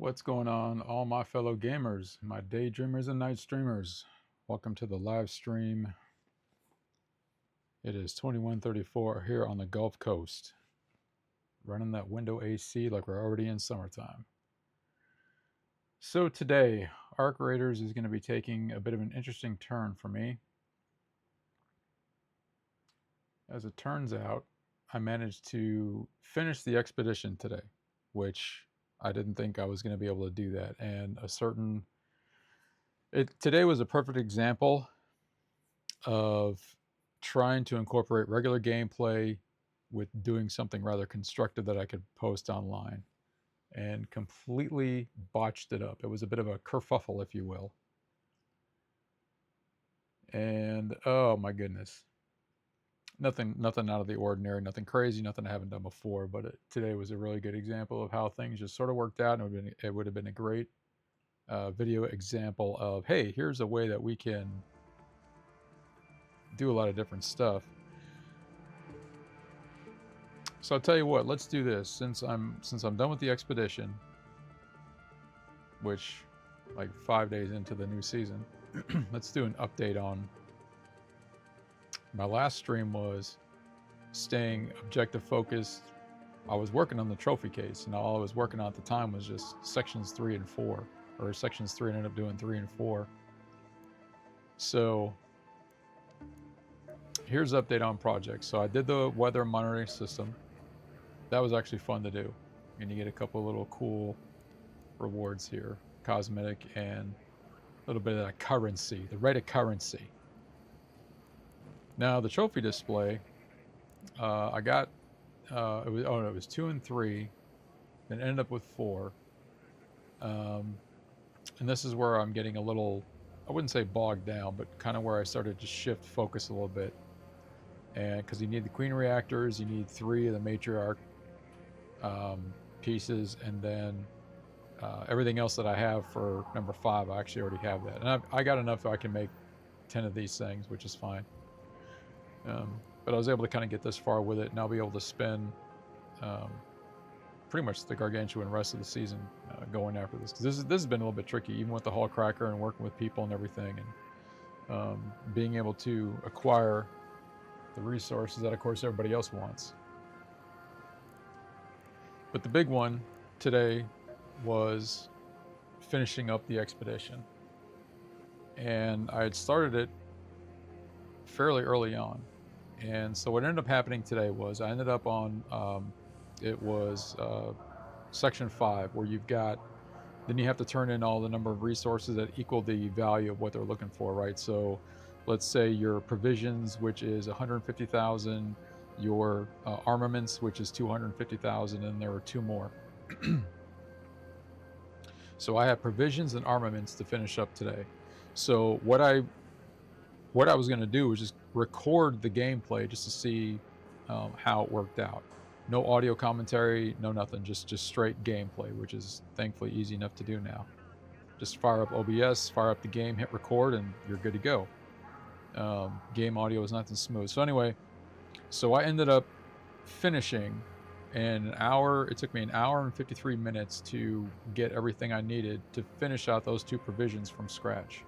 What's going on, all my fellow gamers, my daydreamers and night streamers? Welcome to the live stream. It is 21:34 here on the Gulf Coast. Running that window AC like we're already in summertime. So today, Arc Raiders is going to be taking a bit of an interesting turn for me. As it turns out, I managed to finish the expedition today, which I didn't think I was going to be able to do that. And today was a perfect example of trying to incorporate regular gameplay with doing something rather constructive that I could post online, and completely botched it up. It was a bit of a kerfuffle, if you will. And oh my goodness. Nothing out of the ordinary, nothing crazy, nothing I haven't done before, but today was a really good example of how things just sort of worked out, and it would have been a great video example of, hey, here's a way that we can do a lot of different stuff. So I'll tell you what, let's do this. Since I'm done with the expedition, which like 5 days into the new season, let's do an update on. My last stream was staying objective focused. I was working on the trophy case, and all I was working on at the time was just sections 3 and 4, or sections 3, and ended up doing 3 and 4. So here's an update on projects. So I did the weather monitoring system. That was actually fun to do, and you get a couple little cool rewards here, cosmetic and a little bit of that currency, the rate of currency. Now the trophy display, I got it was 2 and 3, then ended up with 4, and this is where I'm getting a little, I wouldn't say bogged down, but kind of where I started to shift focus a little bit. And because you need the queen reactors, you need 3 of the matriarch pieces, and then everything else that I have for number 5, I actually already have that, and I got enough so I can make 10 of these things, which is fine. But I was able to kind of get this far with it, and I'll be able to spend pretty much the gargantuan rest of the season going after this, because this has been a little bit tricky, even with the hull cracker and working with people and everything, and being able to acquire the resources that, of course, everybody else wants. But the big one today was finishing up the expedition, and I had started it fairly early on. And so what ended up happening today was I ended up on it was section 5, where then you have to turn in all the number of resources that equal the value of what they're looking for, right? So let's say your provisions, which is 150,000, your armaments, which is 250,000, and there were 2 more. So I have provisions and armaments to finish up today. So what I was going to do was just record the gameplay just to see how it worked out. No audio commentary, no nothing, just straight gameplay, which is thankfully easy enough to do now. Just fire up OBS, fire up the game, hit record, and you're good to go. Game audio is nice and smooth. So anyway, so I ended up finishing in an hour. It took me an hour and 53 minutes to get everything I needed to finish out those 2 provisions from scratch.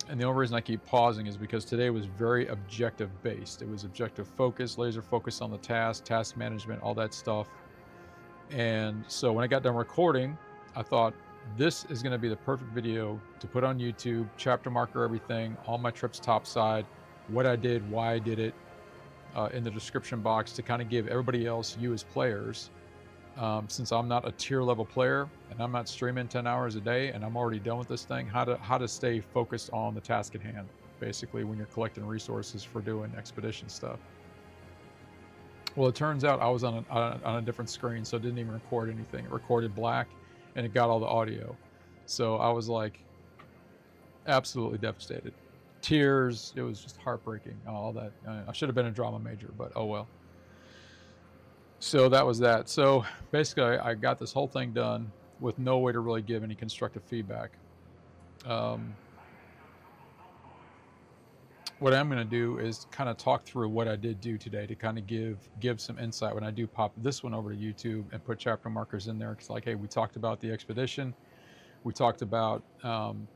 And the only reason I keep pausing is because today was very objective based. It was objective focus, laser focus on the task management, all that stuff. And so when I got done recording, I thought, this is going to be the perfect video to put on YouTube, chapter marker everything, all my trips topside, what I did, why I did it, in the description box, to kind of give everybody else, you as players, since I'm not a tier level player and I'm not streaming 10 hours a day and I'm already done with this thing, how to stay focused on the task at hand, basically, when you're collecting resources for doing expedition stuff. Well, it turns out I was on a different screen, so it didn't even record anything. It recorded black, and it got all the audio. So I was like absolutely devastated. Tears, it was just heartbreaking, all that. I should have been a drama major, but oh well. So that was that. So basically I got this whole thing done with no way to really give any constructive feedback. what I'm going to do is kind of talk through what I did do today to kind of give some insight when I do pop this one over to YouTube and put chapter markers in there. It's like, hey, we talked about the expedition. We talked about, and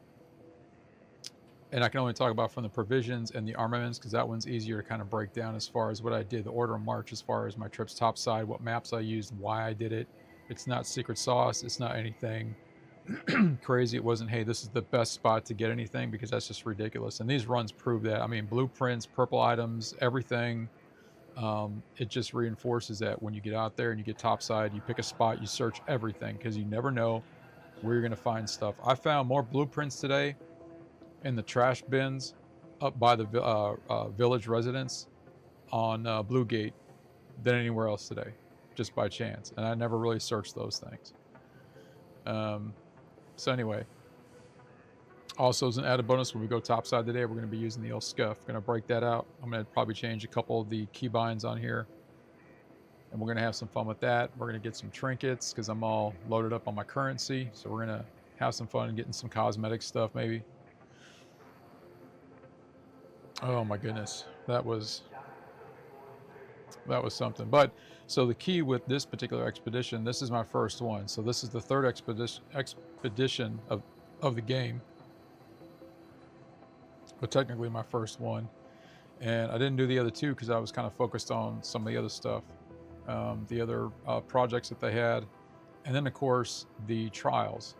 I can only talk about from the provisions and the armaments because that one's easier to kind of break down as far as what I did, the order of march, as far as my trips topside, what maps I used, why I did it. It's not secret sauce. It's not anything crazy. It wasn't, hey, this is the best spot to get anything, because that's just ridiculous. And these runs prove that. I mean, blueprints, purple items, everything. It just reinforces that when you get out there and you get topside, you pick a spot, you search everything, because you never know where you're going to find stuff. I found more blueprints today in the trash bins up by the village residence on Blue Gate than anywhere else today, just by chance. And I never really searched those things. So anyway, also as an added bonus, when we go topside today, we're going to be using the old SCUF. Going to break that out. I'm going to probably change a couple of the keybinds on here, and we're going to have some fun with that. We're going to get some trinkets because I'm all loaded up on my currency. So we're going to have some fun getting some cosmetic stuff maybe. Oh my goodness, that was something. But so the key with this particular expedition, this is my first one. So this is the third expedition of the game, but technically my first one. And I didn't do the other two because I was kind of focused on some of the other stuff, the other projects that they had, and then of course the trials,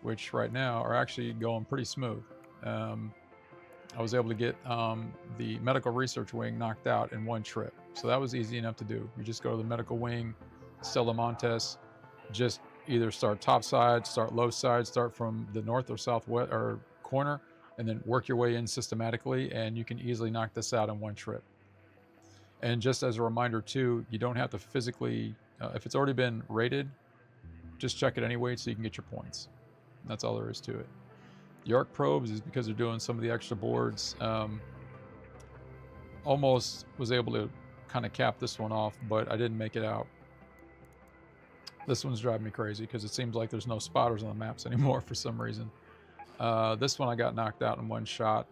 which right now are actually going pretty smooth. I was able to get the medical research wing knocked out in one trip. So that was easy enough to do. You just go to the medical wing, Stella Montis, just either start top side, start low side, start from the north or southwest or corner, and then work your way in systematically, and you can easily knock this out in one trip. And just as a reminder too, you don't have to physically, if it's already been rated, just check it anyway so you can get your points. That's all there is to it. The arc probes is because they're doing some of the extra boards. Almost was able to kind of cap this one off, but I didn't make it out. This one's driving me crazy because it seems like there's no spotters on the maps anymore for some reason. This one I got knocked out in one shot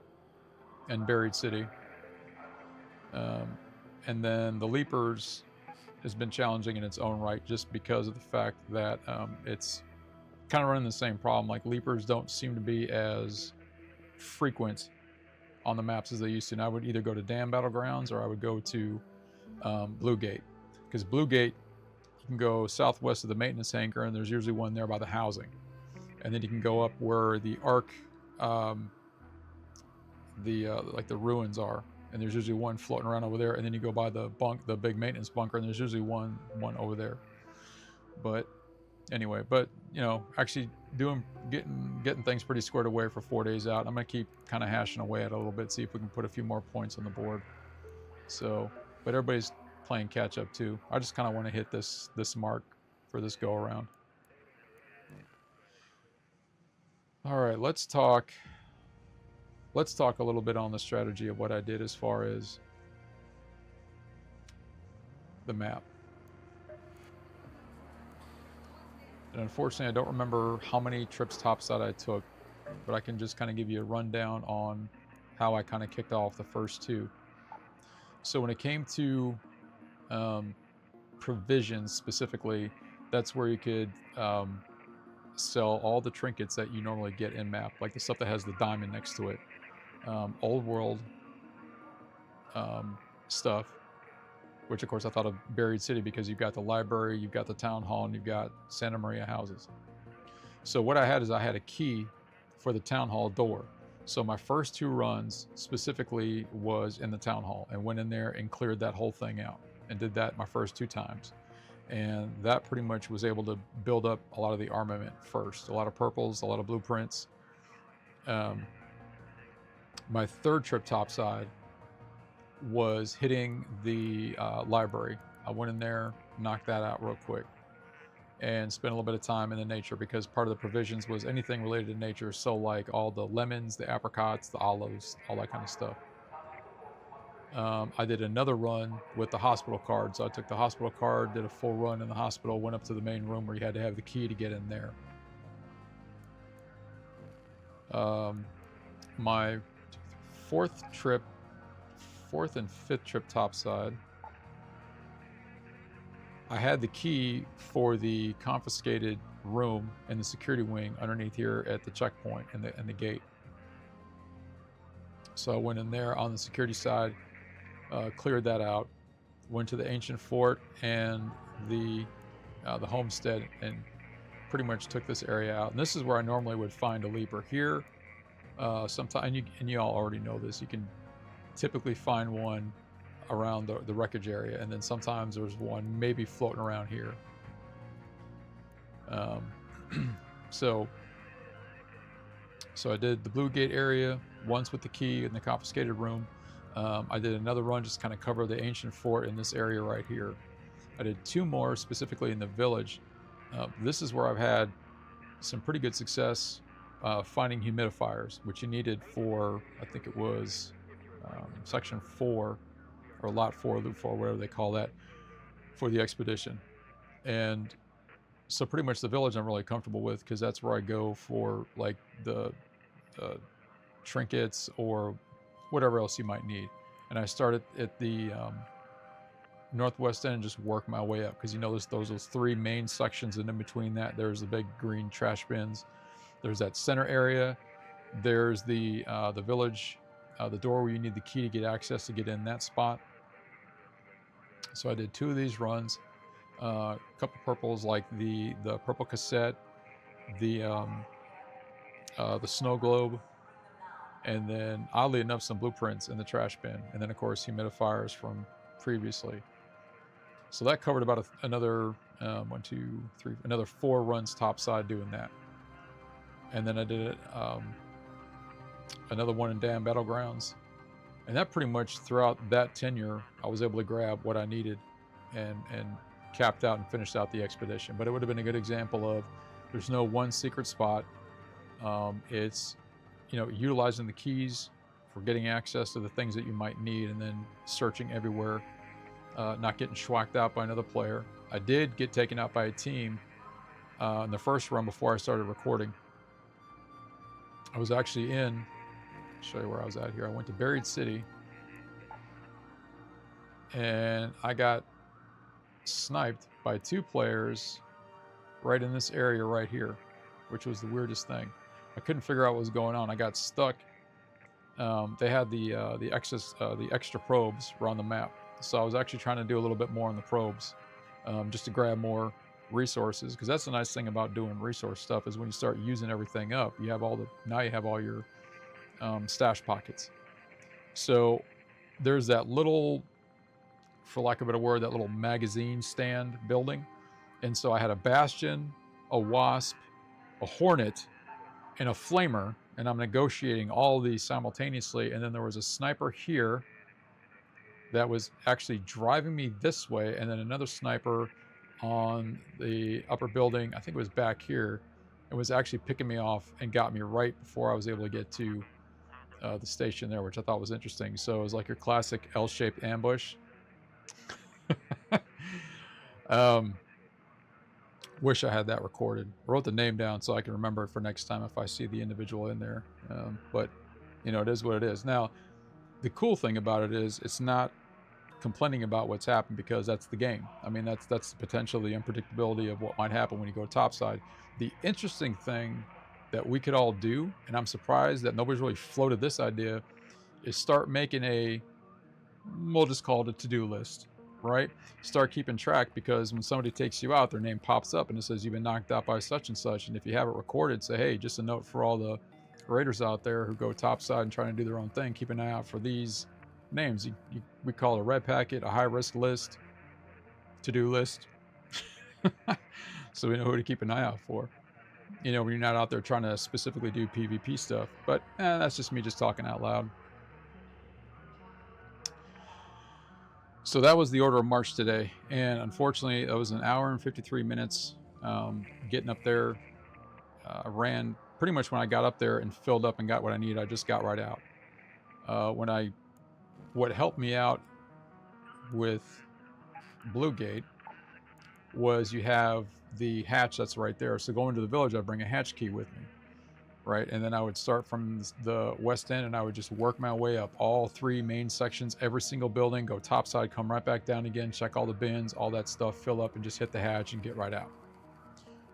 in Buried City. And then the Leapers has been challenging in its own right just because of the fact that it's kind of running the same problem. Like, Leapers don't seem to be as frequent on the maps as they used to. And I would either go to Dam Battlegrounds or I would go to Blue Gate, because Blue Gate, you can go southwest of the maintenance hangar and there's usually one there by the housing, and then you can go up where the arc like the ruins are, and there's usually one floating around over there, and then you go by the big maintenance bunker, and there's usually one over there. But anyway, you know, actually getting things pretty squared away for 4 days out. I'm gonna keep kind of hashing away at it a little bit, see if we can put a few more points on the board. So, but everybody's playing catch up too. I just kind of want to hit this mark for this go around. All right, let's talk a little bit on the strategy of what I did as far as the map. And unfortunately, I don't remember how many trips topside I took, but I can just kind of give you a rundown on how I kind of kicked off the first two. So when it came to provisions specifically, that's where you could sell all the trinkets that you normally get in map, like the stuff that has the diamond next to it. Old world stuff, which of course I thought of Buried City because you've got the library, you've got the town hall, and you've got Santa Maria houses. So what I had is I had a key for the town hall door. So my first two runs specifically was in the town hall, and went in there and cleared that whole thing out and did that my first 2 times. And that pretty much was able to build up a lot of the armament first, a lot of purples, a lot of blueprints. My third trip topside was hitting the library. I went in there, knocked that out real quick, and spent a little bit of time in the nature, because part of the provisions was anything related to nature. So like all the lemons, the apricots, the olives, all that kind of stuff. I did another run with the hospital card. So I took the hospital card, did a full run in the hospital, went up to the main room where you had to have the key to get in there. my fourth and fifth trip topside, I had the key for the confiscated room in the security wing underneath here at the checkpoint and the gate. So I went in there on the security side, cleared that out, went to the ancient fort and the homestead, and pretty much took this area out. And this is where I normally would find a leaper here. Sometimes, and you all already know this, you can typically find one around the wreckage area, and then sometimes there's one maybe floating around here. So I did the Blue Gate area once with the key in the confiscated room. I did another run, just kind of cover the ancient fort in this area right here. I did 2 more specifically in the village. This is where I've had some pretty good success finding humidifiers, which you needed for, I think it was section 4 or lot 4, loop 4, whatever they call that, for the expedition. And so pretty much the village I'm really comfortable with, because that's where I go for like the trinkets or whatever else you might need. And I started at the northwest end and just work my way up, because you know there's those 3 main sections, and in between that there's the big green trash bins. There's that center area. There's the village, the door where you need the key to get access to get in that spot. So I did 2 of these runs, a couple purples like the purple cassette, the snow globe, and then oddly enough some blueprints in the trash bin, and then of course humidifiers from previously. So that covered about another 1, 2, 3, another 4 runs topside doing that. And then I did another one in Dam Battlegrounds. And that pretty much throughout that tenure, I was able to grab what I needed and capped out and finished out the expedition. But it would have been a good example of there's no one secret spot. It's, utilizing the keys for getting access to the things that you might need, and then searching everywhere, not getting schwacked out by another player. I did get taken out by a team in the first run before I started recording. I was actually in, I'll show you where I was at here. I went to Buried City, and I got sniped by 2 players right in this area right here, which was the weirdest thing. I couldn't figure out what was going on. I got stuck. They had the extra probes were on the map, so I was actually trying to do a little bit more on the probes, just to grab more resources, because that's the nice thing about doing resource stuff, is when you start using everything up, you have all your stash pockets. So there's that little, for lack of a better word, that little magazine stand building, and so I had a bastion, a wasp, a hornet, and a flamer, and I'm negotiating all these simultaneously. And then there was a sniper here that was actually driving me this way, and then another sniper on the upper building, I think it was back here, and was actually picking me off and got me right before I was able to get to the station there, which I thought was interesting. So it was like your classic L-shaped ambush. Wish I had that recorded. I wrote the name down so I can remember it for next time if I see the individual in there. But it is what it is. Now, the cool thing about it is it's not complaining about what's happened, because that's the game. I mean, that's the potential, the unpredictability of what might happen when you go topside. The interesting thing that we could all do, and I'm surprised that nobody's really floated this idea, is start making we'll just call it a to-do list, right? Start keeping track, because when somebody takes you out, their name pops up and it says you've been knocked out by such and such. And if you have it recorded, say, hey, just a note for all the raiders out there who go topside and trying to do their own thing, keep an eye out for these names. We call it a red packet, a high-risk list, to-do list. So we know who to keep an eye out for, when you're not out there trying to specifically do PvP stuff. But that's just me just talking out loud. So that was the order of march today, and unfortunately it was an hour and 53 minutes getting up there. I ran pretty much when I got up there and filled up and got what I needed. I just got right out. What helped me out with Blue Gate was you have the hatch that's right there. So going to the village, I bring a hatch key with me. right? And then I would start from the west end and I would just work my way up all 3 main sections, every single building, go topside, come right back down again, check all the bins, all that stuff, fill up and just hit the hatch and get right out.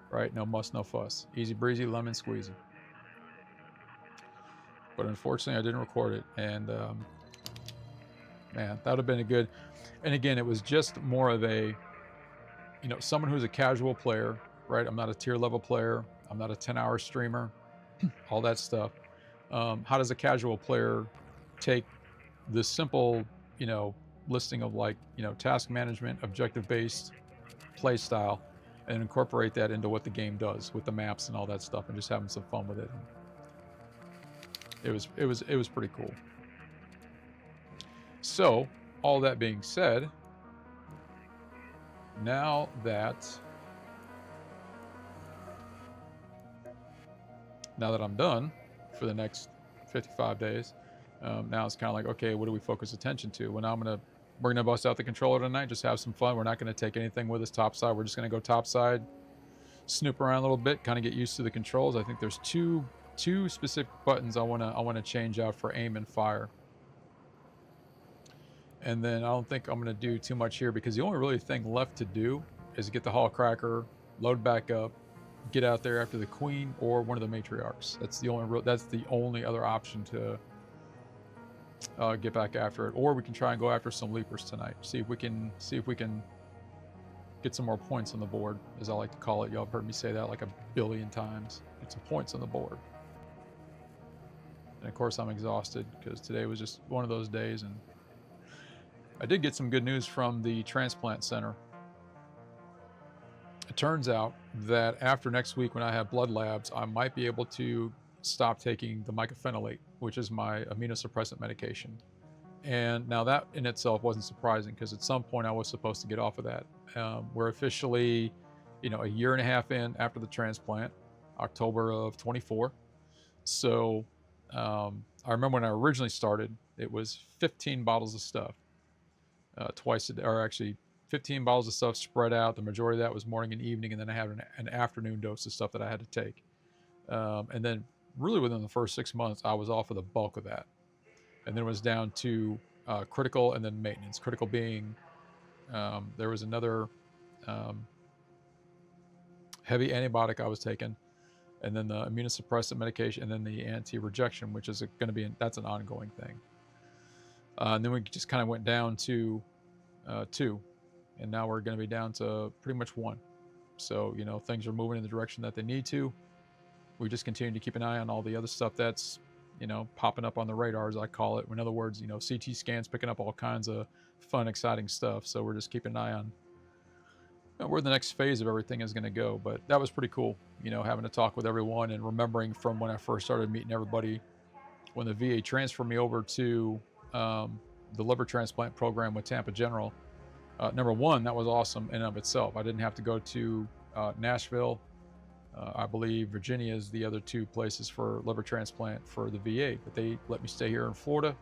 Right? No muss, no fuss. Easy breezy, lemon squeezy. But unfortunately I didn't record it, and man, that would have been a good, and again, it was just more of a, you know, someone who's a casual player, right? I'm not a tier level player. I'm not a 10-hour streamer, all that stuff. How does a casual player take this simple, you know, listing of like, you know, task management, objective-based play style, and incorporate that into what the game does with the maps and all that stuff, and just having some fun with it. It was pretty cool. So, all that being said, now that I'm done for the next 55 days, now it's kind of like, okay, what do we focus attention to? Well, now we're gonna bust out the controller tonight, just have some fun. We're not gonna take anything with us topside. We're just gonna go topside, snoop around a little bit, kind of get used to the controls. I think there's two specific buttons I wanna change out for aim and fire. And then I don't think I'm gonna do too much here, because the only really thing left to do is get the Hall Cracker, load back up, get out there after the Queen or one of the matriarchs. That's the only other option to get back after it. Or we can try and go after some leapers tonight. See if we can get some more points on the board, as I like to call it. Y'all have heard me say that like a billion times. Get some points on the board. And of course I'm exhausted because today was just one of those days. And I did get some good news from the transplant center. It turns out that after next week, when I have blood labs, I might be able to stop taking the mycophenolate, which is my immunosuppressant medication. And now that in itself wasn't surprising, because at some point I was supposed to get off of that. We're officially, you know, a year and a half in after the transplant, October of 24. So I remember when I originally started, it was 15 bottles of stuff twice a day, or actually 15 bottles of stuff spread out. The majority of that was morning and evening, and then I had an afternoon dose of stuff that I had to take. And then really within the first 6 months, I was off of the bulk of that. And then it was down to critical and then maintenance. Critical being, there was another heavy antibiotic I was taking, and then the immunosuppressant medication, and then the anti-rejection, which is going to be, that's an ongoing thing. And then we just kind of went down to 2. And now we're going to be down to pretty much 1. So, you know, things are moving in the direction that they need to. We just continue to keep an eye on all the other stuff that's, you know, popping up on the radar, as I call it. In other words, you know, CT scans picking up all kinds of fun, exciting stuff. So we're just keeping an eye on, you know, where the next phase of everything is going to go. But that was pretty cool, you know, having to talk with everyone and remembering from when I first started meeting everybody, when the VA transferred me over to the liver transplant program with Tampa General. Number one, that was awesome in and of itself. I didn't have to go to Nashville. I believe Virginia is the other 2 places for liver transplant for the VA, but they let me stay here in Florida.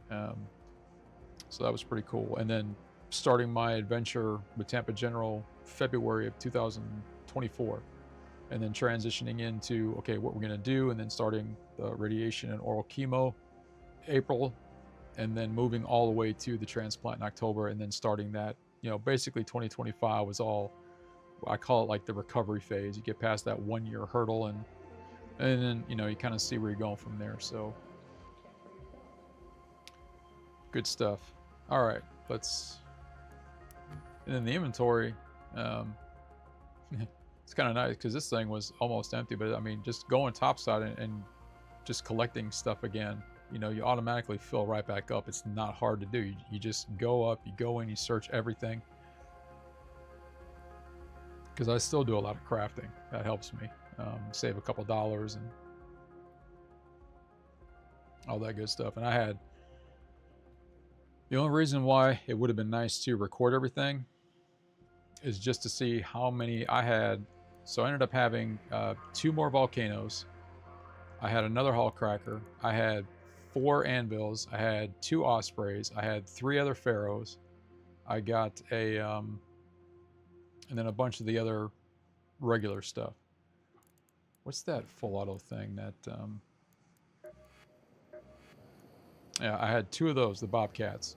So that was pretty cool. And then starting my adventure with Tampa General February of 2024, and then transitioning into, okay, what we're going to do, and then starting the radiation and oral chemo April, and then moving all the way to the transplant in October, and then starting that, you know, basically 2025 was all, I call it like the recovery phase. You get past that 1-year hurdle, and then, you know, you kind of see where you're going from there. So good stuff. All right, let's, and then the inventory, it's kind of nice because this thing was almost empty, but I mean, just going topside and just collecting stuff again, you know, you automatically fill right back up. It's not hard to do. You just go up, you go in, you search everything. Because I still do a lot of crafting. That helps me save a couple dollars and all that good stuff. And I had, the only reason why it would have been nice to record everything is just to see how many I had. So I ended up having 2 more volcanoes. I had another Hall Cracker. I had 4 anvils. I had 2 ospreys. I had 3 other pharaohs. I got a, and then a bunch of the other regular stuff. what's that full auto thing that, yeah, I had 2 of those, the Bobcats.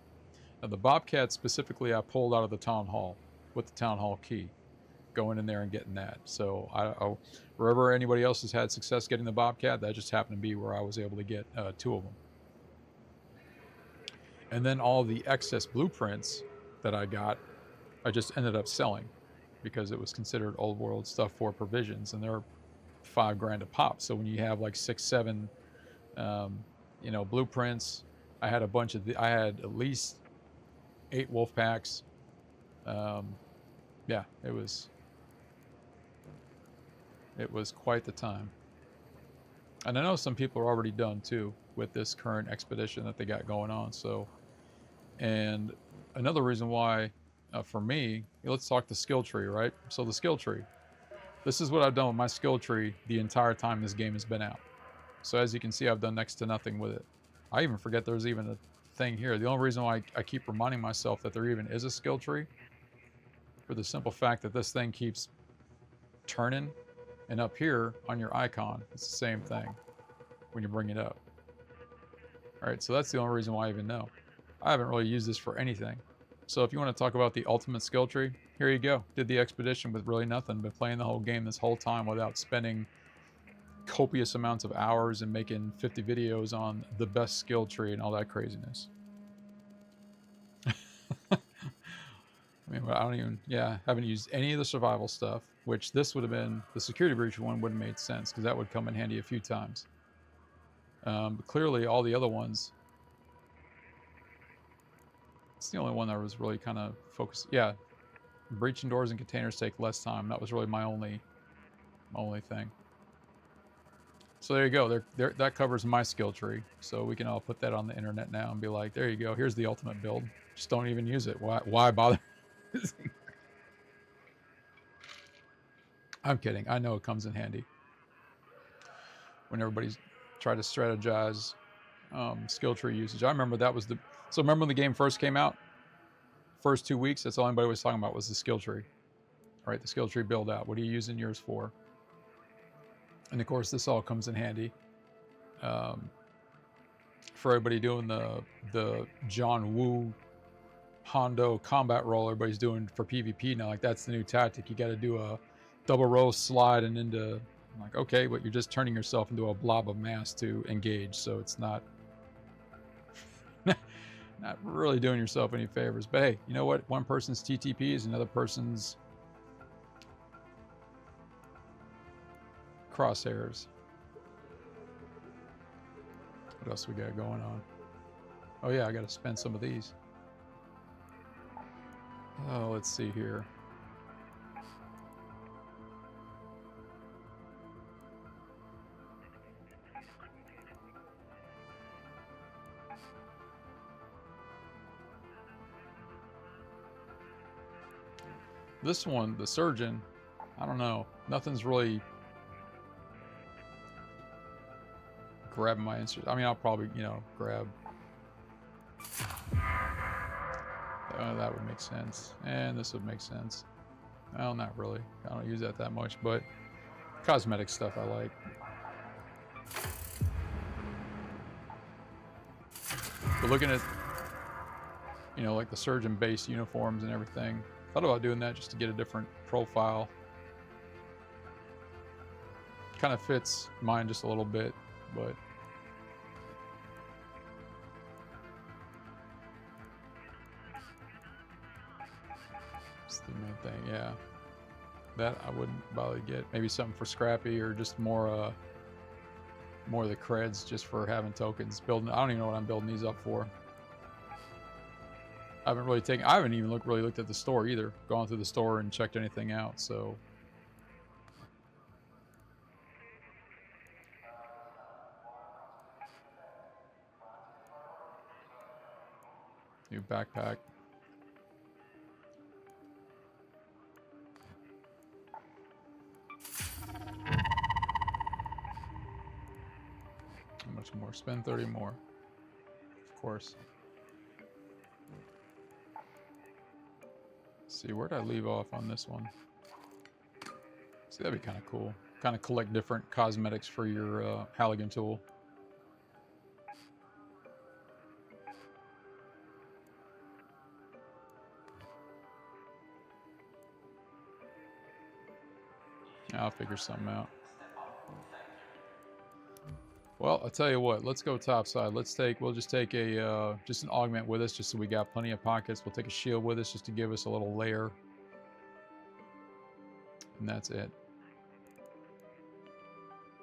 Now, the Bobcat specifically, I pulled out of the town hall with the town hall key, going in there and getting that. So wherever anybody else has had success getting the Bobcat, that just happened to be where I was able to get 2 of them. And then all the excess blueprints that I got, I just ended up selling because it was considered old world stuff for provisions, and they're $5 a pop. So when you have like 6, 7, you know, blueprints, I had a bunch of I had at least 8 wolf packs. Yeah, it was quite the time. And I know some people are already done too with this current expedition that they got going on. So, and another reason why, for me, let's talk the skill tree, right? So the skill tree. This is what I've done with my skill tree the entire time this game has been out. So as you can see, I've done next to nothing with it. I even forget there's even a thing here. The only reason why I keep reminding myself that there even is a skill tree, for the simple fact that this thing keeps turning, and up here on your icon, it's the same thing when you bring it up. All right, so that's the only reason why I even know. I haven't really used this for anything. So if you want to talk about the ultimate skill tree, here you go. Did the expedition with really nothing, but playing the whole game this whole time without spending copious amounts of hours and making 50 videos on the best skill tree and all that craziness. I mean, I don't even, haven't used any of the survival stuff, which this would have been, the security breach one wouldn't have made sense because that would come in handy a few times. But clearly all the other ones, it's the only one that was really kind of focused. Yeah, breaching doors and containers take less time. That was really my only thing. So there you go. There, that covers my skill tree. So we can all put that on the internet now and be like, there you go. Here's the ultimate build. Just don't even use it. Why bother? I'm kidding. I know it comes in handy when everybody's trying to strategize skill tree usage. I remember that was so remember when the game first came out? First 2 weeks, that's all anybody was talking about was the skill tree. Right, the skill tree build out. What are you using yours for? And of course, this all comes in handy for everybody doing the John Woo Hondo combat roll everybody's doing for PvP now. Like, that's the new tactic. You got to do a double row slide and into, I'm like, okay, but you're just turning yourself into a blob of mass to engage, so it's not not really doing yourself any favors. But hey, you know what? One person's TTP is another person's crosshairs. What else we got going on? Oh yeah, I got to spend some of these. Oh, let's see here. This one, the surgeon, I don't know. Nothing's really grabbing my interest. I mean, I'll probably, grab. That would make sense. And this would make sense. Well, not really. I don't use that much, but cosmetic stuff I like. But looking at, like the surgeon base uniforms and everything, thought about doing that just to get a different profile. Kind of fits mine just a little bit, but it's the main thing, yeah. That I wouldn't bother to get. Maybe something for Scrappy or just more of the Creds just for having tokens. I don't even know what I'm building these up for. I haven't even really looked at the store either. Gone through the store and checked anything out, so. New backpack. How much more? Spend 30 more. Of course. Let's see, where did I leave off on this one? See, that'd be kind of cool. kind of collect different cosmetics for your Halligan tool. I'll figure something out. Well, I'll tell you what, let's go topside. We'll just take just an augment with us, just so we got plenty of pockets. We'll take a shield with us just to give us a little layer. And that's it.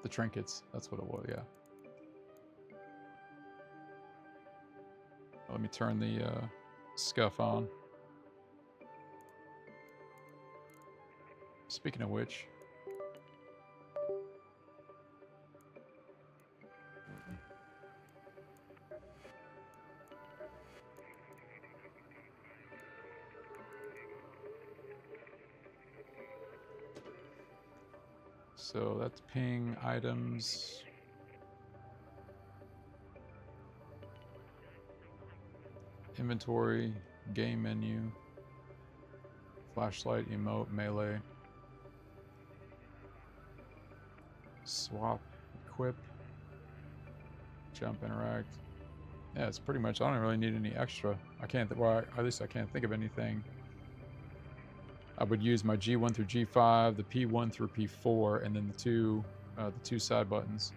The trinkets, that's what it was, yeah. Let me turn the SCUF on. Speaking of which, so that's ping items. Inventory, game menu, flashlight, emote, melee, swap, equip, jump, interact. Yeah, it's pretty much, I don't really need any extra. I can't, well, at least I can't think of anything. I would use my G1 through G5, the P1 through P4, and then the two side buttons.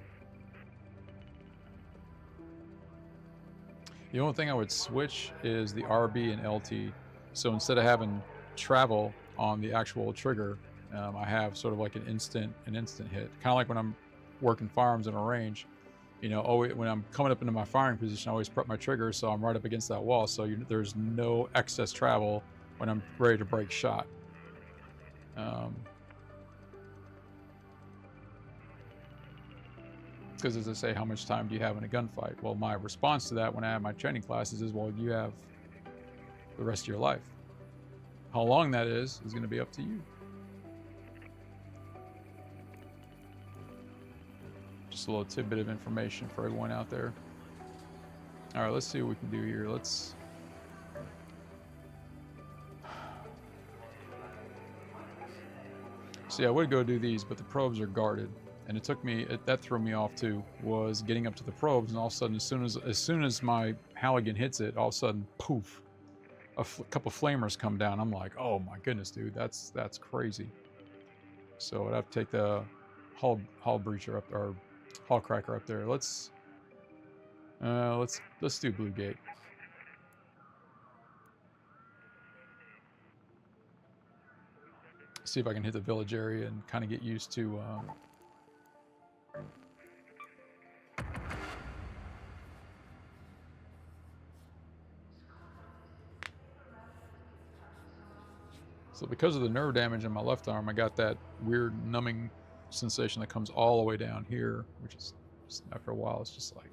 The only thing I would switch is the RB and LT. So instead of having travel on the actual trigger, I have sort of like an instant hit. Kind of like when I'm working firearms in a range. You know, when I'm coming up into my firing position, I always prep my trigger so I'm right up against that wall. So there's no excess travel when I'm ready to break shot. Because as I say, how much time do you have in a gunfight? Well, my response to that when I have my training classes is, well, you have the rest of your life. How long that is going to be up to you. Just a little tidbit of information for everyone out there. All right, let's see what we can do here. See, I would go do these, but the probes are guarded. And it took me, that threw me off too, was getting up to the probes, and all of a sudden, as soon as my Halligan hits it, all of a sudden, poof, a couple flamers come down. I'm like, oh my goodness, dude, that's crazy. So I'd have to take the hull breacher up, or hull cracker up there. Let's do Blue Gate. See if I can hit the village area and kind of get used to. So because of the nerve damage in my left arm, I got that weird numbing sensation that comes all the way down here, which is just, after a while, it's just like,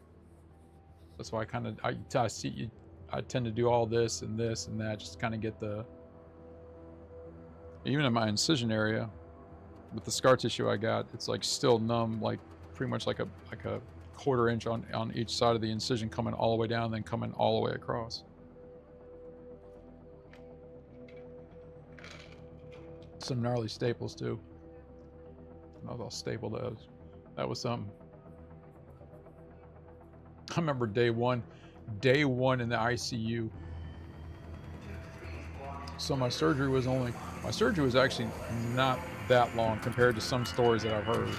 that's why I tend to do all this and that, just to kind of get the, even in my incision area, with the scar tissue I got, it's like still numb, like pretty much like a quarter inch on each side of the incision, coming all the way down, then coming all the way across. Some gnarly staples too. I'll staple those. That was something. I remember day one in the ICU. So my surgery was actually not that long compared to some stories that I've heard.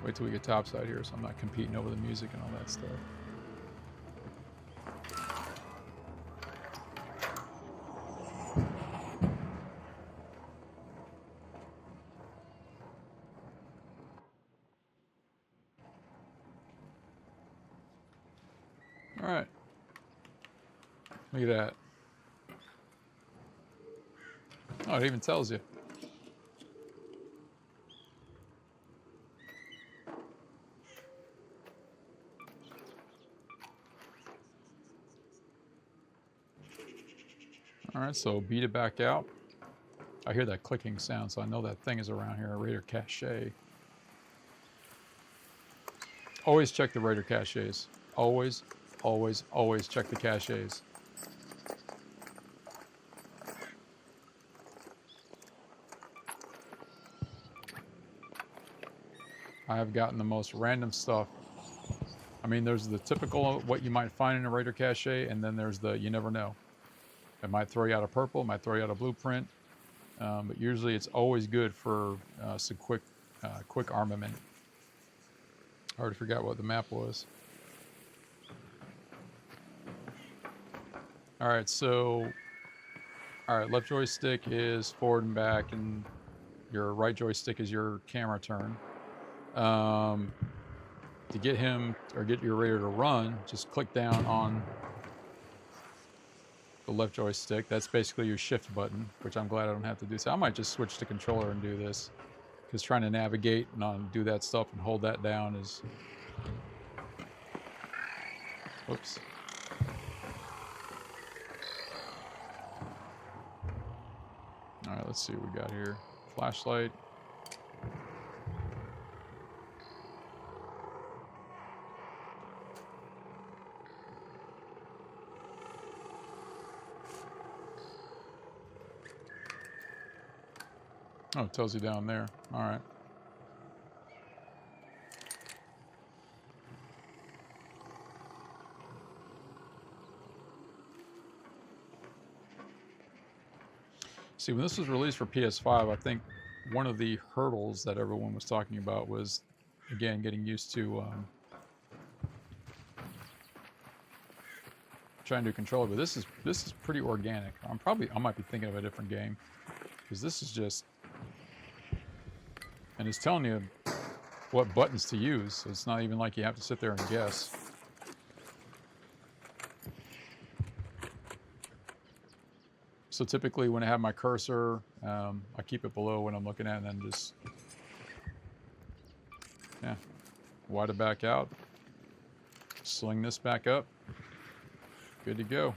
Wait till we get topside here so I'm not competing over the music and all that stuff. All right. Look at that. Oh, it even tells you. All right, so beat it back out. I hear that clicking sound, so I know that thing is around here, a Raider cache. Always check the Raider caches. Always, always, always check the caches. I have gotten the most random stuff. I mean, there's the typical what you might find in a Raider cache, and then there's the you never know. It might throw you out a purple, it might throw you out a blueprint, but usually it's always good for some quick armament. I already forgot what the map was. All right, so left joystick is forward and back, and your right joystick is your camera turn. To get him or get your Raider to run, just click down on the left joystick. That's basically your shift button, which I'm glad I don't have to do. So I might just switch to controller and do this, because trying to navigate and do that stuff and hold that down is... Whoops. All right, let's see what we got here. Flashlight. Oh, it tells you down there. All right. See, when this was released for PS5, I think one of the hurdles that everyone was talking about was, again, getting used to trying to control it. But this is pretty organic. I might be thinking of a different game, because this is just, and it's telling you what buttons to use. So it's not even like you have to sit there and guess. So typically when I have my cursor, I keep it below what I'm looking at, and then just, yeah, wide it back out, sling this back up, good to go.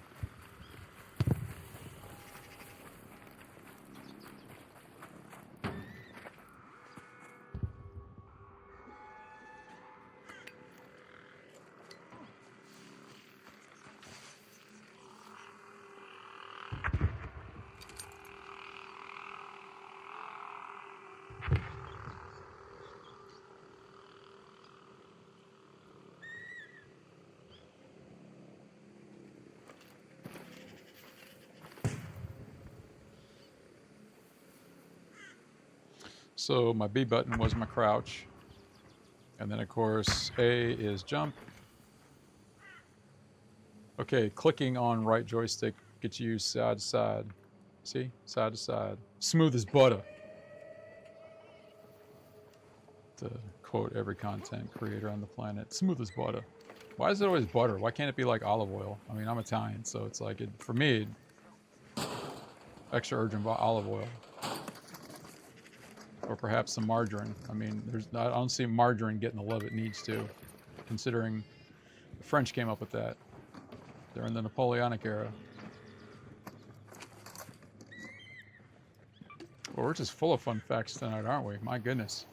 So my B button was my crouch. And then of course, A is jump. Okay, clicking on right joystick gets you side to side. See? Side to side. Smooth as butter. To quote every content creator on the planet. Smooth as butter. Why is it always butter? Why can't it be like olive oil? I mean, I'm Italian, so it's like, for me, extra virgin olive oil. Or perhaps some margarine. I mean, I don't see margarine getting the love it needs to, considering the French came up with that during the Napoleonic era. Well, we're just full of fun facts tonight, aren't we? My goodness.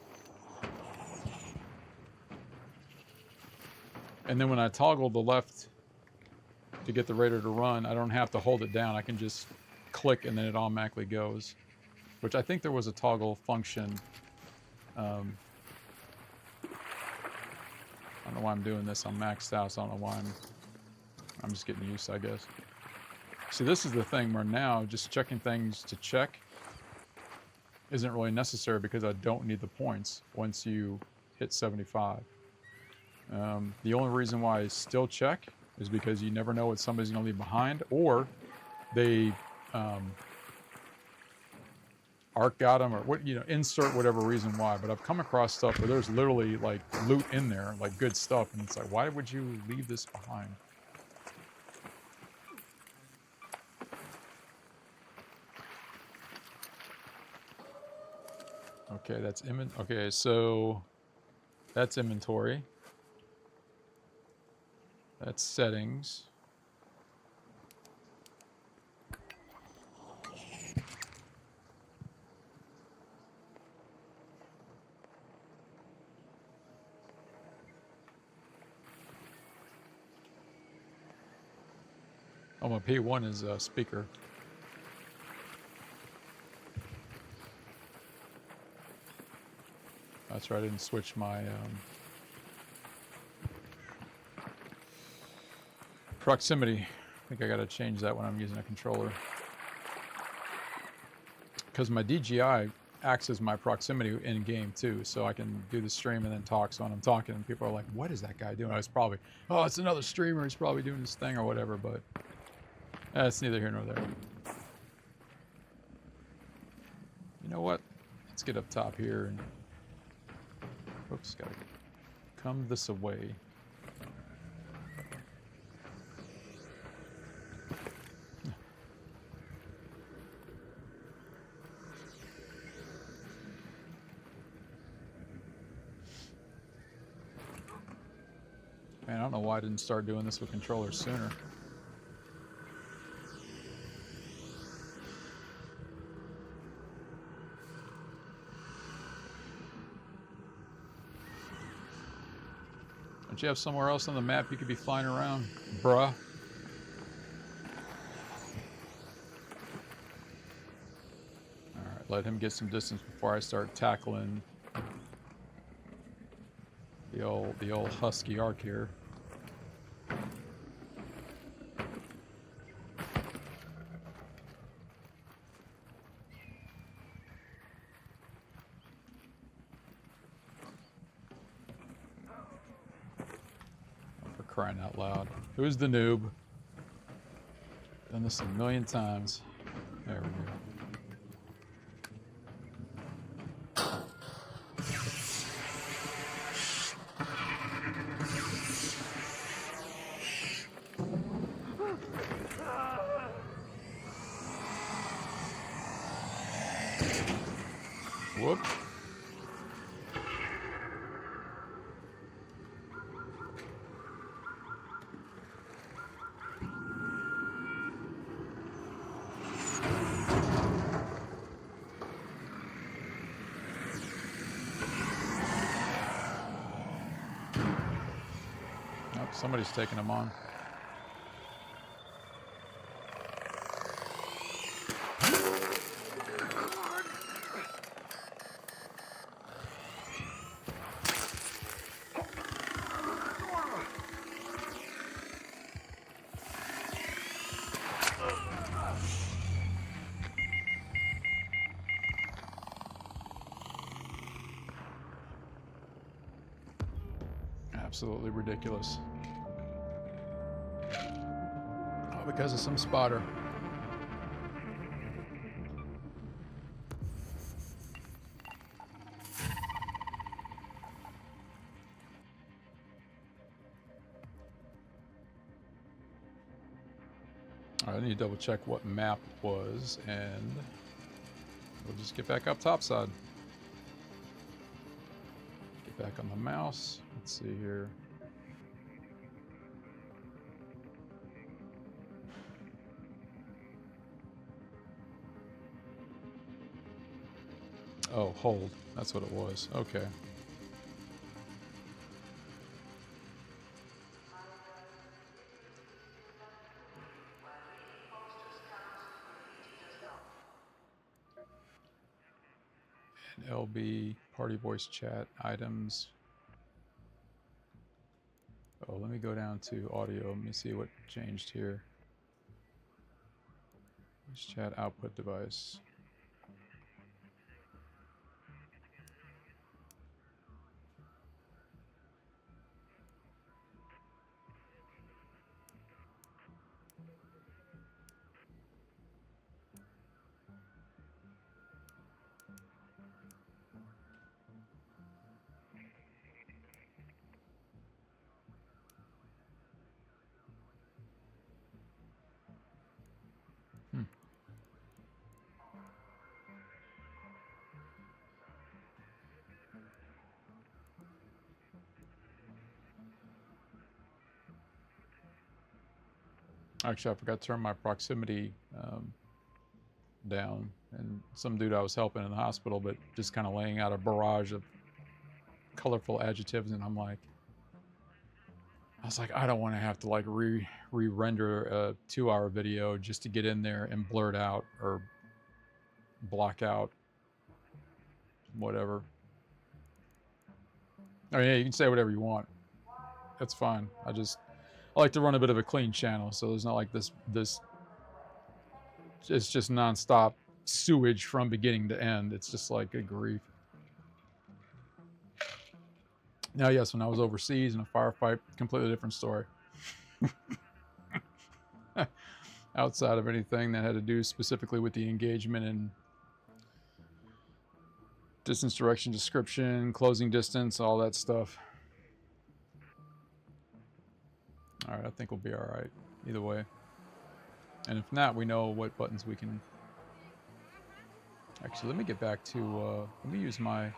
And then when I toggle the left to get the Raider to run, I don't have to hold it down. I can just click and then it automatically goes. Which I think there was a toggle function. I don't know why I'm doing this. I'm maxed out, so I don't know why I'm just getting used, I guess. See, this is the thing where now just checking things to check isn't really necessary, because I don't need the points once you hit 75. The only reason why I still check is because you never know what somebody's going to leave behind, or they arc got them, or what, insert whatever reason why. But I've come across stuff where there's literally like loot in there, like good stuff, and it's like, why would you leave this behind? Okay, that's okay, so that's inventory. That's settings. Oh, my P1 is a speaker. That's right, I didn't switch my proximity. I think I gotta change that when I'm using a controller. Because my DJI acts as my proximity in game too, so I can do the stream and then talk. So when I'm talking, and people are like, "What is that guy doing?" I was probably, "Oh, it's another streamer. He's probably doing his thing or whatever." But it's neither here nor there. You know what? Let's get up top here and. Oops, gotta come this way. Man, I don't know why I didn't start doing this with controllers sooner. Don't you have somewhere else on the map you could be flying around, bruh? Alright, let him get some distance before I start tackling the old husky arc here. Crying out loud. Who's the noob? Done this a million times. There we go. Whoop. Somebody's taking them on. Absolutely ridiculous. Because of some spotter. I need to double check what map it was, and we'll just get back up topside. Get back on the mouse. Let's see here. Oh, hold. That's what it was. Okay. And LB, party voice chat, items. Oh, let me go down to audio. Let me see what changed here. Voice chat output device. Actually, I forgot to turn my proximity down, and some dude I was helping in the hospital, but just kind of laying out a barrage of colorful adjectives, and I'm like, I was like, I don't want to have to like re-render a 2-hour video just to get in there and blur it out or block out whatever. I mean, yeah, you can say whatever you want. That's fine. I like to run a bit of a clean channel, so there's not like this it's just nonstop sewage from beginning to end. It's just like good grief. Now, yes, when I was overseas in a firefight, completely different story. Outside of anything that had to do specifically with the engagement and distance, direction, description, closing distance, all that stuff. All right, I think we'll be all right either way. And if not, we know what buttons we can... Actually, let me get back to... let me use my...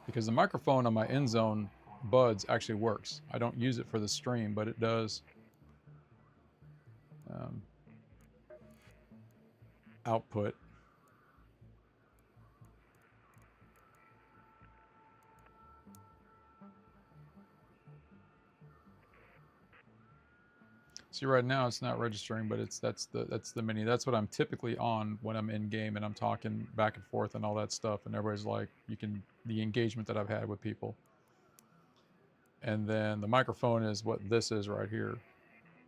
Because the microphone on my end zone buds actually works. I don't use it for the stream, but it does. Output. See, right now it's not registering, but that's the menu. That's what I'm typically on when I'm in game and I'm talking back and forth and all that stuff. And everybody's like, the engagement that I've had with people. And then the microphone is what this is right here,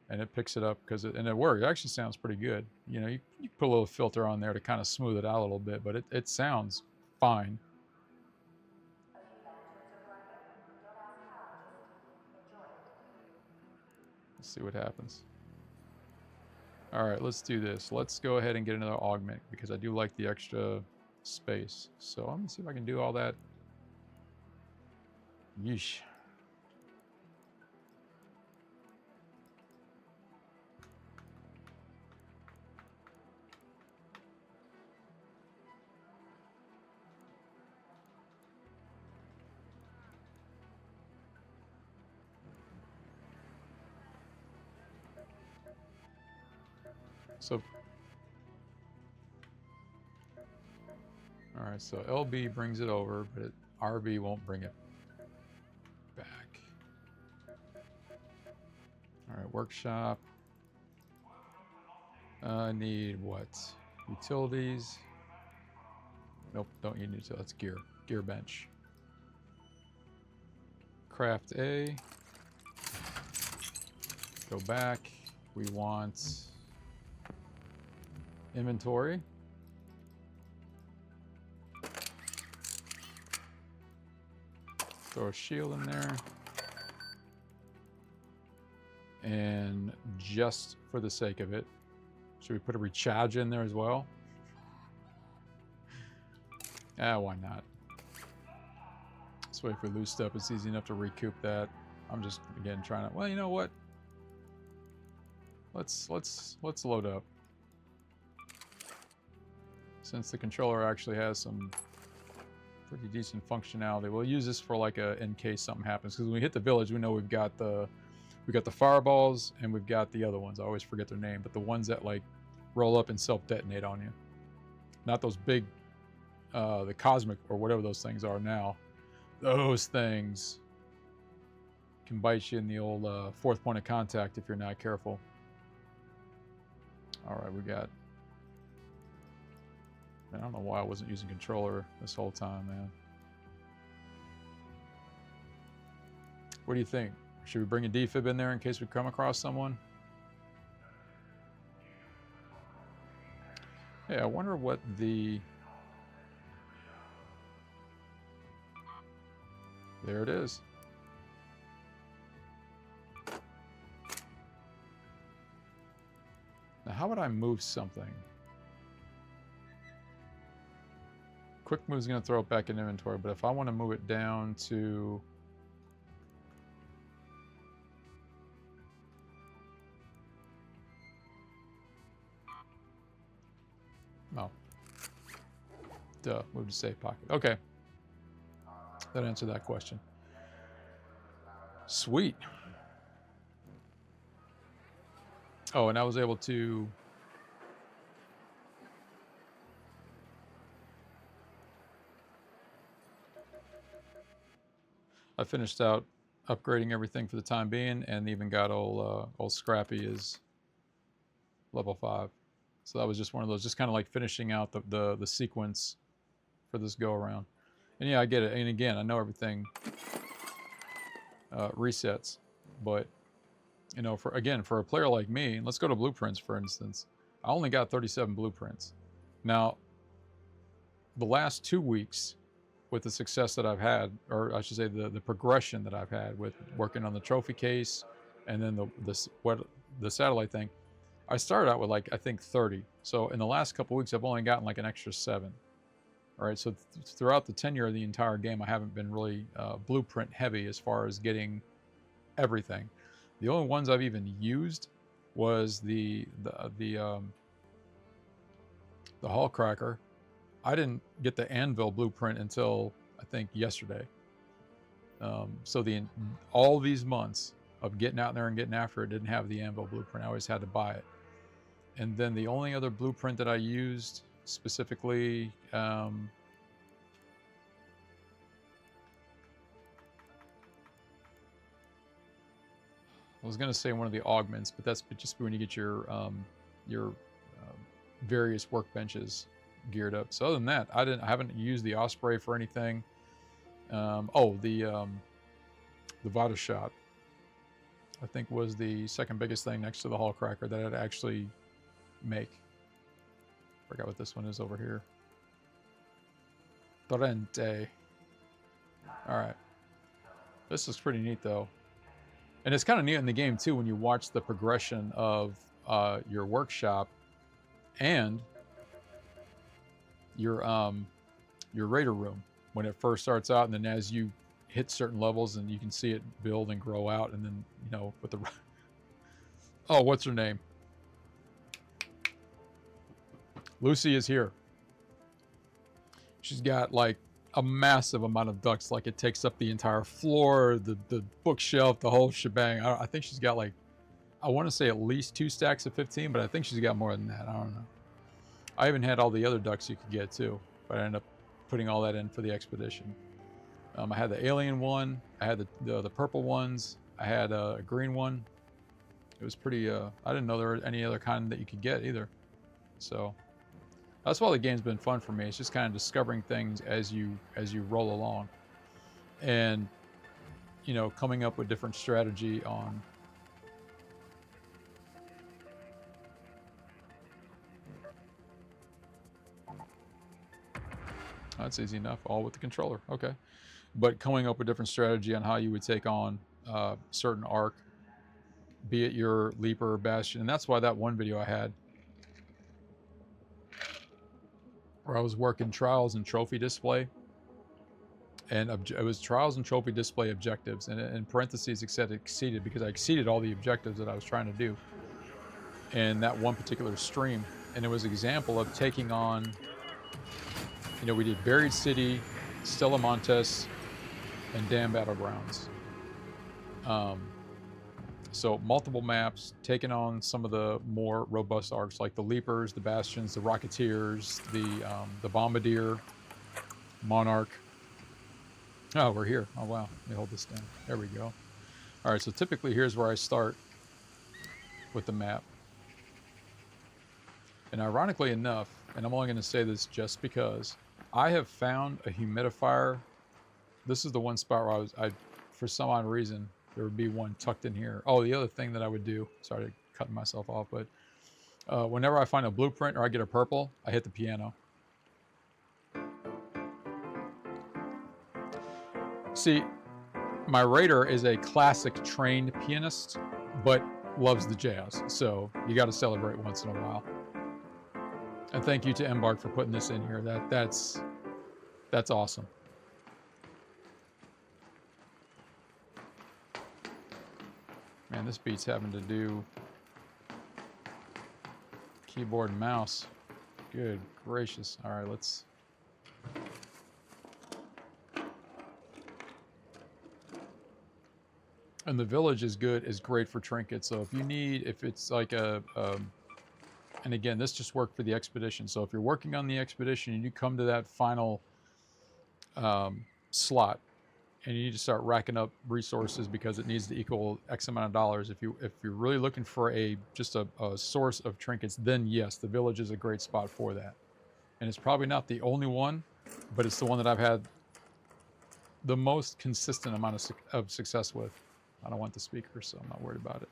and it picks it up and it works. It actually sounds pretty good. You know, you put a little filter on there to kind of smooth it out a little bit, but it sounds fine. Let's see what happens. All right, let's do this. Let's go ahead and get another augment because I do like the extra space. So I'm gonna see if I can do all that. Yeesh. So, all right, so LB brings it over, but RB won't bring it back. All right, workshop. I need what? Utilities. Nope, don't need utilities. That's gear. Gear bench. Craft A. Go back. We want inventory. Throw a shield in there. And just for the sake of it, should we put a recharge in there as well? Why not? This way if we lose stuff, it's easy enough to recoup that. I'm just, again, trying to... Well, you know what? Let's load up. Since the controller actually has some pretty decent functionality, we'll use this for like in case something happens. Because when we hit the village, we know we've got the fireballs and we've got the other ones. I always forget their name, but the ones that like roll up and self-detonate on you. Not those big, the cosmic or whatever those things are now. Those things can bite you in the old fourth point of contact if you're not careful. All right, we got... Man, I don't know why I wasn't using controller this whole time, man. What do you think? Should we bring a defib in there in case we come across someone? Yeah, I wonder what the... There it is. Now, how would I move something? Quick move is going to throw it back in inventory, but if I want to move it down to... Oh. Duh, move to safe pocket. Okay. That answered that question. Sweet. Oh, and I was able to... I finished out upgrading everything for the time being, and even got old Scrappy is level 5. So that was just one of those, just kind of like finishing out the sequence for this go around. And yeah, I get it. And again, I know everything resets, but you know, for a player like me, let's go to blueprints for instance. I only got 37 blueprints. Now, the last 2 weeks, with the success that I've had, or I should say the progression that I've had with working on the trophy case, and then the satellite thing, I started out with like I think 30. So in the last couple weeks, I've only gotten like an extra 7. All right, so throughout the tenure of the entire game, I haven't been really blueprint heavy as far as getting everything. The only ones I've even used was the Hall Cracker. I didn't get the Anvil blueprint until I think yesterday. So all these months of getting out there and getting after it didn't have the Anvil blueprint. I always had to buy it. And then the only other blueprint that I used specifically, I was going to say one of the augments, but that's just when you get your various workbenches geared up. So other than that, I haven't used the Osprey for anything. The Vada Shot, I think, was the second biggest thing next to the Hall Cracker that I'd actually make. Forgot what this one is over here. Torrente. All right. This looks pretty neat though. And it's kind of neat in the game too when you watch the progression of your workshop and your raider room when it first starts out, and then as you hit certain levels and you can see it build and grow out, and then, you know, with the oh, what's her name? Lucy is here. She's got like a massive amount of ducks, like it takes up the entire floor, the bookshelf, the whole shebang. I think she's got like, I want to say at least 2 stacks of 15, but I think she's got more than that. I don't know. I even had all the other ducks you could get too, but I ended up putting all that in for the expedition. I had the alien one, I had the purple ones, I had a green one. It was pretty, I didn't know there were any other kind that you could get either. So that's why the game's been fun for me. It's just kind of discovering things as you roll along, and, you know, coming up with different strategy on. That's easy enough, all with the controller. Okay, but coming up with different strategy on how you would take on certain arc, be it your leaper or bastion, and that's why that one video I had, where I was working trials and trophy display, and it was trials and trophy display objectives, and in parentheses it said exceeded, because I exceeded all the objectives that I was trying to do in that one particular stream. And it was an example of taking on, you know, we did Buried City, Stella Montis, and Dam Battlegrounds. So multiple maps, taking on some of the more robust arcs, like the Leapers, the Bastions, the Rocketeers, the Bombardier, Monarch. Oh, we're here. Oh, wow. Let me hold this down. There we go. All right, so typically here's where I start with the map. And ironically enough, and I'm only going to say this just because, I have found a humidifier. This is the one spot where I for some odd reason, there would be one tucked in here. Oh, the other thing that I would do, sorry to cut myself off, but whenever I find a blueprint or I get a purple, I hit the piano. See, my raider is a classic trained pianist, but loves the jazz, so you got to celebrate once in a while. And thank you to Embark for putting this in here. That's awesome. Man, this beats having to do keyboard and mouse. Good gracious. All right, let's... And the village is great for trinkets. So if it's like and again, this just worked for the expedition. So if you're working on the expedition and you come to that final slot, and you need to start racking up resources because it needs to equal X amount of dollars. If you're really looking for just a source of trinkets, then yes, the village is a great spot for that. And it's probably not the only one, but it's the one that I've had the most consistent amount of success with. I don't want the speaker, so I'm not worried about it.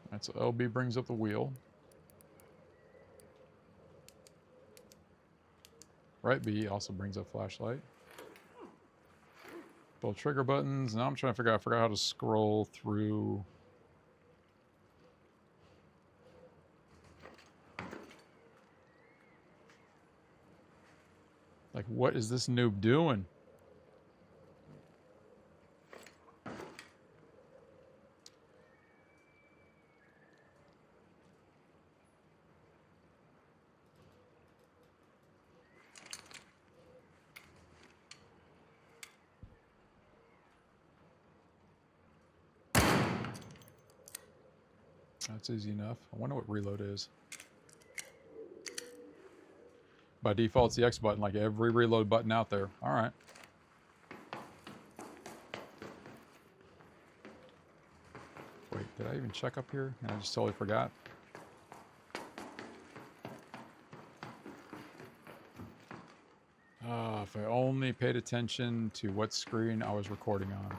Alright, so LB brings up the wheel. Right B also brings up flashlight. Both trigger buttons. Now I'm trying to figure out, I forgot how to scroll through. Like, what is this noob doing? That's easy enough. I wonder what reload is. By default, it's the X button, like every reload button out there. All right. Wait, did I even check up here? And I just totally forgot. If I only paid attention to what screen I was recording on.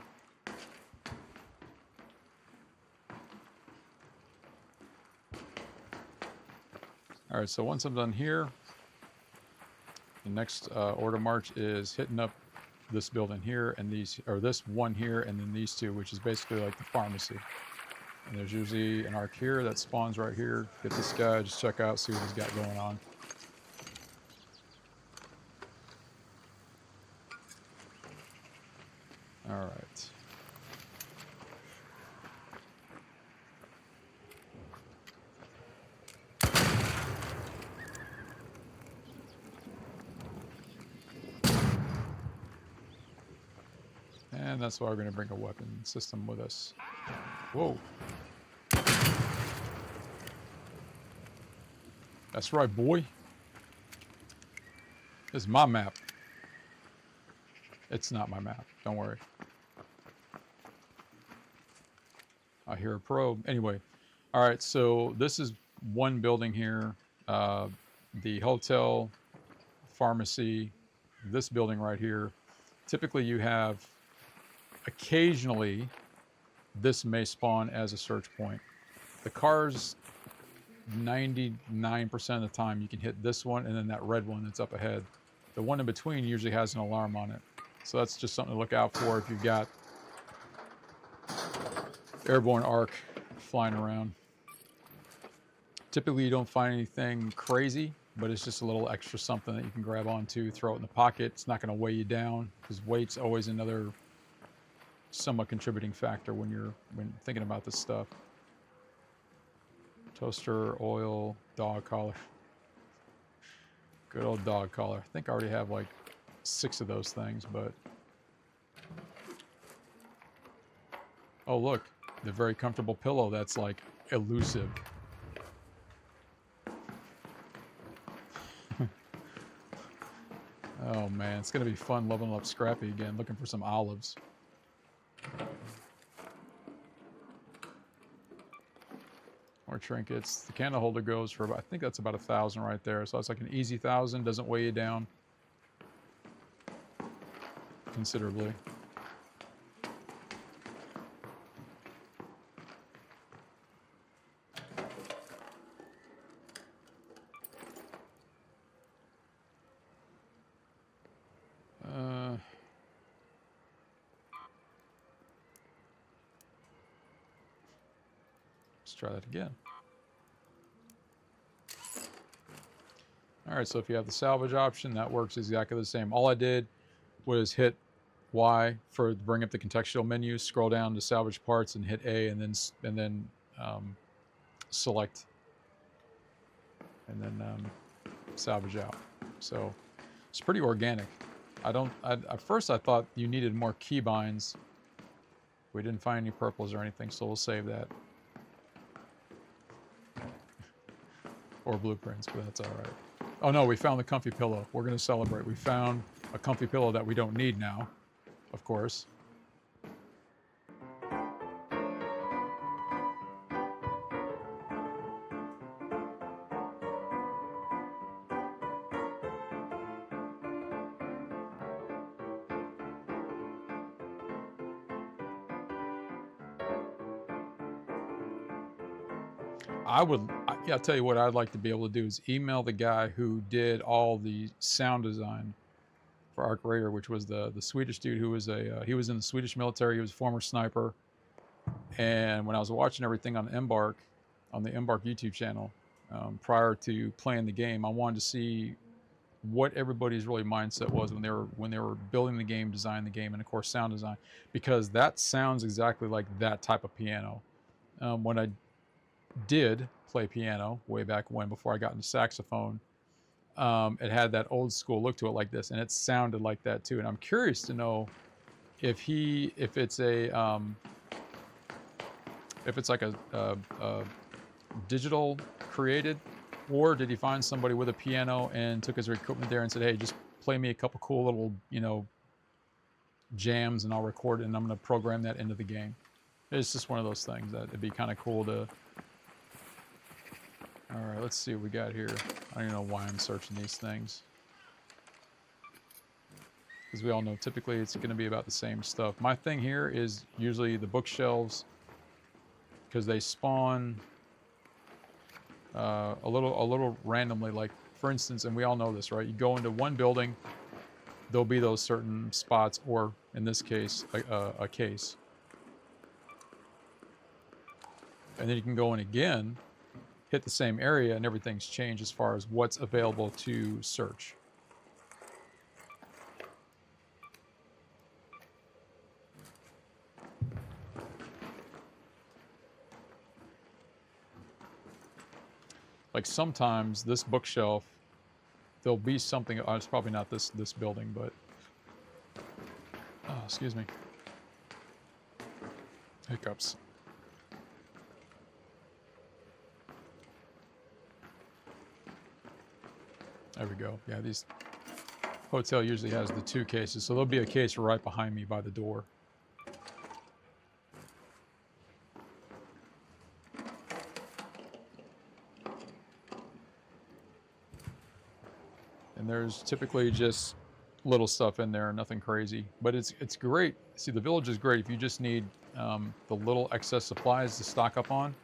All right, so once I'm done here, the next order march is hitting up this building here and these, or this one here and then these two, which is basically like the pharmacy. And there's usually an arc here that spawns right here. Get this guy, just check out, see what he's got going on. All right. And that's why we're going to bring a weapon system with us. Whoa. That's right, boy. This is my map. It's not my map. Don't worry. I hear a probe. Anyway. All right, so this is one building here. The hotel, pharmacy, this building right here. Typically you have, occasionally, this may spawn as a search point. The cars, 99% of the time, you can hit this one and then that red one that's up ahead. The one in between usually has an alarm on it. So that's just something to look out for if you've got airborne arc flying around. Typically you don't find anything crazy, but it's just a little extra something that you can grab onto, throw it in the pocket. It's not going to weigh you down, because weight's always another somewhat contributing factor when thinking about this stuff. Toaster, oil, dog collar. Good old dog collar. I think I already have like 6 of those things, but... Oh, look. The very comfortable pillow that's like elusive. Oh man, it's gonna be fun leveling up Scrappy again, looking for some olives. More trinkets. The candle holder goes for about, I think that's about 1,000 right there. So it's like an easy 1,000, doesn't weigh you down considerably. Let's try that again. All right, so if you have the salvage option, that works exactly the same. All I did was hit Y to bring up the contextual menu, scroll down to salvage parts, and hit A, and then select and then salvage out. So it's pretty organic. At first I thought you needed more keybinds. We didn't find any purples or anything, so we'll save that. Or blueprints, but that's all right. Oh no, we found the comfy pillow. We're gonna celebrate. We found a comfy pillow that we don't need now, of course. Yeah, I'll tell you what I'd like to be able to do is email the guy who did all the sound design for Arc Raider, which was the Swedish dude who was he was in the Swedish military. He was a former sniper. And when I was watching everything on Embark, on the Embark YouTube channel, prior to playing the game, I wanted to see what everybody's really mindset was when they were building the game, designing the game, and of course sound design, because that sounds exactly like that type of piano. When I did play piano way back when, before I got into saxophone, it had that old school look to it like this, and it sounded like that too. And I'm curious to know if it's like a digital created, or did he find somebody with a piano and took his equipment there and said, hey, just play me a couple cool little, jams and I'll record it and I'm going to program that into the game. It's just one of those things that it'd be kind of cool to... All right, let's see what we got here. I don't even know why I'm searching these things. Because we all know typically it's going to be about the same stuff. My thing here is usually the bookshelves, because they spawn a little randomly. Like, for instance, and we all know this, right? You go into one building, there'll be those certain spots, or in this case, a case. And then you can go in again, hit the same area, and everything's changed as far as what's available to search. Like sometimes this bookshelf, there'll be something, it's probably not this building, but, excuse me, hiccups. There we go. Yeah, these hotel usually has the 2 cases, so there'll be a case right behind me by the door. And there's typically just little stuff in there, nothing crazy, but it's great. See, the village is great if you just need the little excess supplies to stock up on,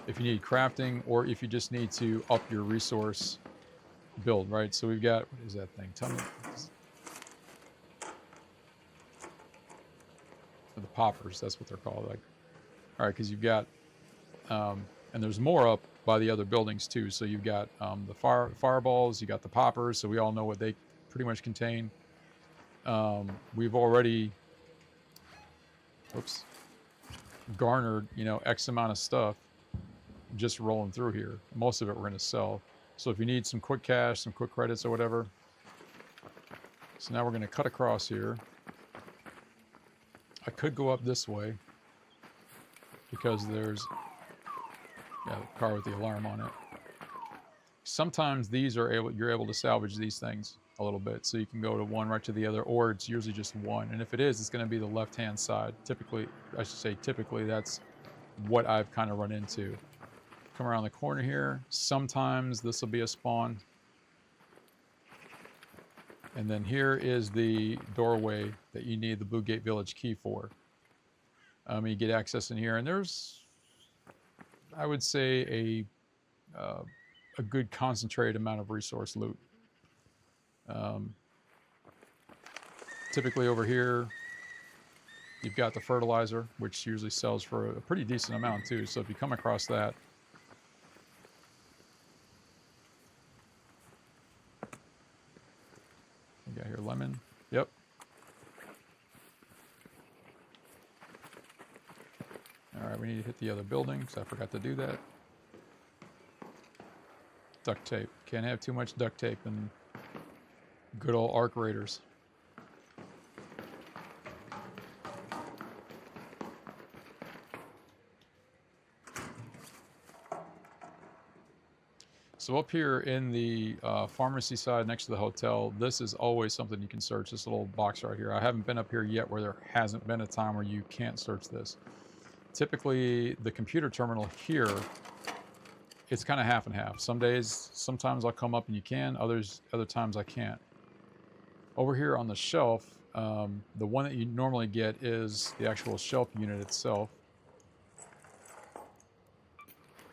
if you need crafting, or if you just need to up your resource build, right? So we've got, what is that thing? Tell me. The poppers, that's what they're called. Like, all right, because you've got, and there's more up by the other buildings too. So you've got the fireballs, you got the poppers, so we all know what they pretty much contain. We've already, garnered, X amount of stuff just rolling through here. Most of it we're going to sell. So if you need some quick cash, some quick credits or whatever. So now we're going to cut across here. I could go up this way because there's, yeah, the car with the alarm on it. Sometimes you're able to salvage these things a little bit. So you can go to one right to the other, or it's usually just one. And if it is, it's going to be the left-hand side. Typically, that's what I've kind of run into. Come around the corner here. Sometimes this will be a spawn. And then here is the doorway that you need the Blue Gate Village key for. You get access in here, and there's, I would say, a good concentrated amount of resource loot. Typically over here, you've got the fertilizer, which usually sells for a pretty decent amount too. So if you come across that, we got here lemon. Yep. All right, we need to hit the other building because I forgot to do that. Duct tape. Can't have too much duct tape and good old arc raiders. So up here in the pharmacy side next to the hotel, this is always something you can search, this little box right here. I haven't been up here yet where there hasn't been a time where you can't search this. Typically, the computer terminal here, it's kind of half and half. Some days, sometimes I'll come up and you can, other times I can't. Over here on the shelf, the one that you normally get is the actual shelf unit itself.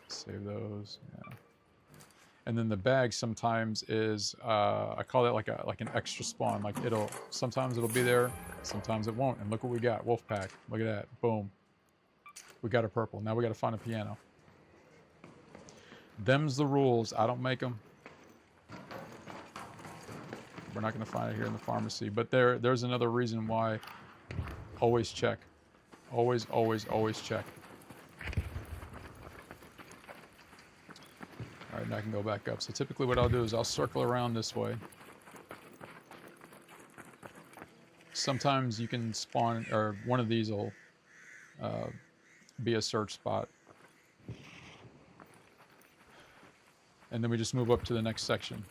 Save those, yeah. And then the bag sometimes is, I call that like an extra spawn. Like sometimes it'll be there, sometimes it won't. And look what we got, wolf pack. Look at that, boom. We got a purple. Now we got to find a piano. Them's the rules. I don't make them. We're not going to find it here in the pharmacy. But there's another reason why. Always check. Always, always, always check. All right, now I can go back up. So typically what I'll do is I'll circle around this way. Sometimes you can spawn, or one of these will be a search spot. And then we just move up to the next section.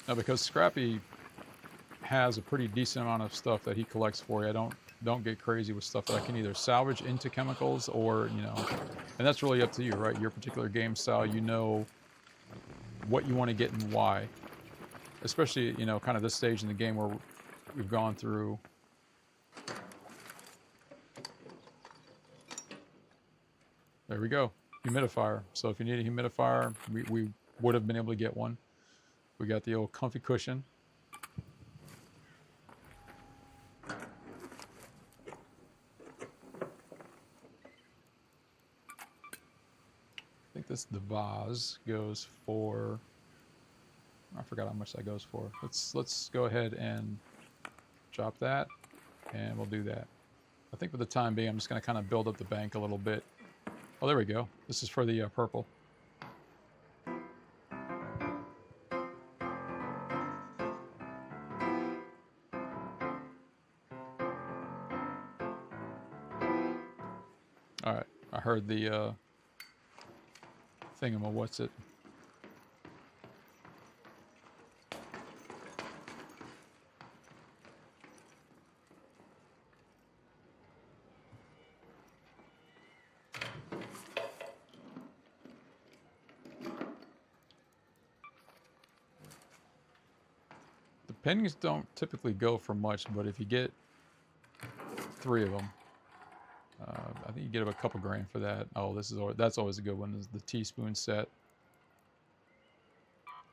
Now, because Scrappy has a pretty decent amount of stuff that he collects for you, I don't get crazy with stuff that I can either salvage into chemicals or, you know, and that's really up to you, right? Your particular game style, you know what you want to get and why. Especially, you know, kind of this stage in the game where we've gone through. There we go, humidifier. So if you need a humidifier, we would have been able to get one. We got the old comfy cushion. I think the vase goes for, I forgot how much that goes for. Let's go ahead and drop that, and we'll do that. I think for the time being, I'm just going to kind of build up the bank a little bit. Oh, there we go. This is for the purple. All right, I heard the thingama, what's it? The pennies don't typically go for much, but if you get 3 of them, I think you get a couple grand for that. Oh, that's always a good one. Is the teaspoon set.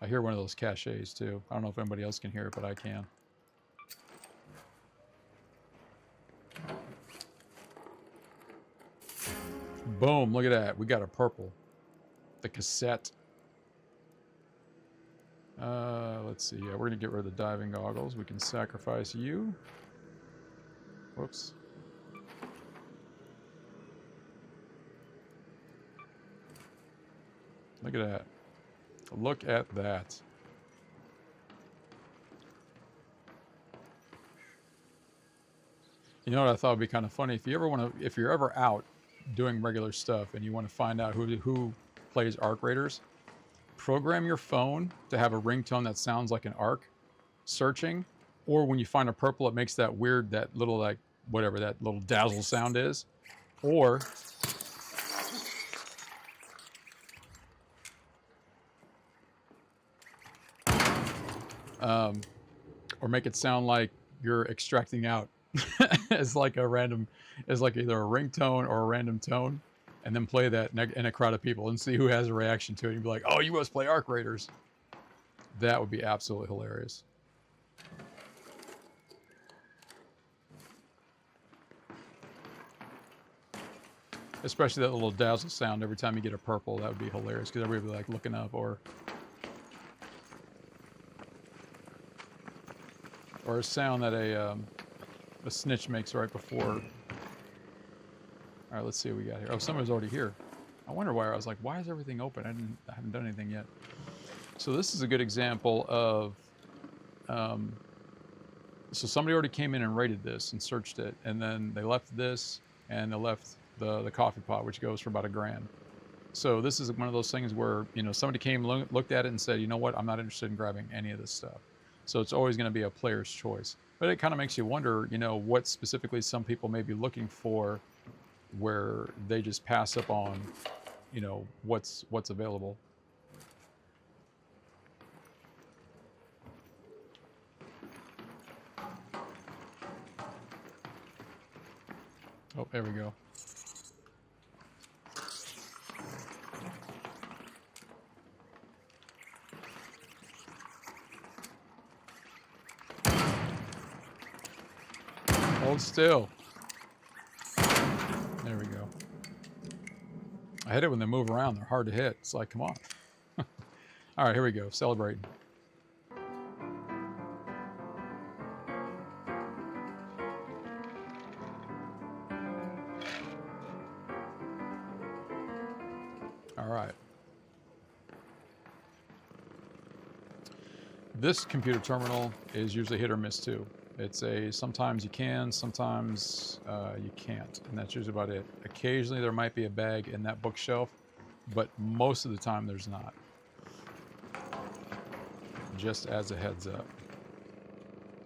I hear one of those cachets too. I don't know if anybody else can hear it, but I can. Boom! Look at that. We got a purple. The cassette. Let's see. Yeah, we're gonna get rid of the diving goggles. We can sacrifice you. Whoops. Look at that. Look at that. You know what I thought would be kind of funny? If you're ever out doing regular stuff and you want to find out who plays arc raiders, program your phone to have a ringtone that sounds like an arc searching, or when you find a purple, it makes that weird, that little, like, whatever that little dazzle sound is, or make it sound like you're extracting out as like either a ringtone or a random tone, and then play that in a crowd of people and see who has a reaction to it. You'd be like, oh, you must play Arc Raiders. That would be absolutely hilarious. Especially that little dazzle sound every time you get a purple. That would be hilarious because everybody would be like looking up or... or a sound that a snitch makes right before. All right, let's see what we got here. Oh, somebody's already here. I wonder why. I was like, why is everything open? I haven't done anything yet. So this is a good example of, so somebody already came in and rated this and searched it, and then they left this, and they left the coffee pot, which goes for about $1,000. So this is one of those things where, you know, somebody came, looked at it and said, you know what, I'm not interested in grabbing any of this stuff. So it's always going to be a player's choice. But it kind of makes you wonder, you know, what specifically some people may be looking for where they just pass up on, you know, what's available. Oh, there we go. Hold still. There we go. I hit it when they move around. They're hard to hit. It's like, come on. All right, here we go. Celebrating. All right. This computer terminal is usually hit or miss too. It's a sometimes you can, sometimes you can't, and that's usually about it. Occasionally there might be a bag in that bookshelf, but most of the time there's not. Just as a heads up.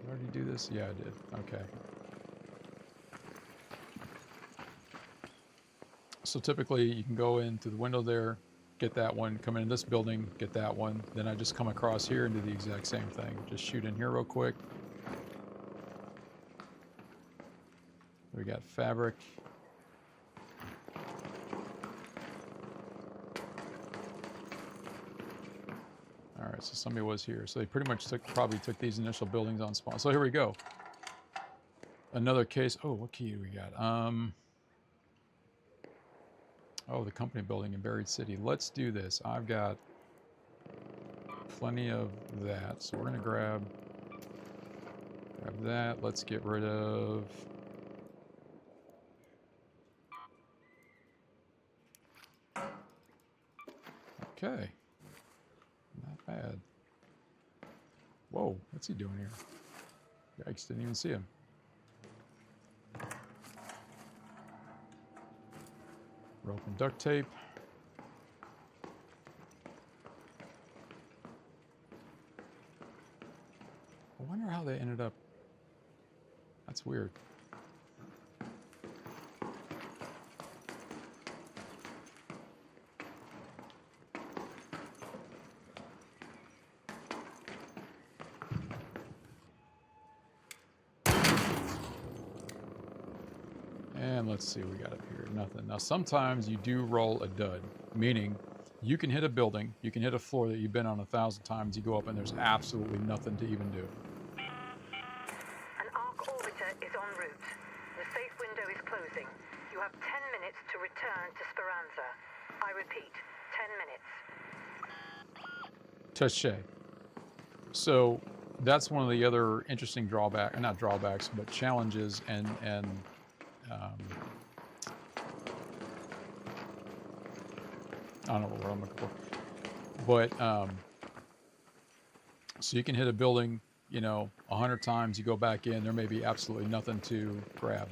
Did I already do this? Yeah, I did. Okay. So typically you can go in through the window there, get that one, come in this building, get that one. Then I just come across here and do the exact same thing. Just shoot in here real quick. We got fabric. All right, so somebody was here. So they pretty much probably took these initial buildings on spawn. So here we go. Another case. Oh, what key do we got? Oh, the company building in Buried City. Let's do this. I've got plenty of that. So we're going to grab that. Let's get rid of... Okay. Not bad. Whoa, what's he doing here? Yikes, didn't even see him. Rope and duct tape. I wonder how they ended up. That's weird. And let's see what we got up here. Nothing. Now, sometimes you do roll a dud, meaning you can hit a building, you can hit a floor that you've been on 1,000 times, you go up and there's absolutely nothing to even do. An arc orbiter is en route. The safe window is closing. You have 10 minutes to return to Speranza. I repeat, 10 minutes. Touche. So that's one of the other interesting not drawbacks, but challenges and I don't know what word I'm looking for. But so you can hit a building, you know, 100 times, you go back in, there may be absolutely nothing to grab.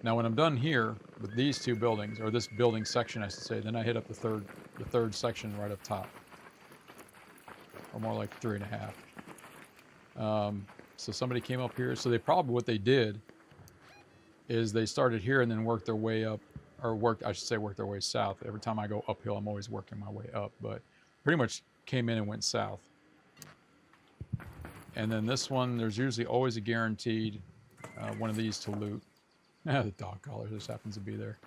Now when I'm done here with these two buildings, or this building section I should say, then I hit up the third section right up top. Or more like 3.5. So somebody came up here, so what they did is they started here and then worked their way up, or worked their way south. Every time I go uphill, I'm always working my way up, but pretty much came in and went south. And then this one, there's usually always a guaranteed one of these to loot. The dog collar just happens to be there.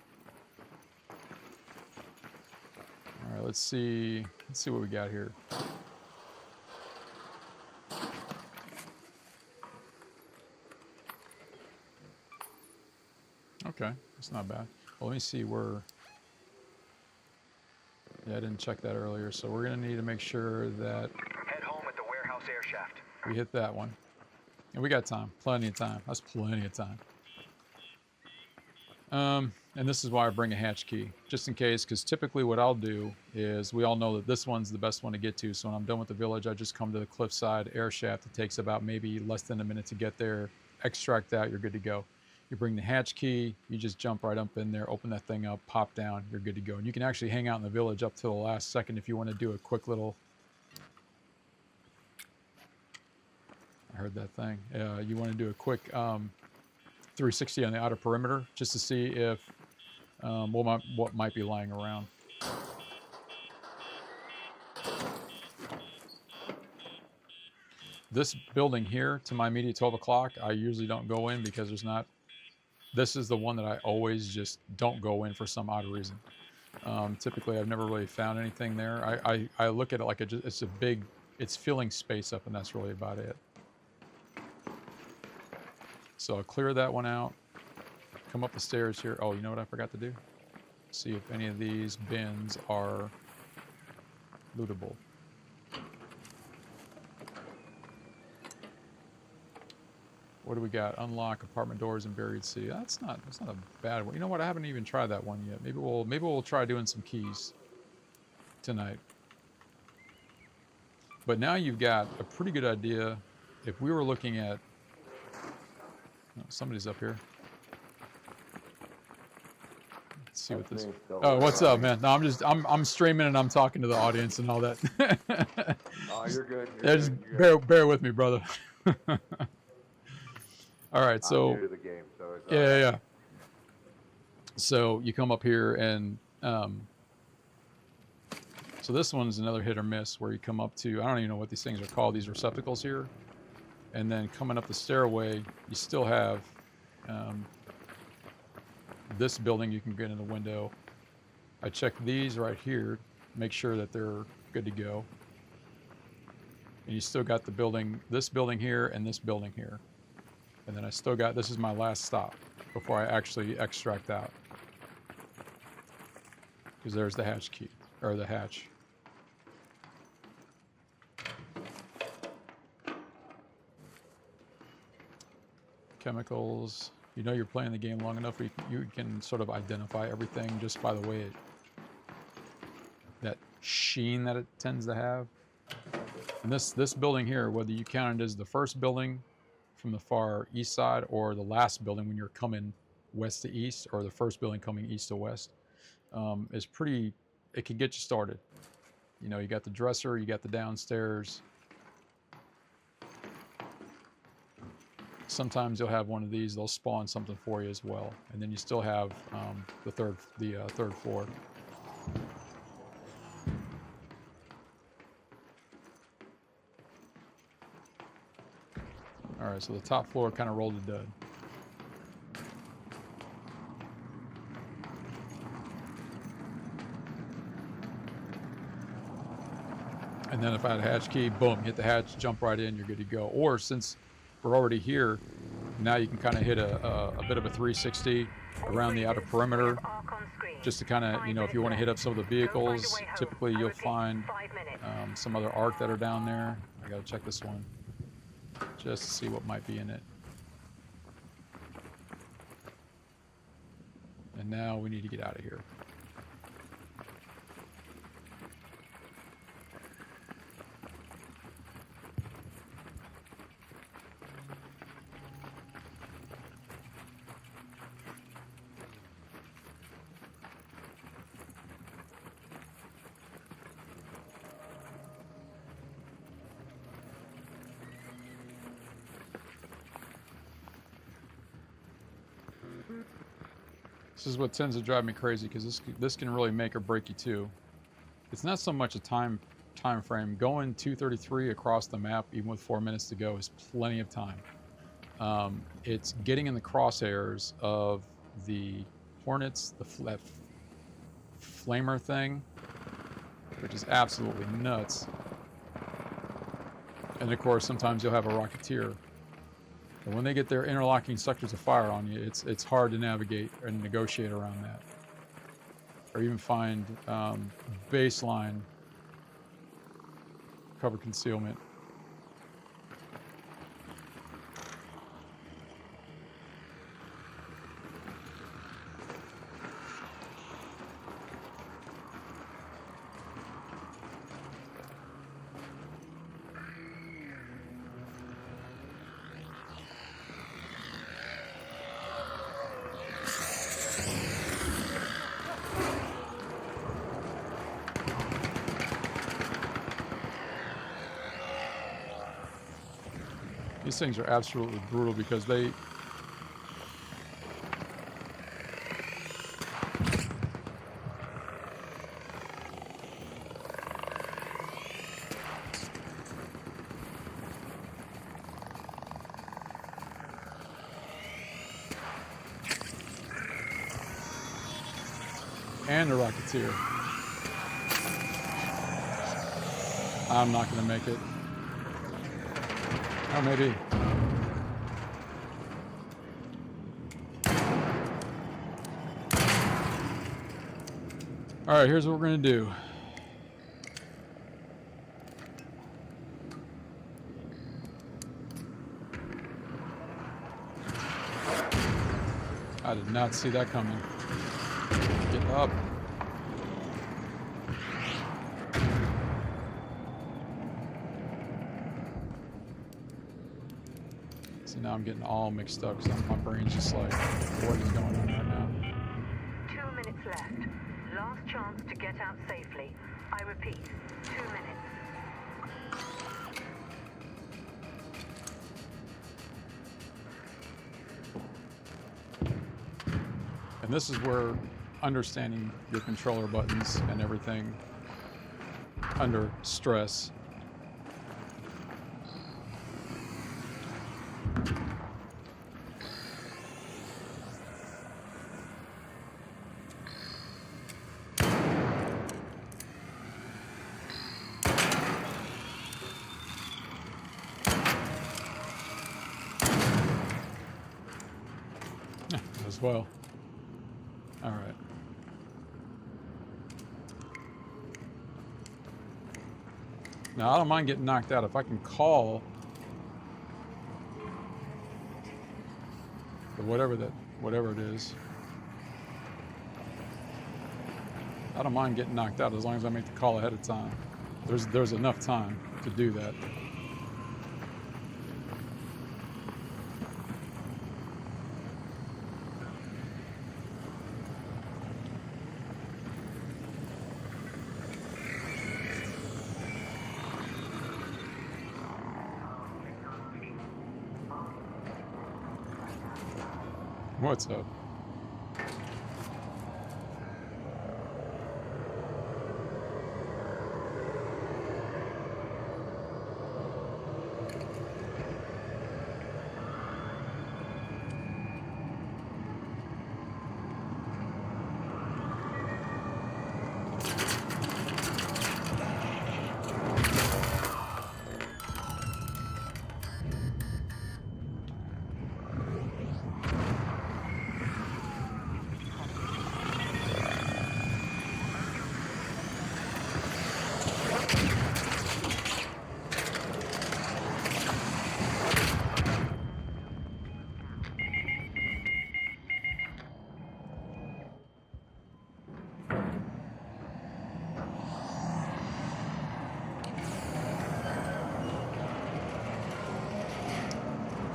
All right, let's see what we got here. Okay, that's not bad. Well, let me see where... Yeah, I didn't check that earlier, so we're going to need to make sure that... Head home at the warehouse air shaft. We hit that one. And we got time, plenty of time. That's plenty of time. And this is why I bring a hatch key, just in case, because typically what I'll do is, we all know that this one's the best one to get to, so when I'm done with the village, I just come to the cliffside air shaft. It takes about maybe less than a minute to get there, extract out, you're good to go. You bring the hatch key, you just jump right up in there, open that thing up, pop down, you're good to go. And you can actually hang out in the village up till the last second if you want to do a quick little... I heard that thing. You want to do a quick 360 on the outer perimeter, just to see if what might be lying around. This building here, to my immediate 12 o'clock, I usually don't go in because there's not... This is the one that I always just don't go in for some odd reason. Typically, I've never really found anything there. I look at it like it's a big... It's filling space up, and that's really about it. So I'll clear that one out. Come up the stairs here. Oh, you know what I forgot to do? See if any of these bins are lootable. What do we got? Unlock apartment doors and buried sea. That's not a bad one. You know what? I haven't even tried that one yet. Maybe we'll try doing some keys tonight. But now you've got a pretty good idea. If we were looking at... Oh, somebody's up here. Let's see what this... Oh, what's up, man? No, I'm streaming and I'm talking to the audience and all that. Oh, you're good. Yeah, just bear with me, brother. All right, so... I'm new to the game, so it's yeah. So you come up here and... so this one's another hit or miss where you come up to... I don't even know what these things are called, these receptacles here. And then coming up the stairway, you still have this building you can get in the window. I checked these right here, make sure that they're good to go. And you still got the building, this building here and this building here. And then I still got, this is my last stop before I actually extract out. Because there's the hatch key, or the hatch. Chemicals. You know you're playing the game long enough, you can sort of identify everything just by the way that sheen that it tends to have. And this building here, whether you count it as the first building from the far east side or the last building when you're coming west to east, or the first building coming east to west, is pretty... It can get you started. You know, you got the dresser, you got the downstairs. Sometimes you'll have one of these, they'll spawn something for you as well. And then you still have the third floor. All right, so the top floor kind of rolled a dud. And then if I had a hatch key, boom, hit the hatch, jump right in, you're good to go. Or since we're already here, now you can kind of hit a bit of a 360 around the outer perimeter, just to kind of, you know, if you want to hit up some of the vehicles, typically you'll find some other arc that are down there. I gotta check this one, just to see what might be in it. And now we need to get out of here. This is what tends to drive me crazy, because this can really make or break you too. It's not so much a time frame. Going 233 across the map, even with 4 minutes to go, is plenty of time. It's getting in the crosshairs of the Hornets, that flamer thing, which is absolutely nuts. And of course, sometimes you'll have a Rocketeer. And when they get their interlocking sectors of fire on you, it's hard to navigate and negotiate around that. Or even find baseline cover concealment. These things are absolutely brutal because they... And a Rocketeer. I'm not going to make it. Oh, maybe. All right, here's what we're going to do. I did not see that coming. Get up. See, now I'm getting all mixed up because my brain's just like, what is going on right now? 2 minutes left. Last chance to get out safely. I repeat, 2 minutes. And this is where understanding your controller buttons and everything under stress. As well. All right. Now I don't mind getting knocked out if I can call the whatever it is. I don't mind getting knocked out as long as I make the call ahead of time. There's enough time to do that. What's up?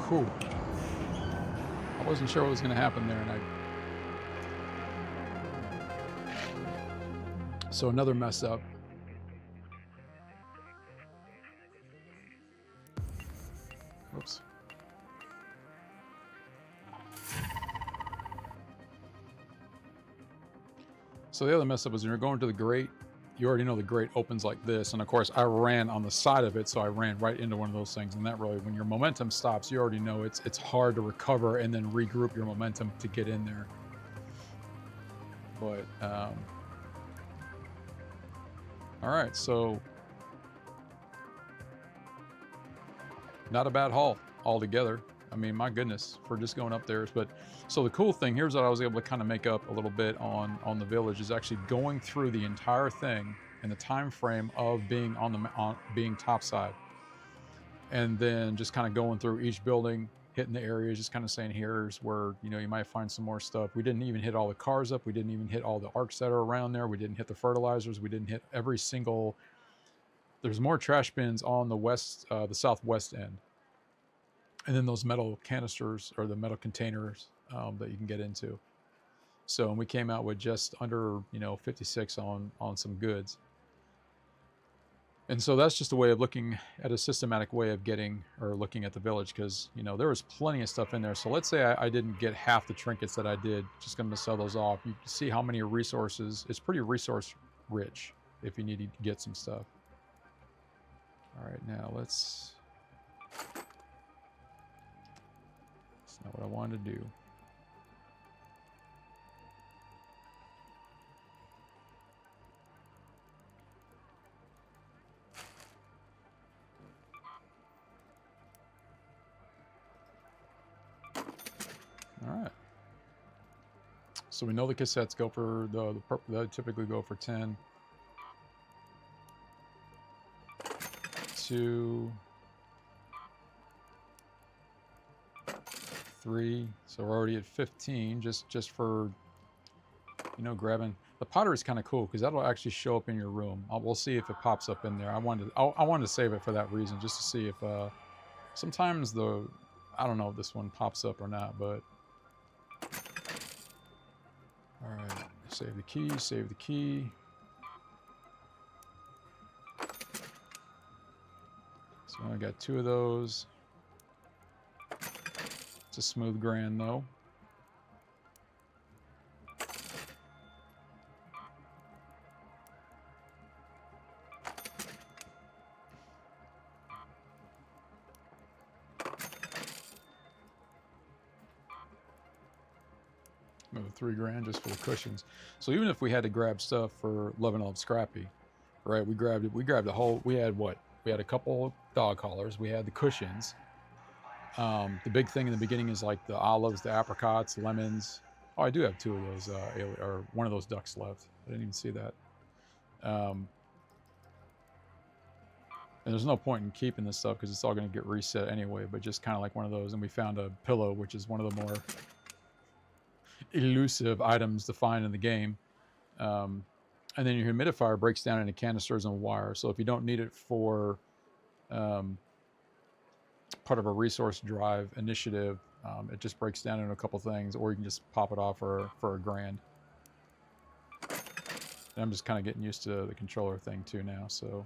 Whew. I wasn't sure what was going to happen there, and so another mess up. Whoops. So the other mess up was when you're going to the grate, you already know the grate opens like this, and of course I ran on the side of it, so I ran right into one of those things, and that really, when your momentum stops, you already know it's hard to recover and then regroup your momentum to get in there. But all right, so not a bad haul altogether. I mean, my goodness, for just going up there. But so the cool thing, here's what I was able to kind of make up a little bit on the village, is actually going through the entire thing in the time frame of being being topside, and then just kind of going through each building, hitting the areas, just kind of saying, here's where, you know, you might find some more stuff. We didn't even hit all the cars up. We didn't even hit all the arcs that are around there. We didn't hit the fertilizers. We didn't hit every single. There's more trash bins on the southwest end. And then those metal canisters, or the metal containers that you can get into. So, and we came out with just under, 56 on some goods. And so that's just a way of looking at a systematic way of getting or looking at the village, because you know there was plenty of stuff in there. So let's say I didn't get half the trinkets that I did, just going to sell those off. You can see how many resources. It's pretty resource rich if you need to get some stuff. All right, now let's. That's not what I wanted to do. All right. So we know the cassettes go for they typically go for 10. 2, 3. So we're already at 15 just for, you know, grabbing. The pottery is kind of cool because that'll actually show up in your room. We'll see if it pops up in there. I wanted to save it for that reason, just to see if sometimes I don't know if this one pops up or not, but all right, save the key, save the key. So I got 2 of those. It's a smooth grand though. Another 3 grand just for the cushions. So even if we had to grab stuff for Love and Love Scrappy, right? We grabbed the whole. We had what? We had a couple dog collars. We had the cushions. The big thing in the beginning is like the olives, the apricots, lemons. Oh, I do have 2 of those, or one of those ducks left. I didn't even see that. And there's no point in keeping this stuff because it's all going to get reset anyway, but just kind of like one of those. And we found a pillow, which is one of the more elusive items to find in the game. And then your humidifier breaks down into canisters and wire. So if you don't need it for part of a resource drive initiative, it just breaks down into a couple things, or you can just pop it off for a grand. And I'm just kind of getting used to the controller thing too now, so.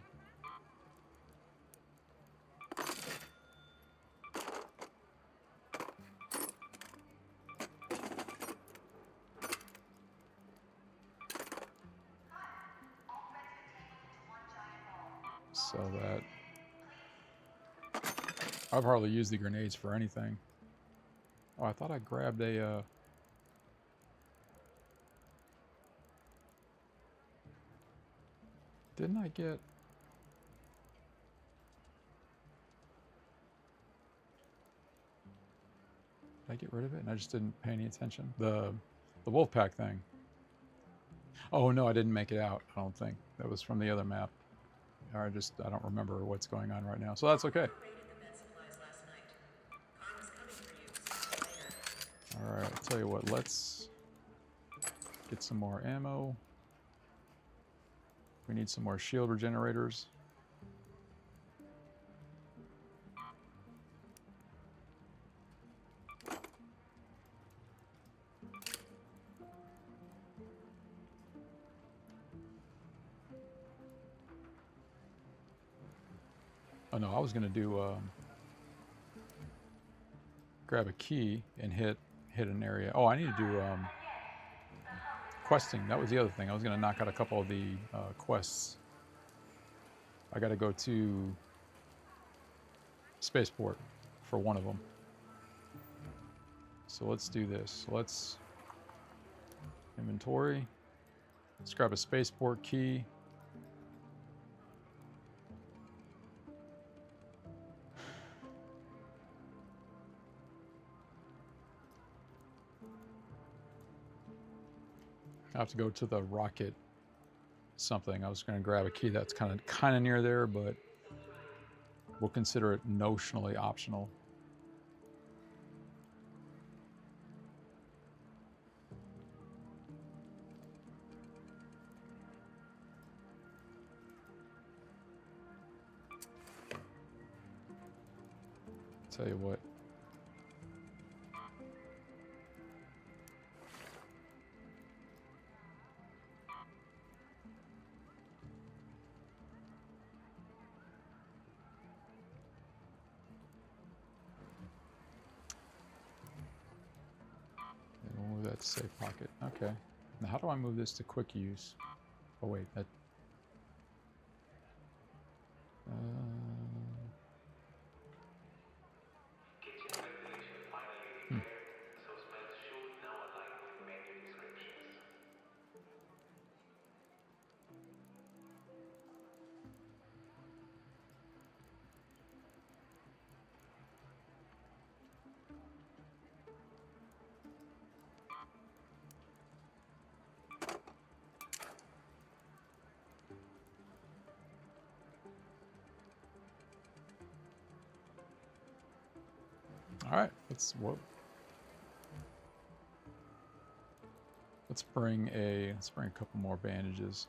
Sell that. I've hardly used the grenades for anything. Oh, I thought I grabbed a... Didn't I get... Did I get rid of it and I just didn't pay any attention? The wolf pack thing. Oh, no, I didn't make it out, I don't think. That was from the other map. Or I don't remember what's going on right now. So that's okay. Alright, I'll tell you what, let's get some more ammo. We need some more shield regenerators. Oh no, I was gonna do grab a key and hit an area. Oh, I need to do questing. That was the other thing. I was gonna knock out a couple of the quests. I gotta go to Spaceport for one of them. So let's do this. Let's inventory. Let's grab a Spaceport key. I have to go to the rocket something. I was going to grab a key that's kind of near there, but we'll consider it notionally optional. Tell you what. That's a safe pocket. Okay. Now how do I move this to quick use? Oh wait, that... hmm. All right, let's bring a couple more bandages.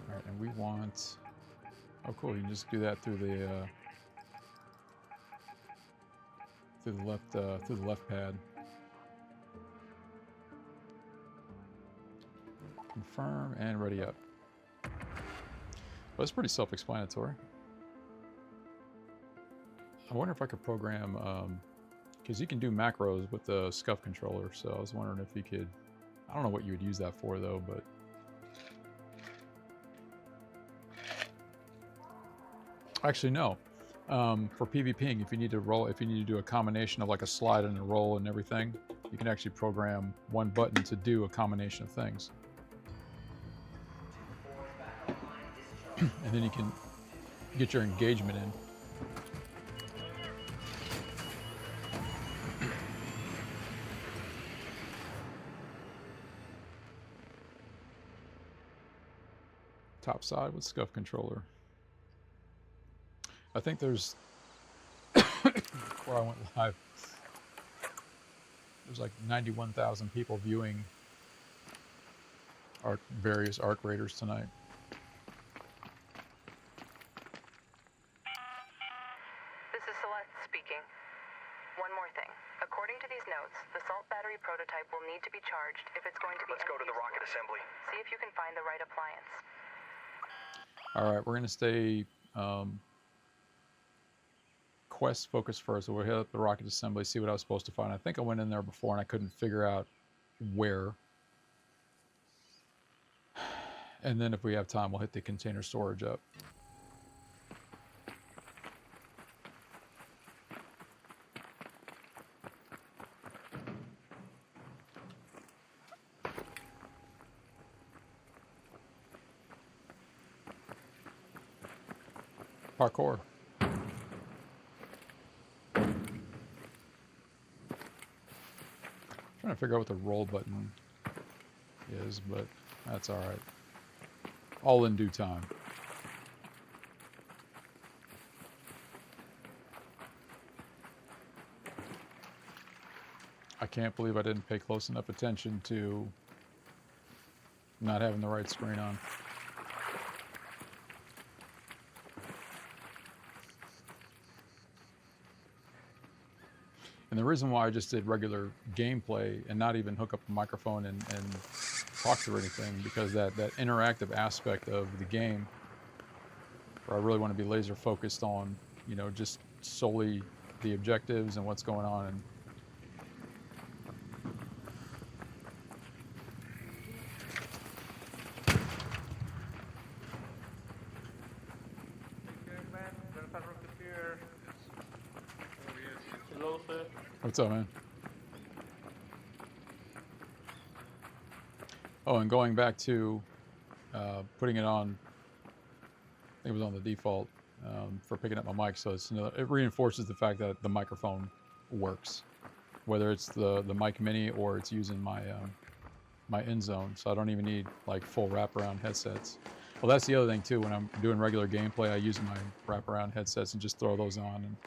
All right, and we want... Oh, cool! You can just do that through the left pad. Confirm and ready up. Well, that's pretty self-explanatory. I wonder if I could program, because you can do macros with the SCUF controller. So I was wondering if you could. I don't know what you would use that for though, but. Actually, no. For PvPing, if you need to do a combination of like a slide and a roll and everything, you can actually program one button to do a combination of things. And then you can get your engagement in. Top side with SCUF controller. I think there's, before I went live, there's like 91,000 people viewing our various ARC Raiders tonight. This is Celeste speaking. One more thing. According to these notes, the salt battery prototype will need to be charged if it's going to be... Let's go to the rocket assembly. See if you can find the right appliance. All right, we're going to stay quest focused first. So we'll hit up the rocket assembly, see what I was supposed to find. I think I went in there before and I couldn't figure out where. And then if we have time, we'll hit the container storage up. Parkour. Trying to figure out what the roll button is, but that's all right. All in due time. I can't believe I didn't pay close enough attention to not having the right screen on. And the reason why I just did regular gameplay and not even hook up a microphone and talk through anything, because that interactive aspect of the game, where I really want to be laser focused on, you know, just solely the objectives and what's going on. And what's up, man? Oh, and going back to putting it on, I think it was on the default for picking up my mic, so it's it reinforces the fact that the microphone works, whether it's the mic mini or it's using my my end zone, so I don't even need like full wraparound headsets. Well, that's the other thing too. When I'm doing regular gameplay, I use my wraparound headsets and just throw those on. And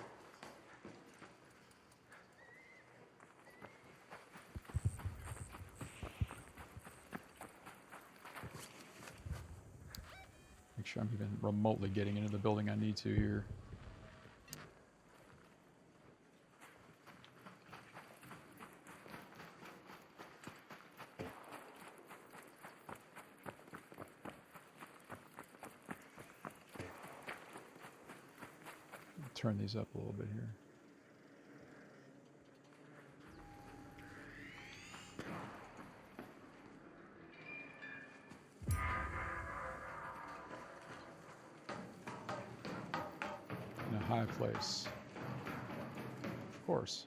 make sure I'm even remotely getting into the building I need to here. turn these up a little bit here. In a high place. Of course.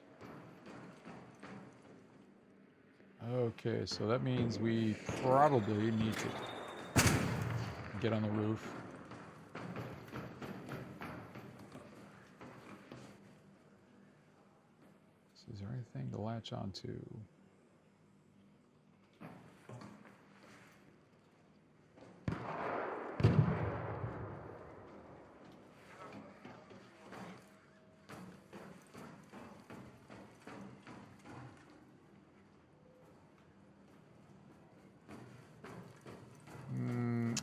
Okay, so that means we probably need to get on the roof. So is there anything to latch onto?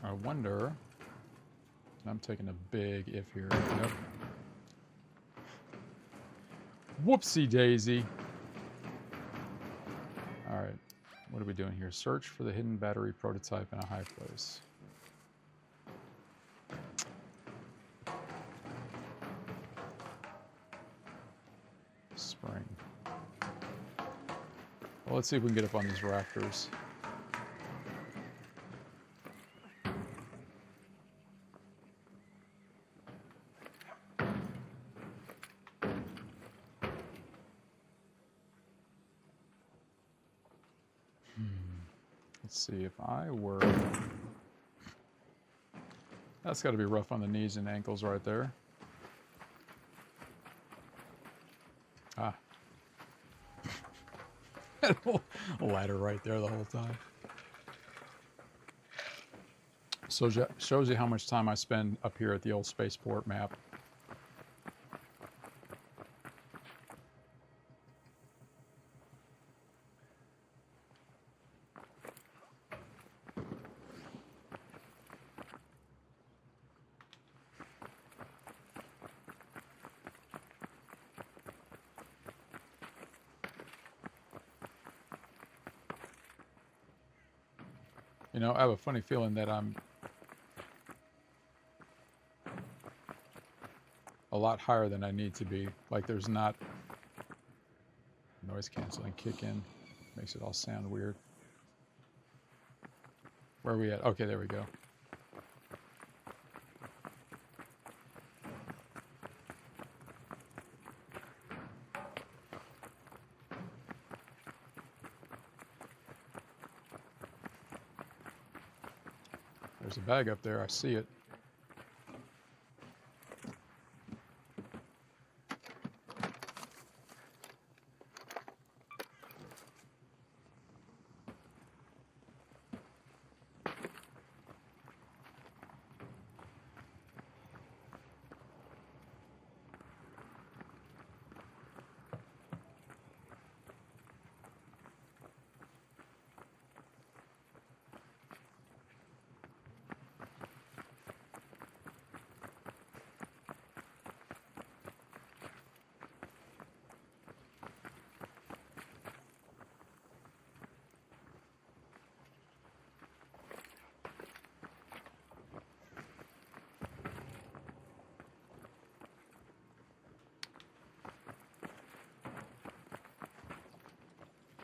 I wonder. I'm taking a big if here. Yep. Whoopsie daisy. All right. What are we doing here? Search for the hidden battery prototype in a high place. Spring. Well, let's see if we can get up on these rafters. Let's see if I were... That's got to be rough on the knees and ankles right there. Ah. Ladder right there the whole time. So shows you how much time I spend up here at the old Spaceport map. You know, I have a funny feeling that I'm a lot higher than I need to be. Like there's not noise canceling kick in. Makes it all sound weird. Where are we at? Okay, there we go. There's a bag up there. I see it.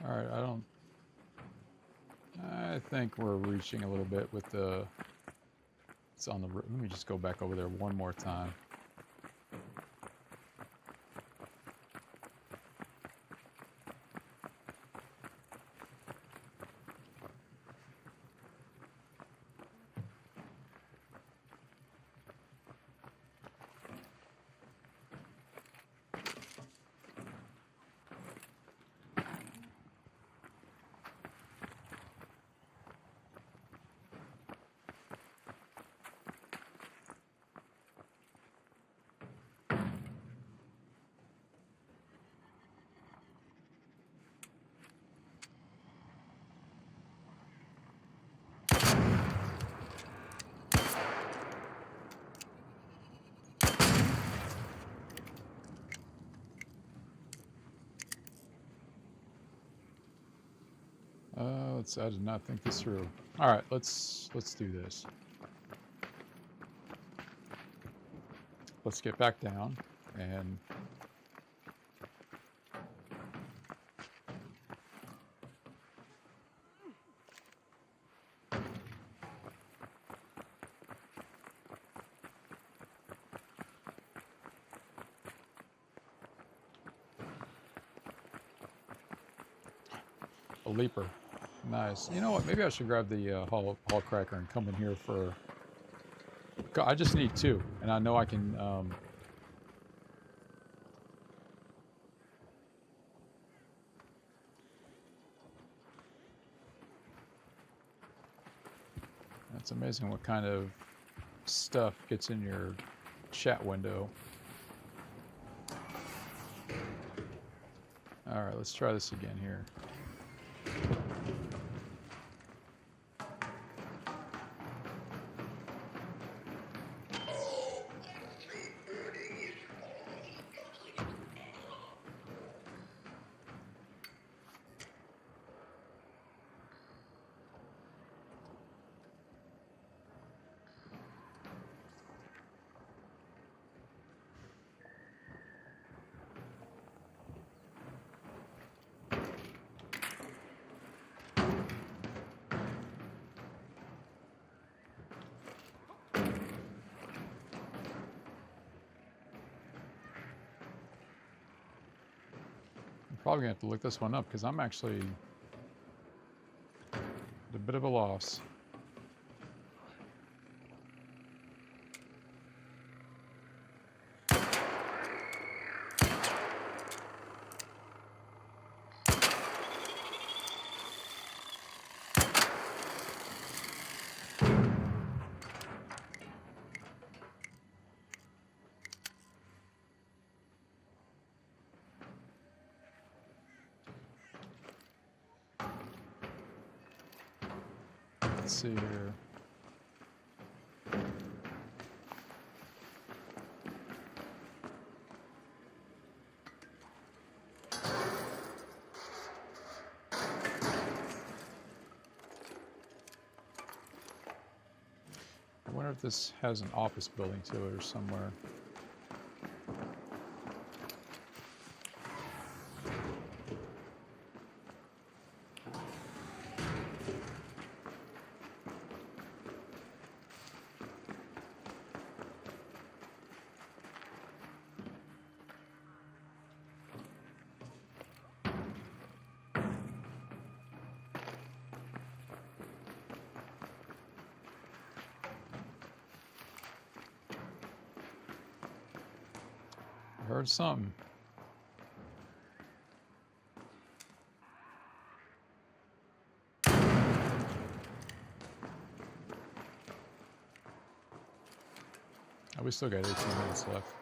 All right, I think we're reaching a little bit with the, it's on the, let me just go back over there one more time. I did not think this through. All right, let's do this. Let's get back down. And a leaper. Nice. You know what? Maybe I should grab the hull cracker and come in here for... I just need 2, and I know I can... It's amazing what kind of stuff gets in your chat window. All right, let's try this again here. Probably gonna have to look this one up because I'm actually at a bit of a loss. Let's see here. I wonder if this has an office building to it or somewhere. Heard something. Oh, we still got 18 minutes left.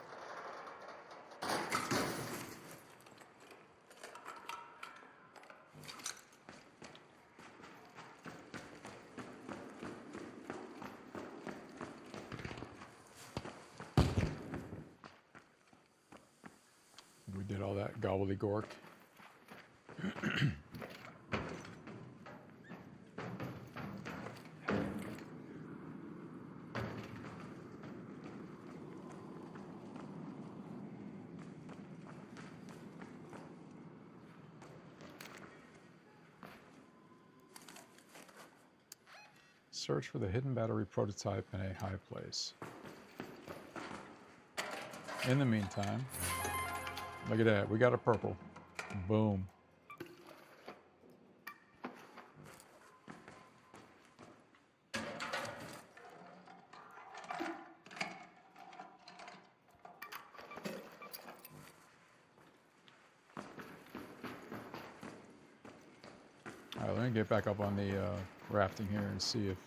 Did all that gobbledygork. Search for the hidden battery prototype in a high place. In the meantime, look at that. We got a purple. Boom. All right, let me get back up on the rafting here and see if...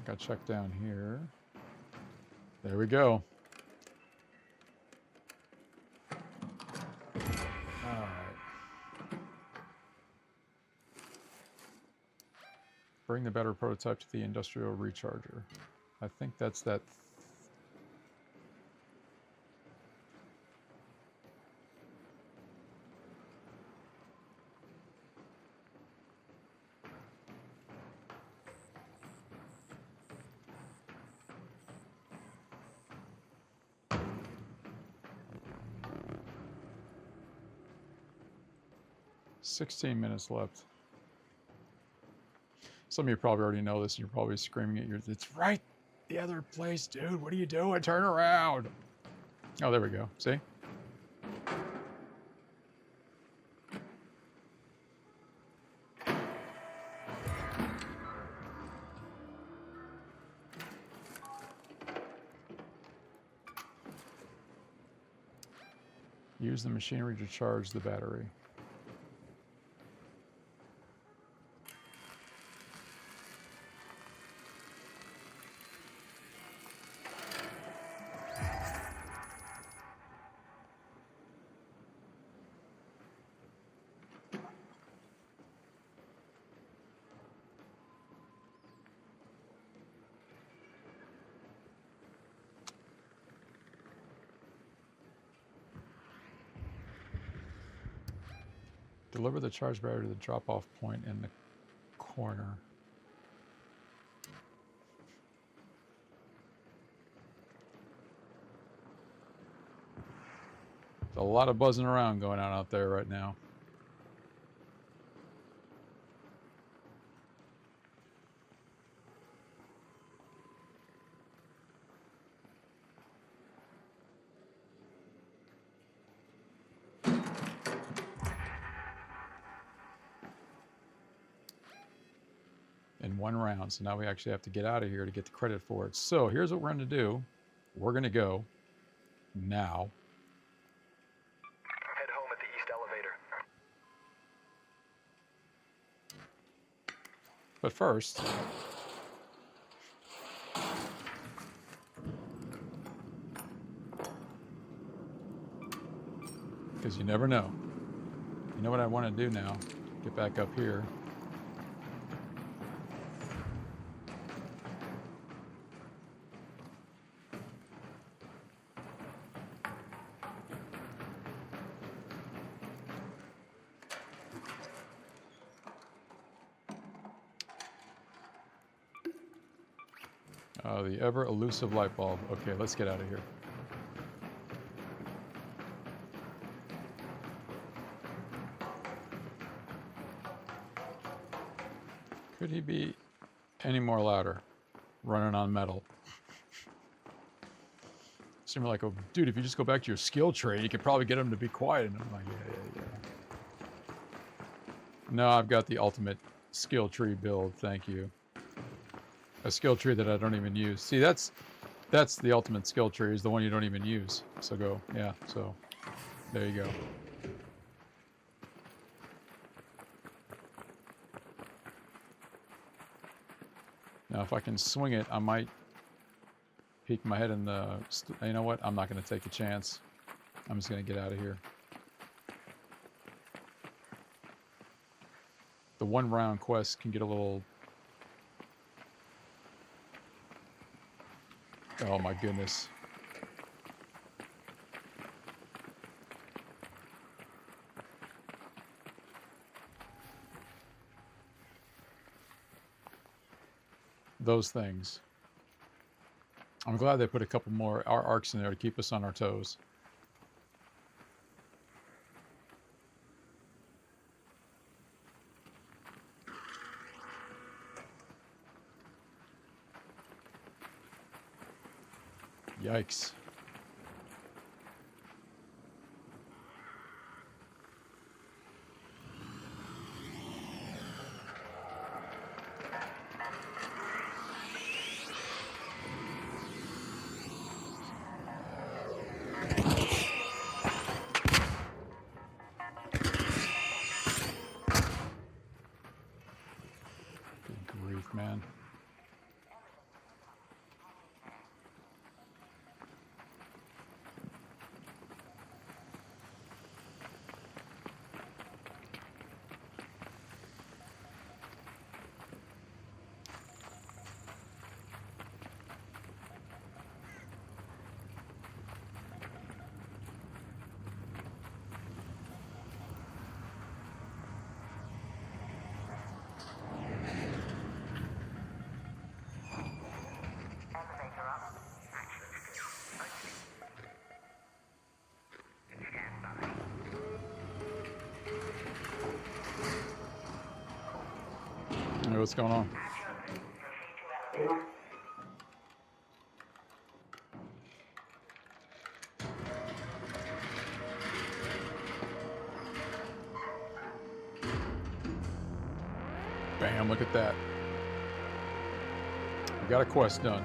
I checked down here. There we go. All right. Bring the battery prototype to the industrial recharger. I think that's that. "16 minutes left." Some of you probably already know this, and you're probably screaming at your. It's right the other place, dude. What are you doing? Turn around. Oh, there we go. See? Use the machinery to charge the battery. Deliver the charge battery to the drop-off point in the corner. There's a lot of buzzing around going on out there right now. In 1 round. So now we actually have to get out of here to get the credit for it. So here's what we're going to do. We're going to go now. Head home at the east elevator. But first, because you never know. You know what I want to do now? Get back up here. The ever elusive light bulb. Okay, let's get out of here. Could he be any more louder? Running on metal. Seemed like, oh, dude, if you just go back to your skill tree, you could probably get him to be quiet. And I'm like, yeah. No, I've got the ultimate skill tree build. Thank you. A skill tree that I don't even use. See, that's the ultimate skill tree, is the one you don't even use. So go, yeah, so there you go. Now, if I can swing it, I might peek my head in the... You know what? I'm not going to take a chance. I'm just going to get out of here. The 1 round quest can get a little... Oh my goodness. Those things. I'm glad they put a couple more arcs in there to keep us on our toes. Yikes. Good grief, man. Hey, what's going on? Bam, look at that. We got a quest done.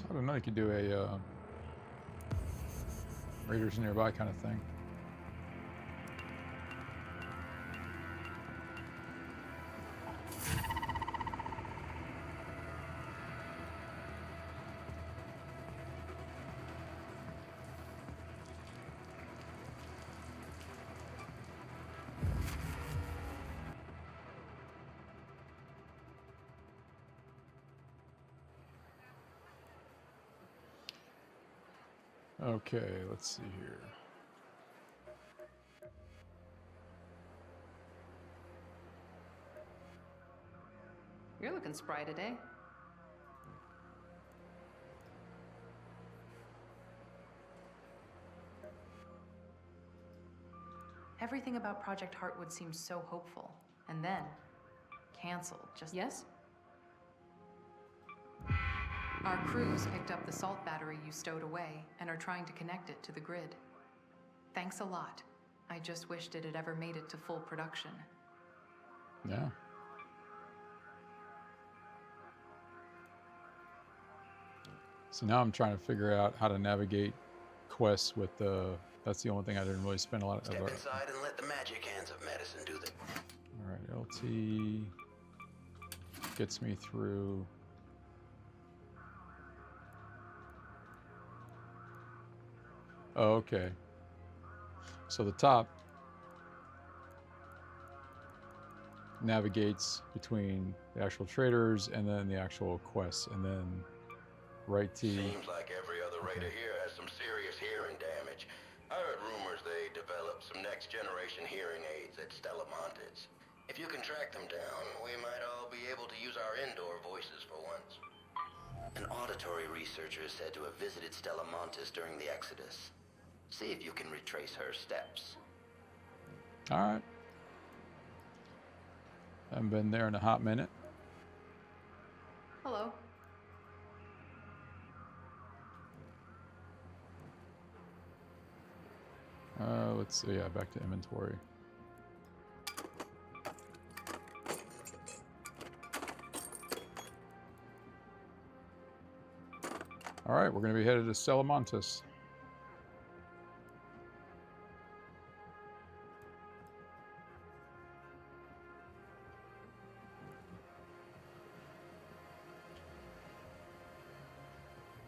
I don't know, you could do a Raiders nearby kind of thing. Okay, let's see here. You're looking spry today. Everything about Project Heartwood seems so hopeful. And then, canceled. Just yes? Our crews picked up the salt battery you stowed away and are trying to connect it to the grid. Thanks a lot. I just wished it had ever made it to full production. Yeah. So now I'm trying to figure out how to navigate quests with the. That's the only thing I didn't really spend a lot of. Step inside and let the magic hands of medicine do the. All right, LT gets me through. Oh, okay. So the top navigates between the actual traders and then the actual quests, and then right T. Seems like every other raider here has some serious hearing damage. I heard rumors they developed some next generation hearing aids at Stella Montis. If you can track them down, we might all be able to use our indoor voices for once. An auditory researcher is said to have visited Stella Montis during the Exodus. See if you can retrace her steps. All right. Haven't been there in a hot minute. Hello. Let's see. Yeah, back to inventory. All right, we're going to be headed to Stella Montis.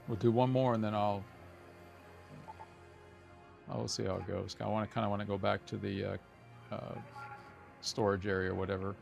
We'll do one more, and then I'll we'll see how it goes. I kind of want to go back to the storage area or whatever.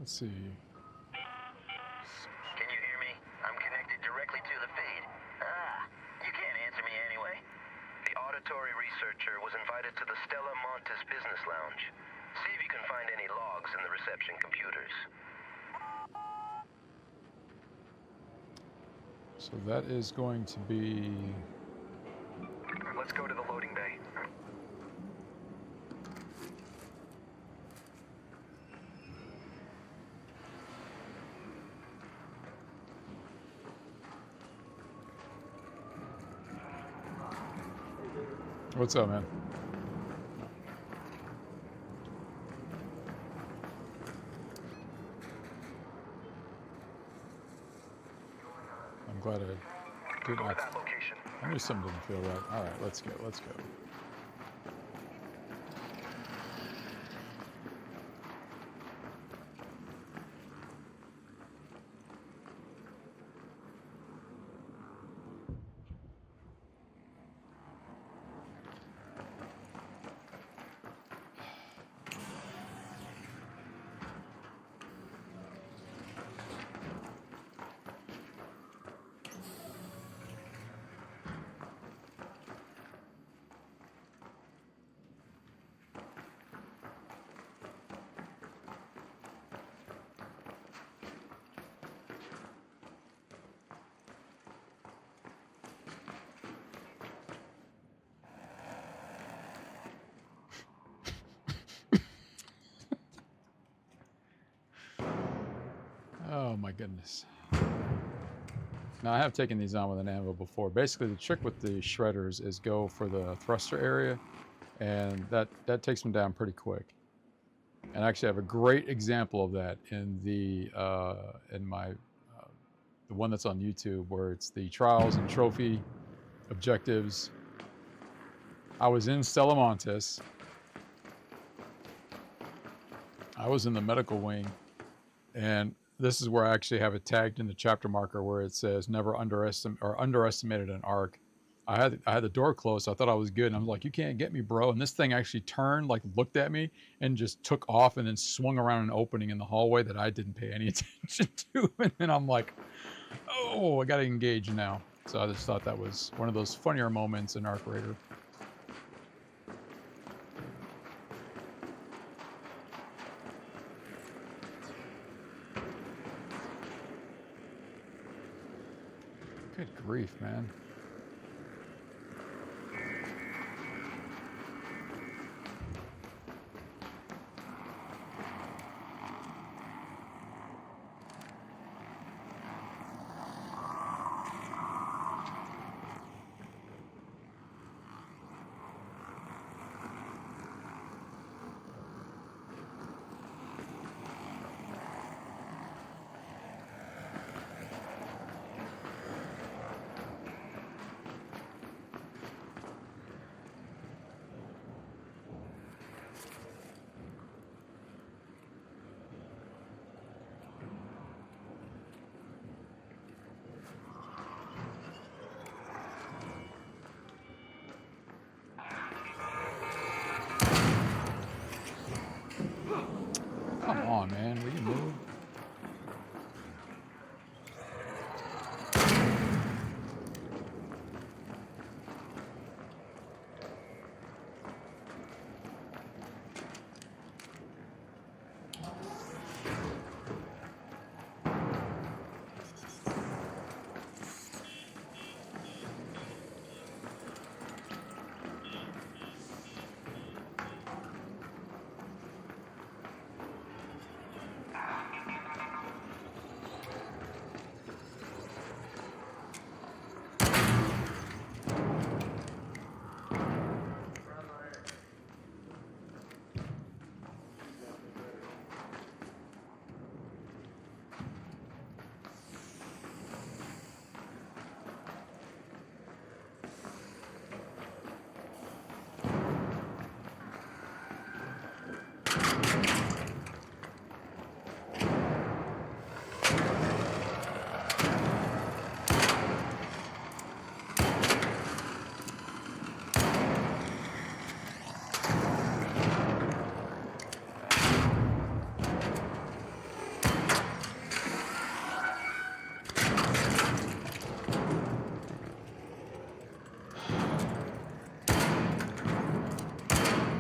Let's see. Can you hear me? I'm connected directly to the feed. You can't answer me anyway. The auditory researcher was invited to the Stella Montis Business Lounge. See if you can find any logs in the reception computers. So that is going to be. Let's go to the loading bay. What's up, man? I'm glad I Dude, Go to that location. I knew something didn't feel right. All right, let's go. Let's go. Oh my goodness. Now I have taken these on with an anvil before. Basically the trick with the shredders is go for the thruster area, and that takes them down pretty quick. And I actually have a great example of that in the the one that's on YouTube, where it's the trials and trophy objectives. I was in Stella Montis. I was in the medical wing, and this is where I actually have it tagged in the chapter marker where it says never underestimated an arc. I had the door closed, so I thought I was good, and I was like, "You can't get me, bro!" And this thing actually turned, like looked at me, and just took off, and then swung around an opening in the hallway that I didn't pay any attention to. And then I'm like, "Oh, I gotta engage now." So I just thought that was one of those funnier moments in Arc Raider. Good grief, man. Come on, man. Will you move?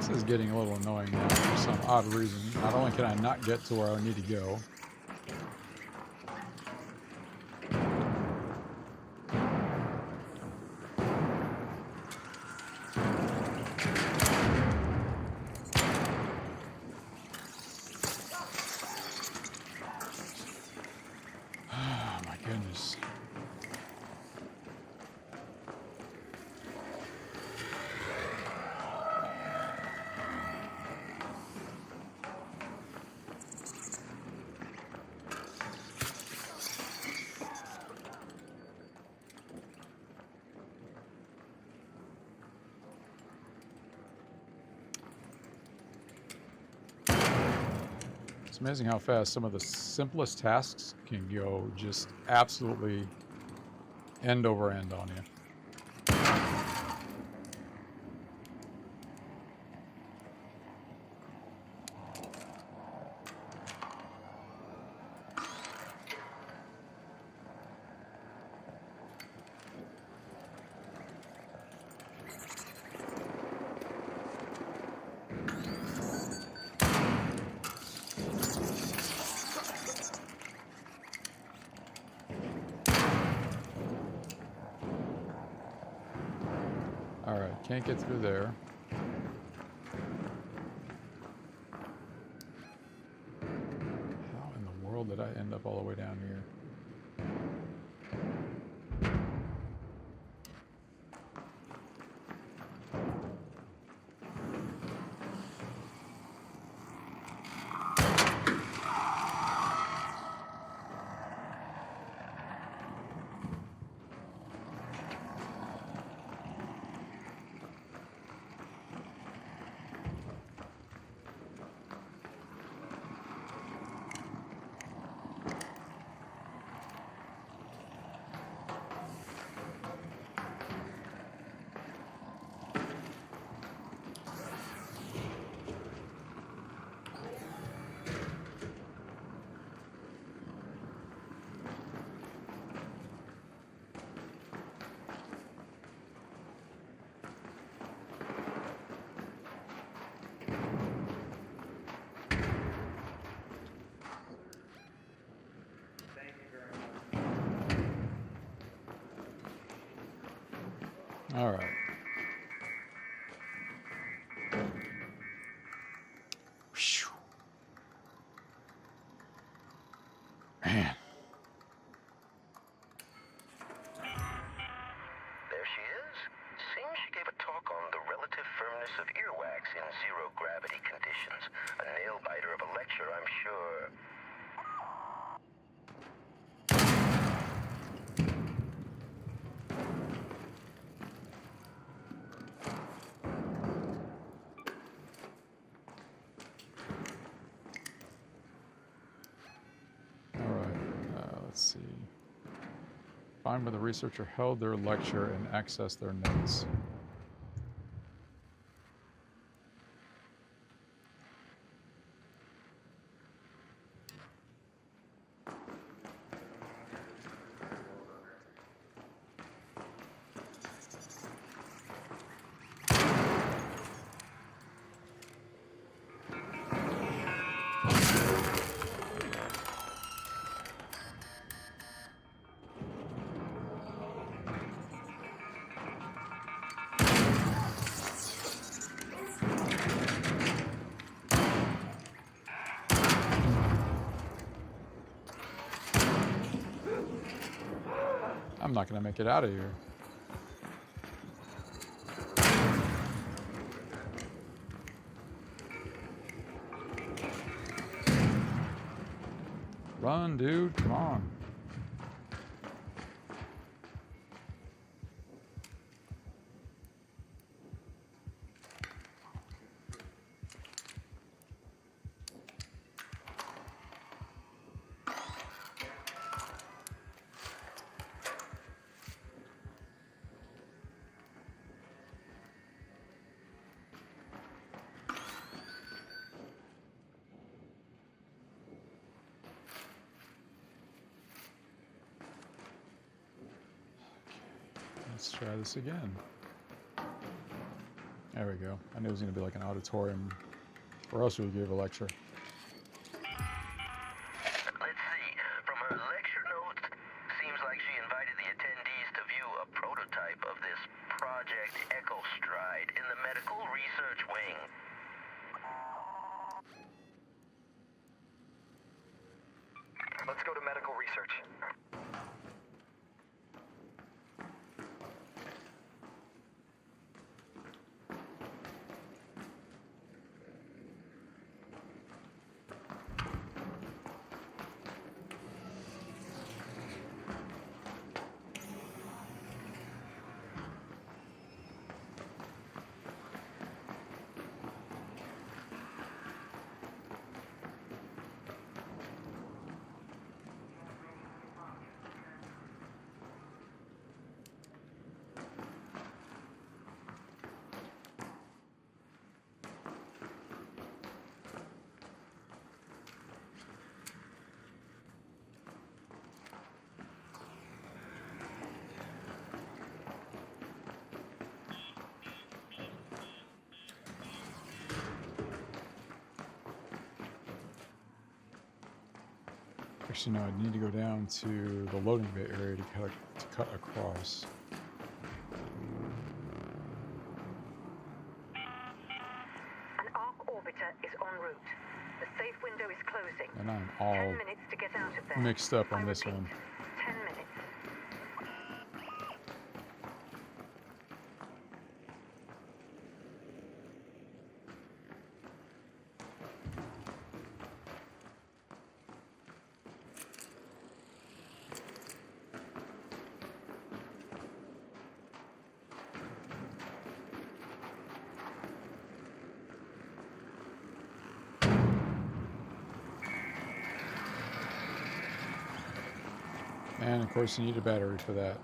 This is getting a little annoying now for some odd reason. Not only can I not get to where I need to go, oh my goodness. amazing how fast some of the simplest tasks can go just absolutely end over end on you. Alright, can't get through there. How in the world did I end up all the way down here? All right. Whew. Man. There she is. Seems she gave a talk on the relative firmness of earwax in zero-gravity conditions. A nail-biter of a lecture, I'm sure. Let's see. Find where the researcher held their lecture and access their notes. I'm not going to make it out of here. Run, dude. Come on. Let's try this again. There we go. I knew it was going to be like an auditorium, or else we would give a lecture. Let's see. From her lecture notes, seems like she invited the attendees to view a prototype of this Project Echo Stride in the Medical Research Wing. Let's go to medical research. Actually, no, I need to go down to the loading bay area to cut across. An arc orbiter is en route. The safe window is closing. And I'm 10 all minutes to get out of there. mixed up on I this repeat, one. 10 minutes. And of course you need a battery for that.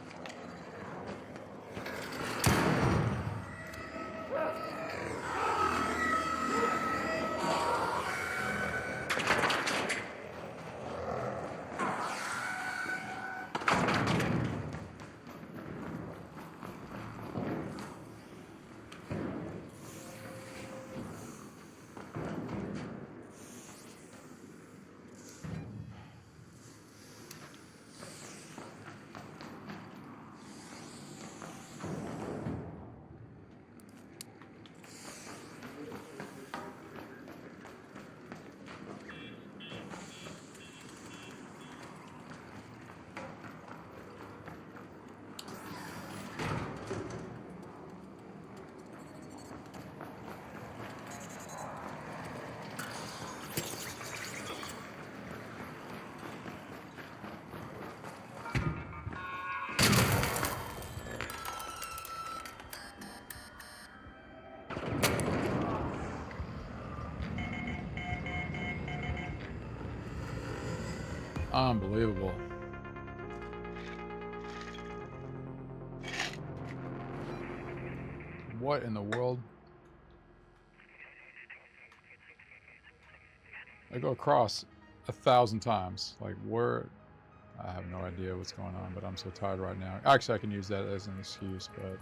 Unbelievable. What in the world? I go across 1,000 times. Like, where? I have no idea what's going on, but I'm so tired right now. Actually, I can use that as an excuse, but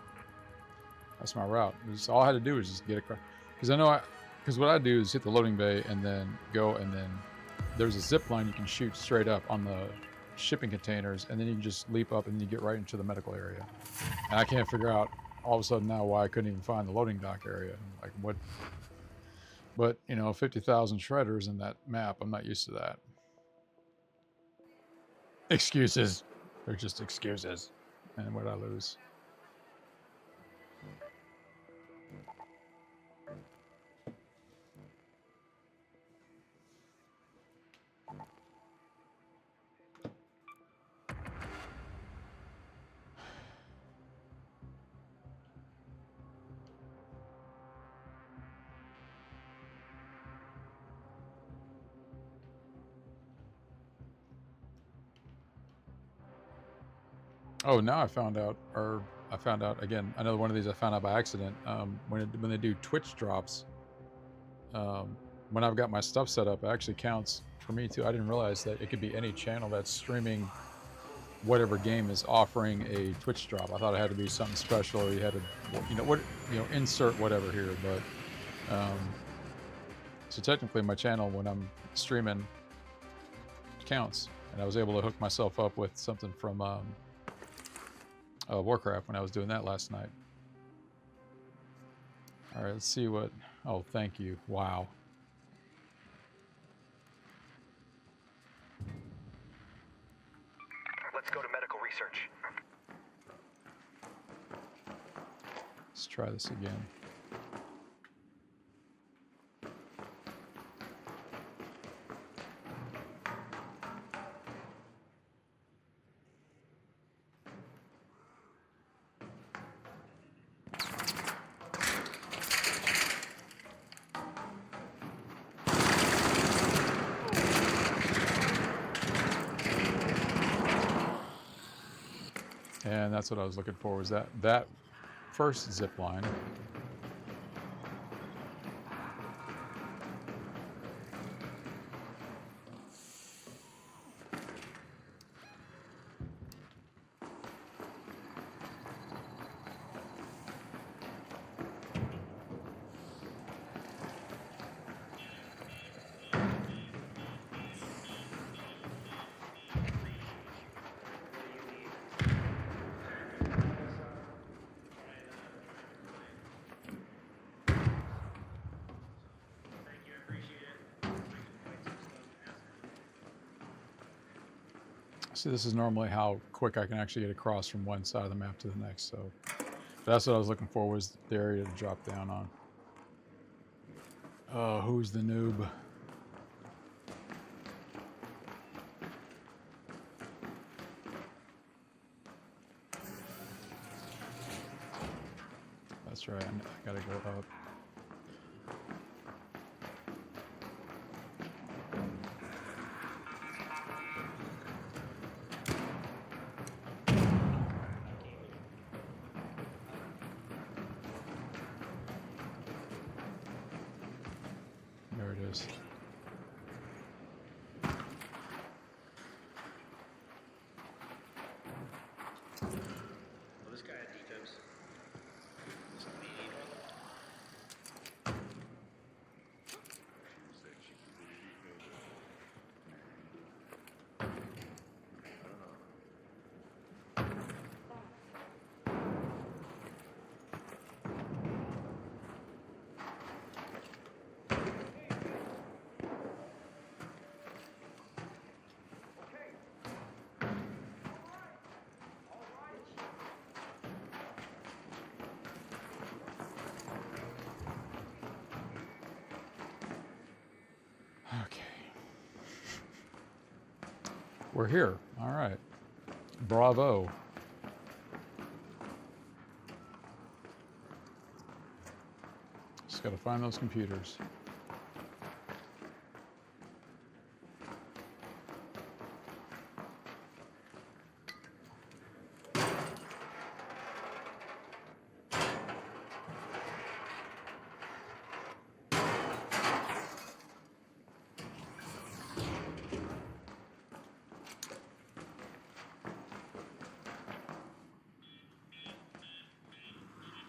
that's my route. All I had to do was just get across. Because I know because what I do is hit the loading bay and then go, and then there's a zip line you can shoot straight up on the shipping containers, and then you can just leap up and you get right into the medical area. And I can't figure out all of a sudden now why I couldn't even find the loading dock area. Like, what? But, you know, 50,000 shredders in that map, I'm not used to that. Excuses. They're just excuses. And what'd I lose? Oh, now I found out again, another one of these I found out by accident. When they do Twitch drops, when I've got my stuff set up, it actually counts for me too. I didn't realize that it could be any channel that's streaming whatever game is offering a Twitch drop. I thought it had to be something special, or you had to, insert whatever here. But so technically, my channel when I'm streaming counts, and I was able to hook myself up with something from Warcraft when I was doing that last night. All right, let's see what. Oh, thank you. Wow. Let's go to medical research. Let's try this again. And that's what I was looking for, was that first zip line. See, this is normally how quick I can actually get across from one side of the map to the next. So that's what I was looking for, was the area to drop down on. Oh, who's the noob? That's right, I gotta go up. There it is. Well, this guy had defense. This immediate Okay. We're here. All right. Bravo. Just got to find those computers.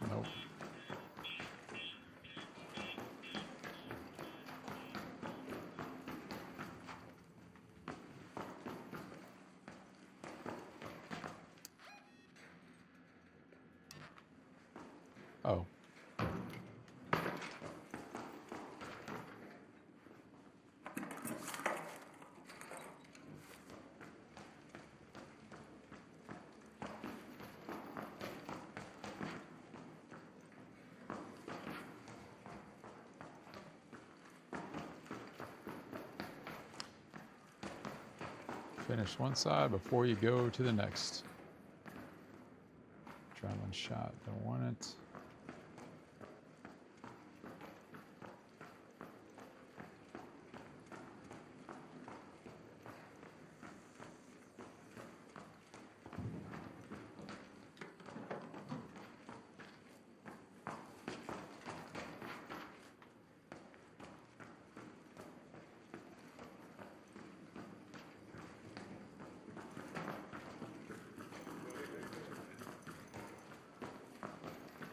Nope. Oh. Finish one side before you go to the next. Adrenaline shot, don't want it.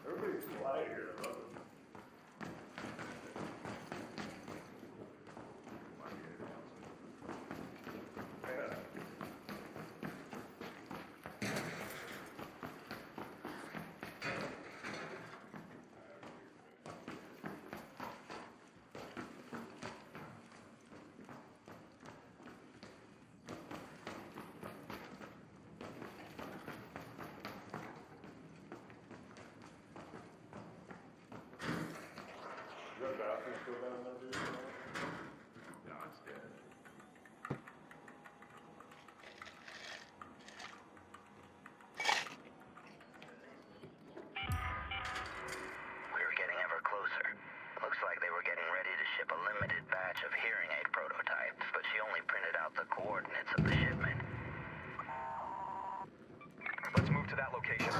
Everybody's quiet here. I love it. Is that bathroom still down there, dude? No, it's dead. We were getting ever closer. Looks like they were getting ready to ship a limited batch of hearing aid prototypes, but she only printed out the coordinates of the shipment. Let's move to that location.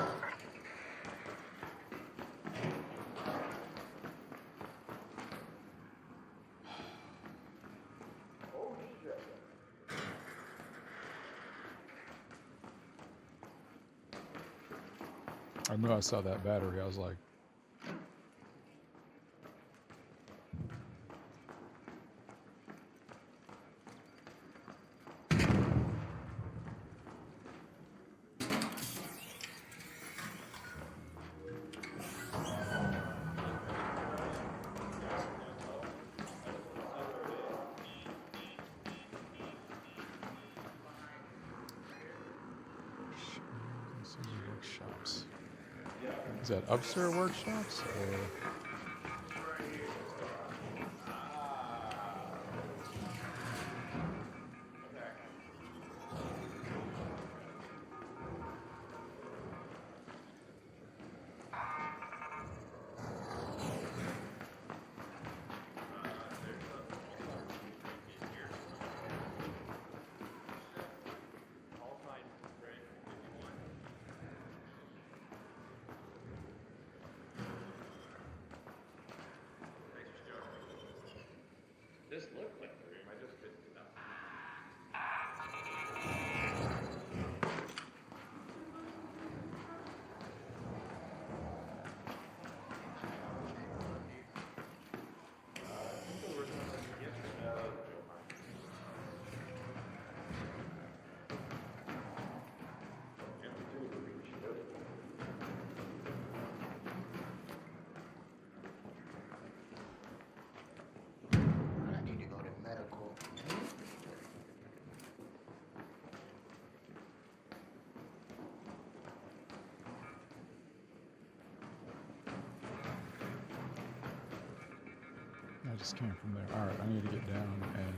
I knew I saw that battery. I was like, Is that upstairs workshops or? This looked like the room, I just couldn't tell. I need to go to medical. I just came from there. All right, I need to get down and.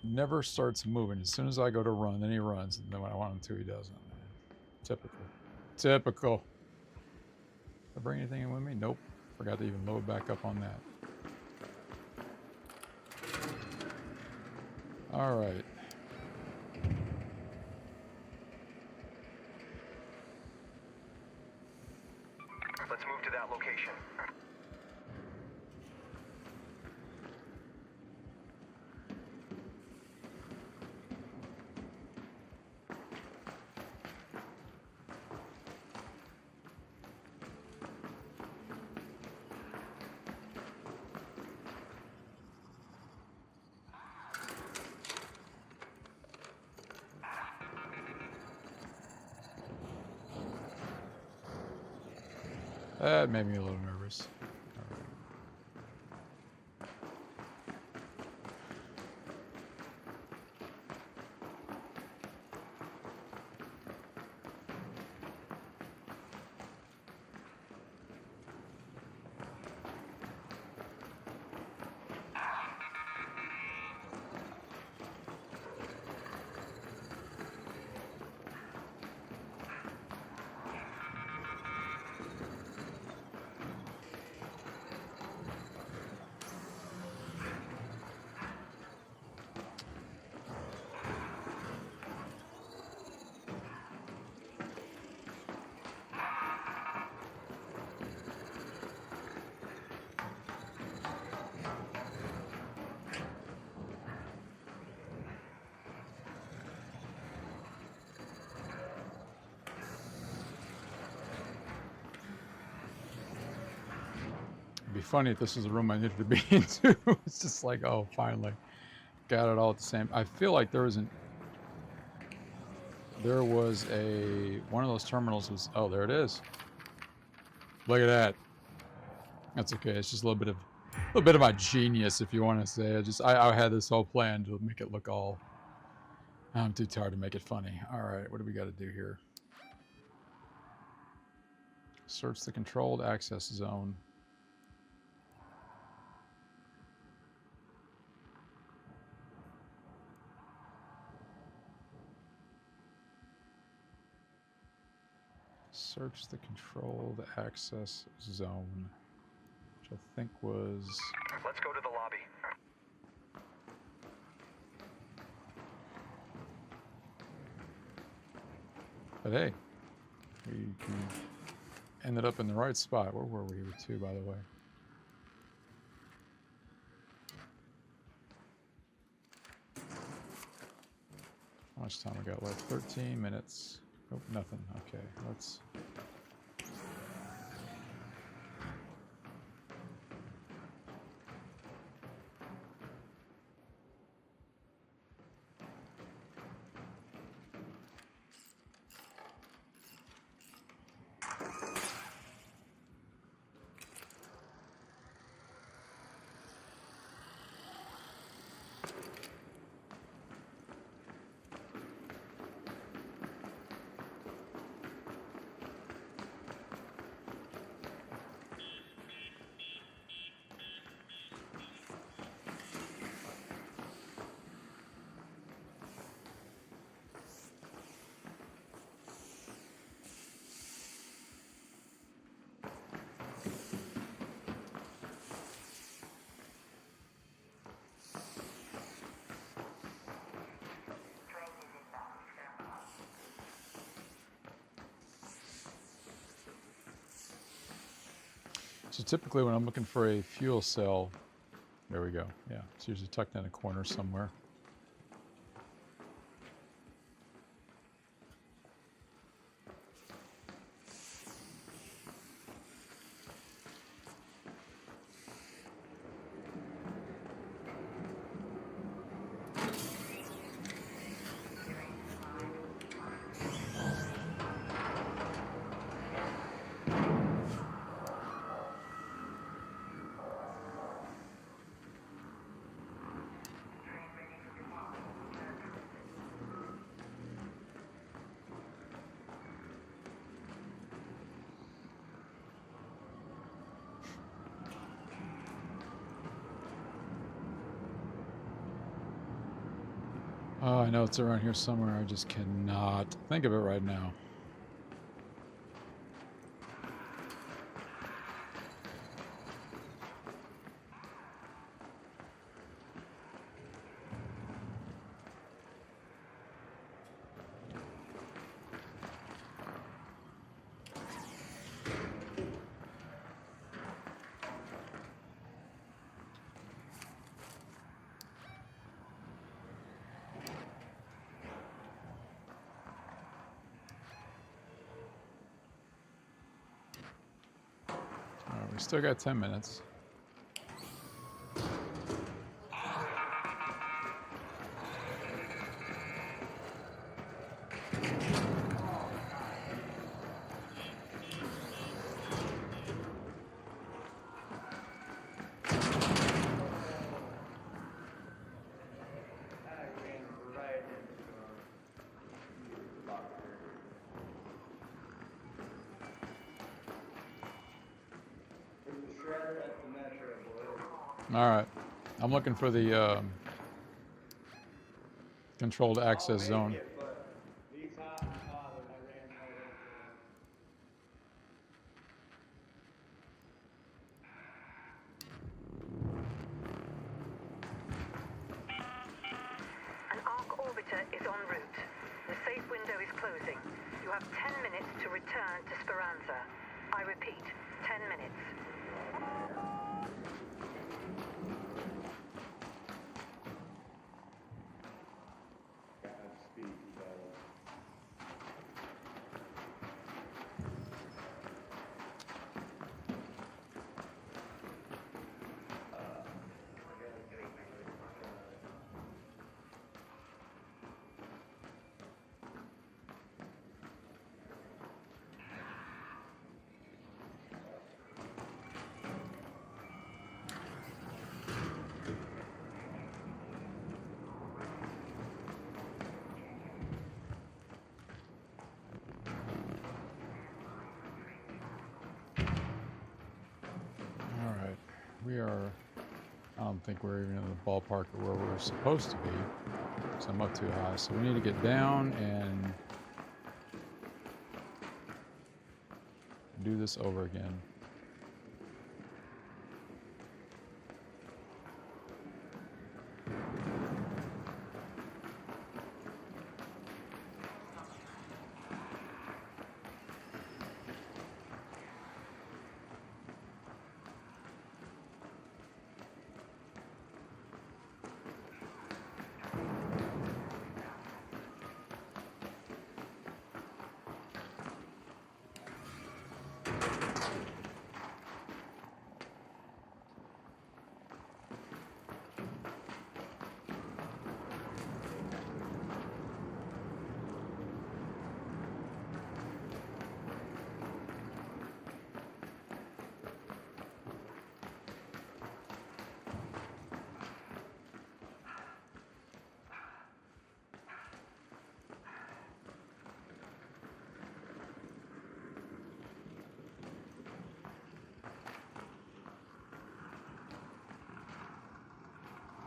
Never starts moving. As soon as I go to run, then he runs. And then when I want him to, he doesn't. Typical. Typical. Did I bring anything in with me? Nope. Forgot to even load back up on that. All right. Let's move to that location. That made me a little nervous. All right. It'd be funny if this was the room I needed to be in too. It's just like, oh, finally. Got it all at the same. I feel like there was one of those terminals was, oh, there it is. Look at that. That's okay. It's just a little bit of my genius, if you want to say. I had this whole plan to make it look all. I'm too tired to make it funny. All right, what do we got to do here? Search the controlled access zone. Search the controlled access zone. which I think was... Let's go to the lobby. But hey, we ended up in the right spot. Where were we to, by the way? How much time we got left? 13 minutes. Nope, nothing. Okay, let's... So typically when I'm looking for a fuel cell, there we go. Yeah, it's usually tucked in a corner somewhere. Oh, I know it's around here somewhere. I just cannot think of it right now. We still got 10 minutes. All right, I'm looking for the controlled access zone. An arc orbiter is en route. The safe window is closing. You have 10 minutes to return to Speranza. I repeat, 10 minutes. We are, I don't think we're even in the ballpark of where we're supposed to be, so I'm up too high. So we need to get down and do this over again.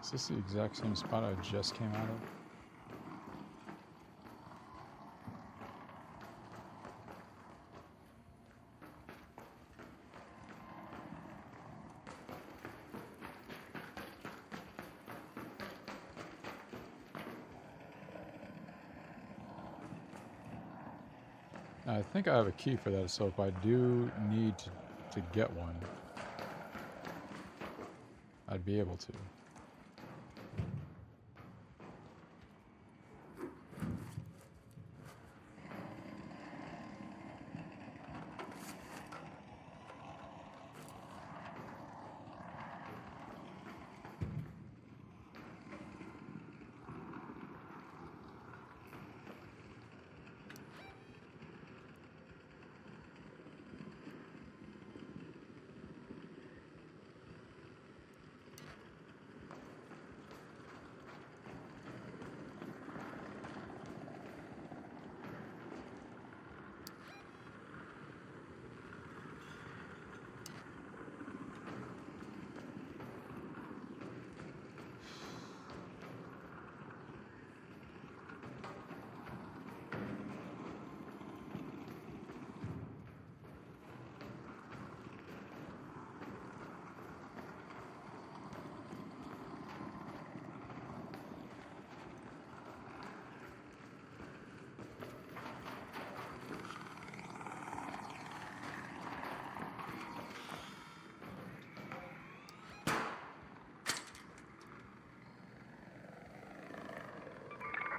Is this the exact same spot I just came out of? I think I have a key for that, so if I do need to get one, I'd be able to.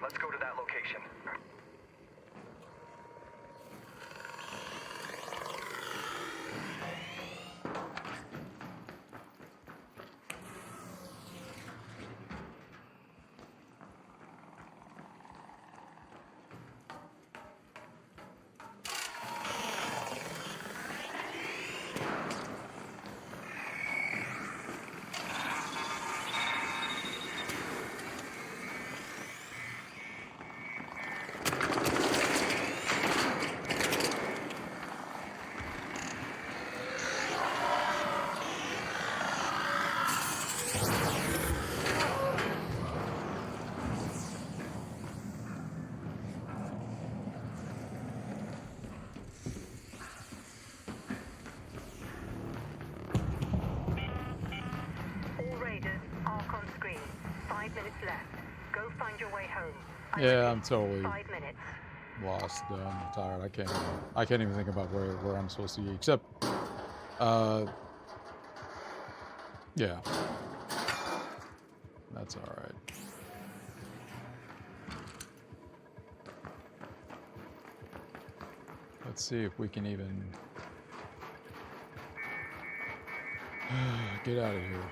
Let's go to that location. Yeah, I'm totally lost. I'm tired. I can't even think about where I'm supposed to be. Except, yeah, that's all right. Let's see if we can even get out of here.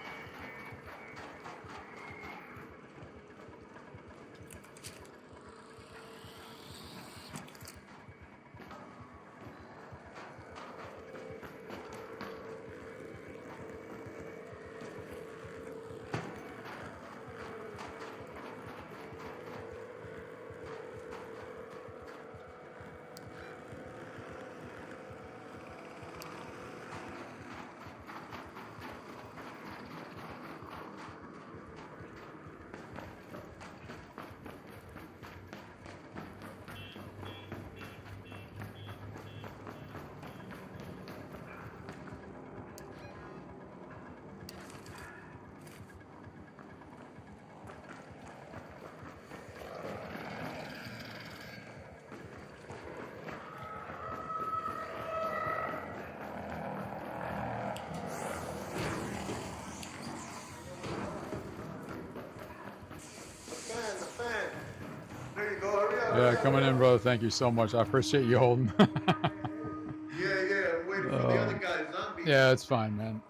Yeah, coming in, brother. Thank you so much. I appreciate you holding. Yeah, I'm waiting for the other guy's zombie. Yeah, it's fine, man.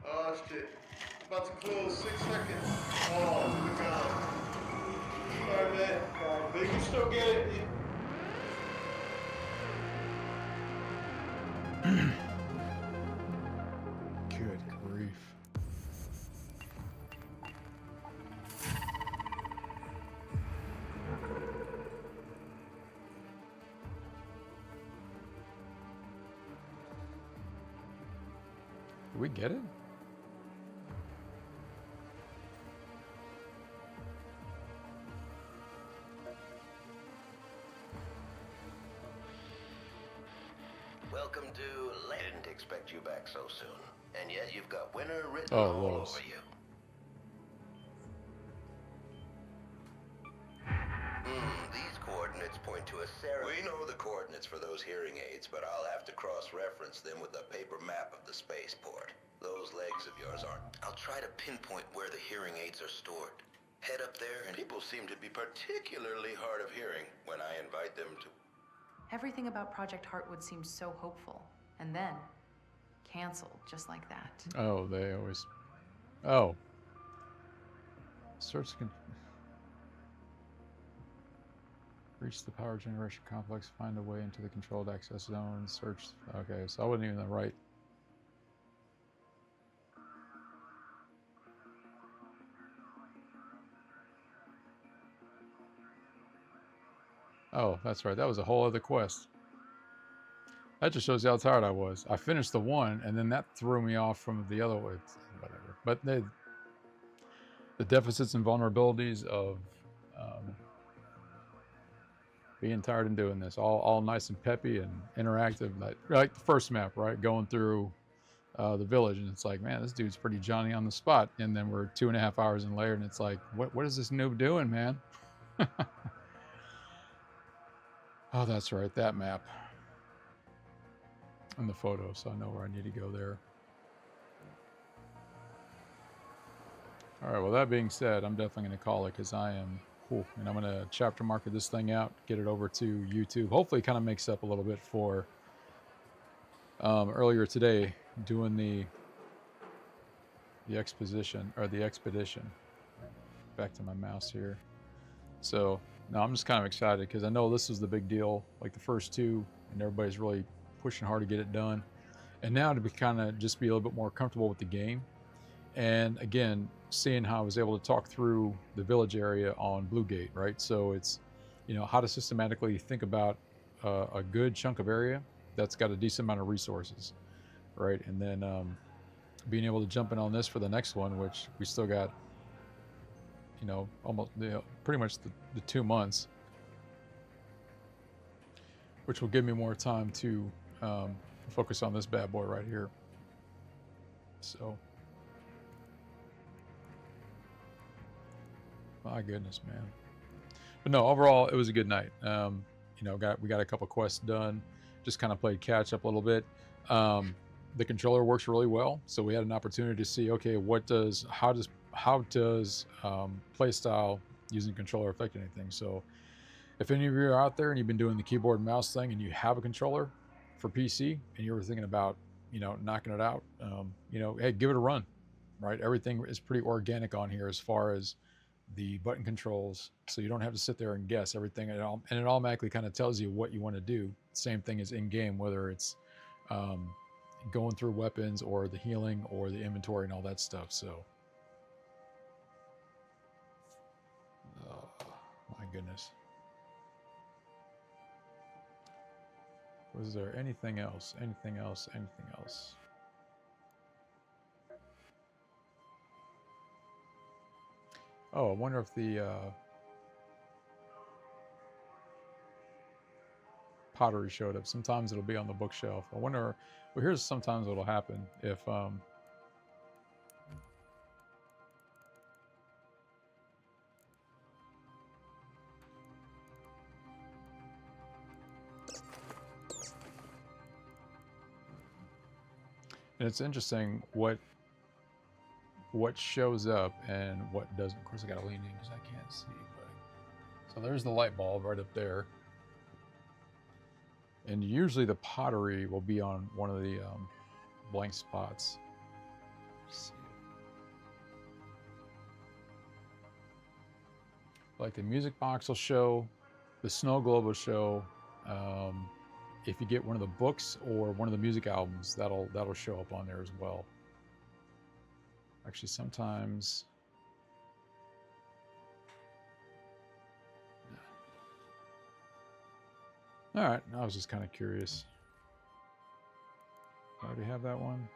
Oh, shit. About to close, 6 seconds. Oh, we're gone. Sorry, man. But you can still get it. Good grief. Did we get it? back so soon. And yet you've got winter written Oh, all Lowe's. over you. These coordinates point to a We know the coordinates for those hearing aids, but I'll have to cross-reference them with a paper map of the spaceport. Those legs of yours aren't. I'll try to pinpoint where the hearing aids are stored. Head up there, and people seem to be particularly hard of hearing when I invite them to... Everything about Project Heartwood seemed so hopeful, and then canceled just like that. Oh, they always. Oh. Search. Reach the power generation complex. Find a way into the controlled access zone. Search. Okay, so I wasn't even in the right. Oh, that's right. That was a whole other quest. That just shows you how tired I was. I finished the one, and then that threw me off from the other way. Whatever. But the deficits and vulnerabilities of being tired and doing this, all nice and peppy and interactive, like the first map, right? Going through the village, and it's like, man, this dude's pretty Johnny on the spot. And then we're 2.5 hours in later, and it's like, what is this noob doing, man? Oh, that's right, that map. And the photo, so I know where I need to go there. All right, well, that being said, I'm definitely going to call it, because I am, and I'm going to chapter market this thing out, get it over to YouTube. Hopefully it kind of makes up a little bit for earlier today doing the expedition. Back to my mouse here. So, no, I'm just kind of excited, because I know this was the big deal, like the first two, and everybody's really pushing hard to get it done. And now to be kind of just be a little bit more comfortable with the game. And again, seeing how I was able to talk through the village area on Bluegate, right? So it's, how to systematically think about a good chunk of area that's got a decent amount of resources, right? And then being able to jump in on this for the next one, which we still got, almost, pretty much the 2 months, which will give me more time to focus on this bad boy right here. So. My goodness, man. But no, overall, it was a good night. We got a couple quests done. Just kind of played catch up a little bit. The controller works really well, so we had an opportunity to see, okay, how does play style using controller affect anything? So, if any of you are out there and you've been doing the keyboard and mouse thing, and you have a controller for PC, and you were thinking about, knocking it out, hey, give it a run, right? Everything is pretty organic on here as far as the button controls, so you don't have to sit there and guess everything at all, and it automatically kind of tells you what you want to do. Same thing as in game, whether it's going through weapons or the healing or the inventory and all that stuff. So, oh, my goodness. Was there anything else? Anything else? Anything else? Oh, I wonder if the pottery showed up. Sometimes it'll be on the bookshelf. I wonder, well, here's sometimes what'll happen if and it's interesting what shows up and what doesn't. Of course, I gotta lean in because I can't see. But so there's the light bulb right up there, and usually the pottery will be on one of the blank spots. Let's see. Like the music box will show, the snow globe will show. If you get one of the books or one of the music albums, that'll show up on there as well. Actually, sometimes. All right, I was just kind of curious. I already have that one.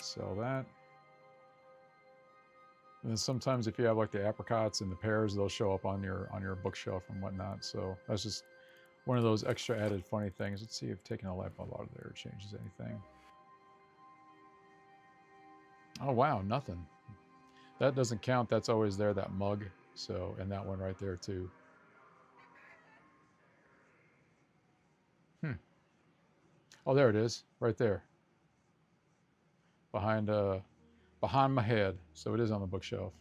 Sell that. And then sometimes if you have like the apricots and the pears, they'll show up on your bookshelf and whatnot. So that's just one of those extra added funny things. Let's see if taking a light bulb out of there changes anything. Oh wow, nothing. That doesn't count. That's always there, that mug. So, and that one right there too. Oh, there it is, right there. Behind my head. So it is on the bookshelf.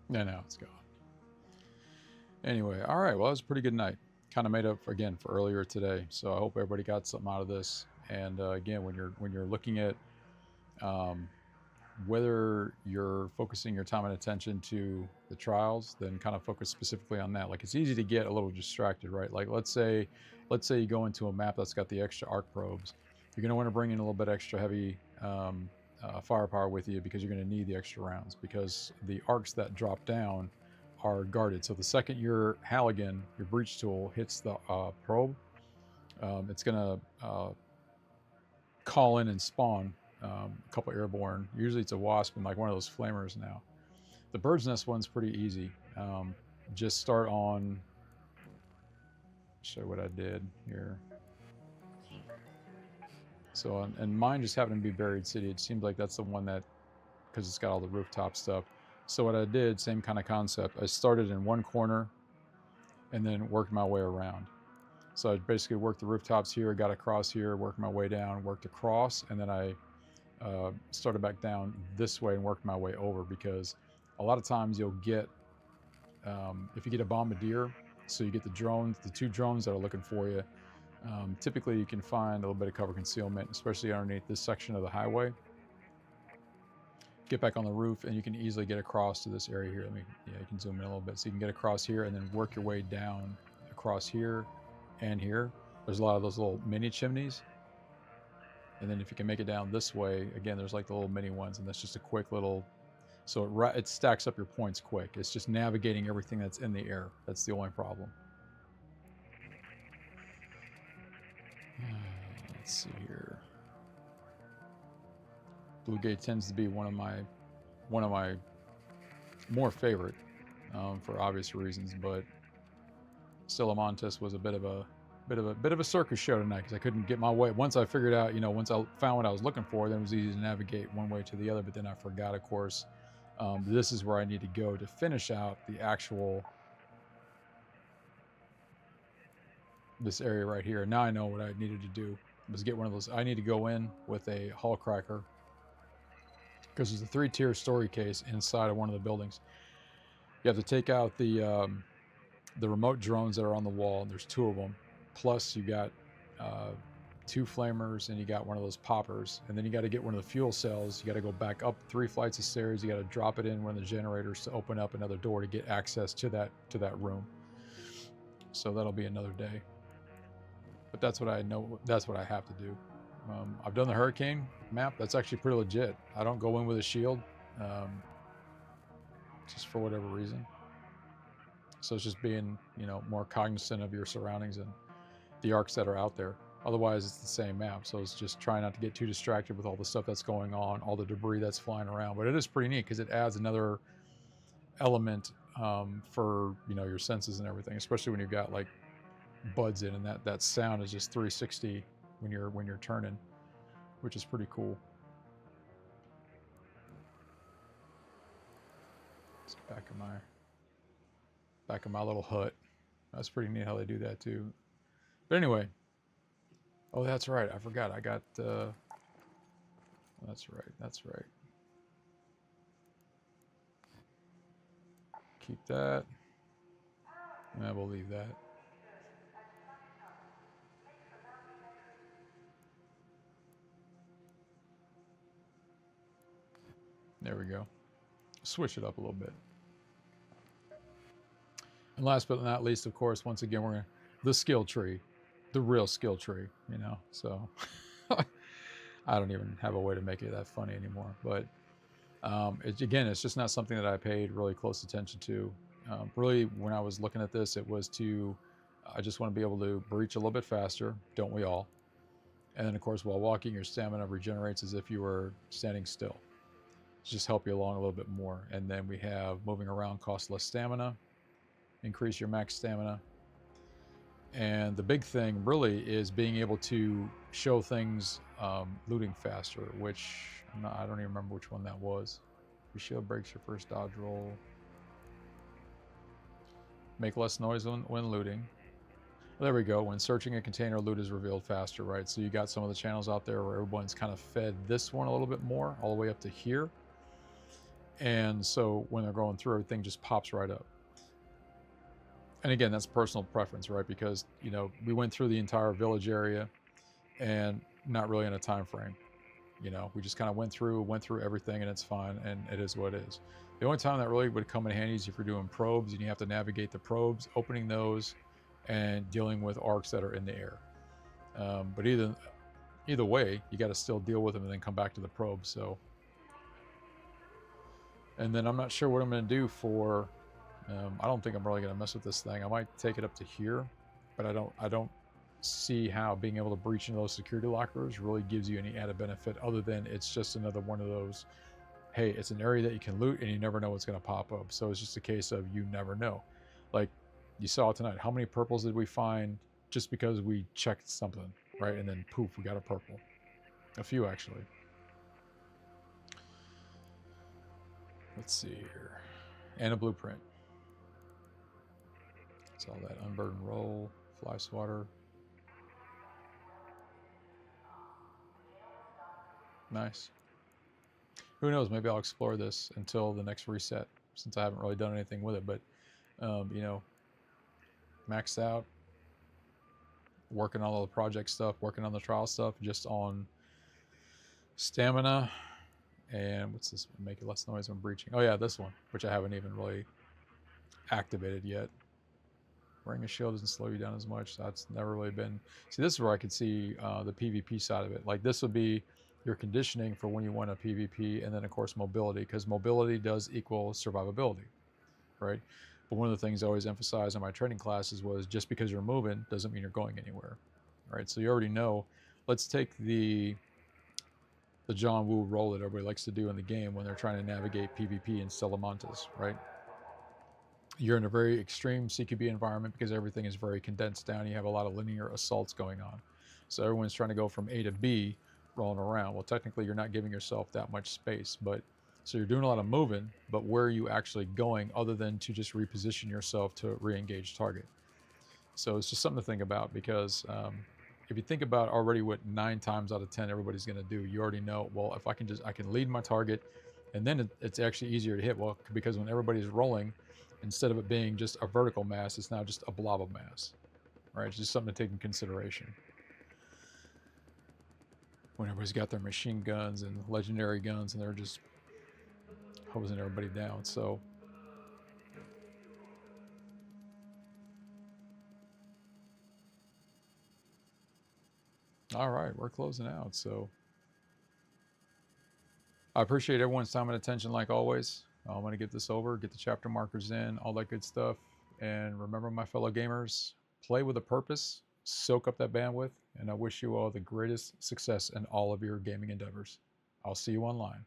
No, it's gone. Anyway, all right. Well, it was a pretty good night. Kind of made up again for earlier today. So I hope everybody got something out of this. And again, when you're looking at whether you're focusing your time and attention to the trials, then kind of focus specifically on that. Like, it's easy to get a little distracted, right? Like, let's say you go into a map that's got the extra arc probes. You're going to want to bring in a little bit extra heavy firepower with you, because you're going to need the extra rounds, because the arcs that drop down are guarded. So the second your Halligan, your breach tool, hits the probe, it's going to call in and spawn a couple airborne. Usually it's a wasp and like one of those flamers now. The bird's nest one's pretty easy. Just start on, show what I did here. So, and mine just happened to be Buried City. It seems like that's the one that, because it's got all the rooftop stuff. So what I did, same kind of concept. I started in one corner and then worked my way around. So I basically worked the rooftops here, got across here, worked my way down, worked across, and then I started back down this way and worked my way over, because a lot of times you'll get, if you get a bombardier, so you get the drones, the two drones that are looking for you, typically you can find a little bit of cover concealment, especially underneath this section of the highway. Get back on the roof and you can easily get across to this area here. You can zoom in a little bit. So you can get across here and then work your way down across here and here. There's a lot of those little mini chimneys. And then if you can make it down this way, again, there's like the little mini ones, and that's just a quick little, so it stacks up your points quick. It's just navigating everything that's in the air. That's the only problem. Let's see here. Blue Gate tends to be one of my more favorite, for obvious reasons, but Stella Montis was a bit of a circus show tonight, because I couldn't get my way. Once I figured out, once I found what I was looking for, then it was easy to navigate one way to the other. But then I forgot, of course, this is where I need to go to finish out the actual, this area right here. Now I know what I needed to do was get one of those. I need to go in with a hull cracker, because there's a 3-tier story case inside of one of the buildings. You have to take out the remote drones that are on the wall, and there's 2 of them. Plus you got 2 flamers, and you got one of those poppers, and then you got to get one of the fuel cells. You got to go back up 3 flights of stairs. You got to drop it in one of the generators to open up another door to get access to that room. So that'll be another day. But that's what I know. That's what I have to do. I've done the Hurricane map. That's actually pretty legit. I don't go in with a shield, just for whatever reason. So it's just being, more cognizant of your surroundings and the arcs that are out there. Otherwise, it's the same map. So it's just trying not to get too distracted with all the stuff that's going on, all the debris that's flying around. But it is pretty neat, because it adds another element for, your senses and everything, especially when you've got like buds in, and that sound is just 360 when you're turning, which is pretty cool. It's back of my little hut. That's pretty neat how they do that too. But anyway, oh, that's right. I forgot. I got. That's right. Keep that. And we'll leave that. There we go. Switch it up a little bit. And last but not least, of course, once again, the skill tree, the real skill tree, so I don't even have a way to make it that funny anymore. But it's just not something that I paid really close attention to. Really, when I was looking at this, it was to, I just want to be able to breach a little bit faster, don't we all? And then, of course, while walking, your stamina regenerates as if you were standing still. Just help you along a little bit more. And then we have moving around costs less stamina, increase your max stamina. And the big thing really is being able to show things looting faster, which I don't even remember which one that was. Your shield breaks your first dodge roll. Make less noise when looting. Well, there we go. When searching a container, loot is revealed faster, right? So you got some of the channels out there where everyone's kind of fed this one a little bit more, all the way up to here. And so when they're going through, everything just pops right up. And again, that's personal preference, right? Because, you know, we went through the entire village area and not really in a time frame. You know, we just kind of went through everything, and it's fine, and it is what it is. The only time that really would come in handy is if you're doing probes and you have to navigate the probes, opening those, and dealing with arcs that are in the air. But either way, you got to still deal with them and then come back to the probes. So, and then I'm not sure what I'm going to do for. I don't think I'm really going to mess with this thing. I might take it up to here, but I don't see how being able to breach into those security lockers really gives you any added benefit other than it's just another one of those, hey, it's an area that you can loot and you never know what's going to pop up. So it's just a case of you never know. Like you saw tonight, how many purples did we find just because we checked something, right? And then poof, we got a purple. A few actually. Let's see here. And a blueprint. Saw that unburden roll, fly swatter. Nice. Who knows? Maybe I'll explore this until the next reset, since I haven't really done anything with it. But you know, maxed out, working on all the project stuff, working on the trial stuff, just on stamina. And what's this one? Make it less noise when breaching. Oh yeah, this one, which I haven't even really activated yet. Wearing a shield doesn't slow you down as much. That's never really been. See, this is where I could see the PvP side of it. Like this would be your conditioning for when you want a PvP, and then of course mobility, because mobility does equal survivability, right? But one of the things I always emphasize in my training classes was just because you're moving doesn't mean you're going anywhere, right? So you already know. Let's take the John Woo roll that everybody likes to do in the game when they're trying to navigate PvP in Stella Montis, right? You're in a very extreme CQB environment because everything is very condensed down. You have a lot of linear assaults going on. So everyone's trying to go from A to B rolling around. Well, technically you're not giving yourself that much space, but so you're doing a lot of moving, but where are you actually going other than to just reposition yourself to re-engage target? So it's just something to think about, because if you think about already what 9 times out of 10 everybody's going to do, you already know, well, if I can lead my target, and then it's actually easier to hit. Well, because when everybody's rolling, instead of it being just a vertical mass, it's now just a blob of mass, right? It's just something to take in consideration. When everybody's got their machine guns and legendary guns and they're just hosing everybody down. So all right, we're closing out. So I appreciate everyone's time and attention like always. I'm going to get this over, get the chapter markers in, all that good stuff. And remember, my fellow gamers, play with a purpose, soak up that bandwidth, and I wish you all the greatest success in all of your gaming endeavors. I'll see you online.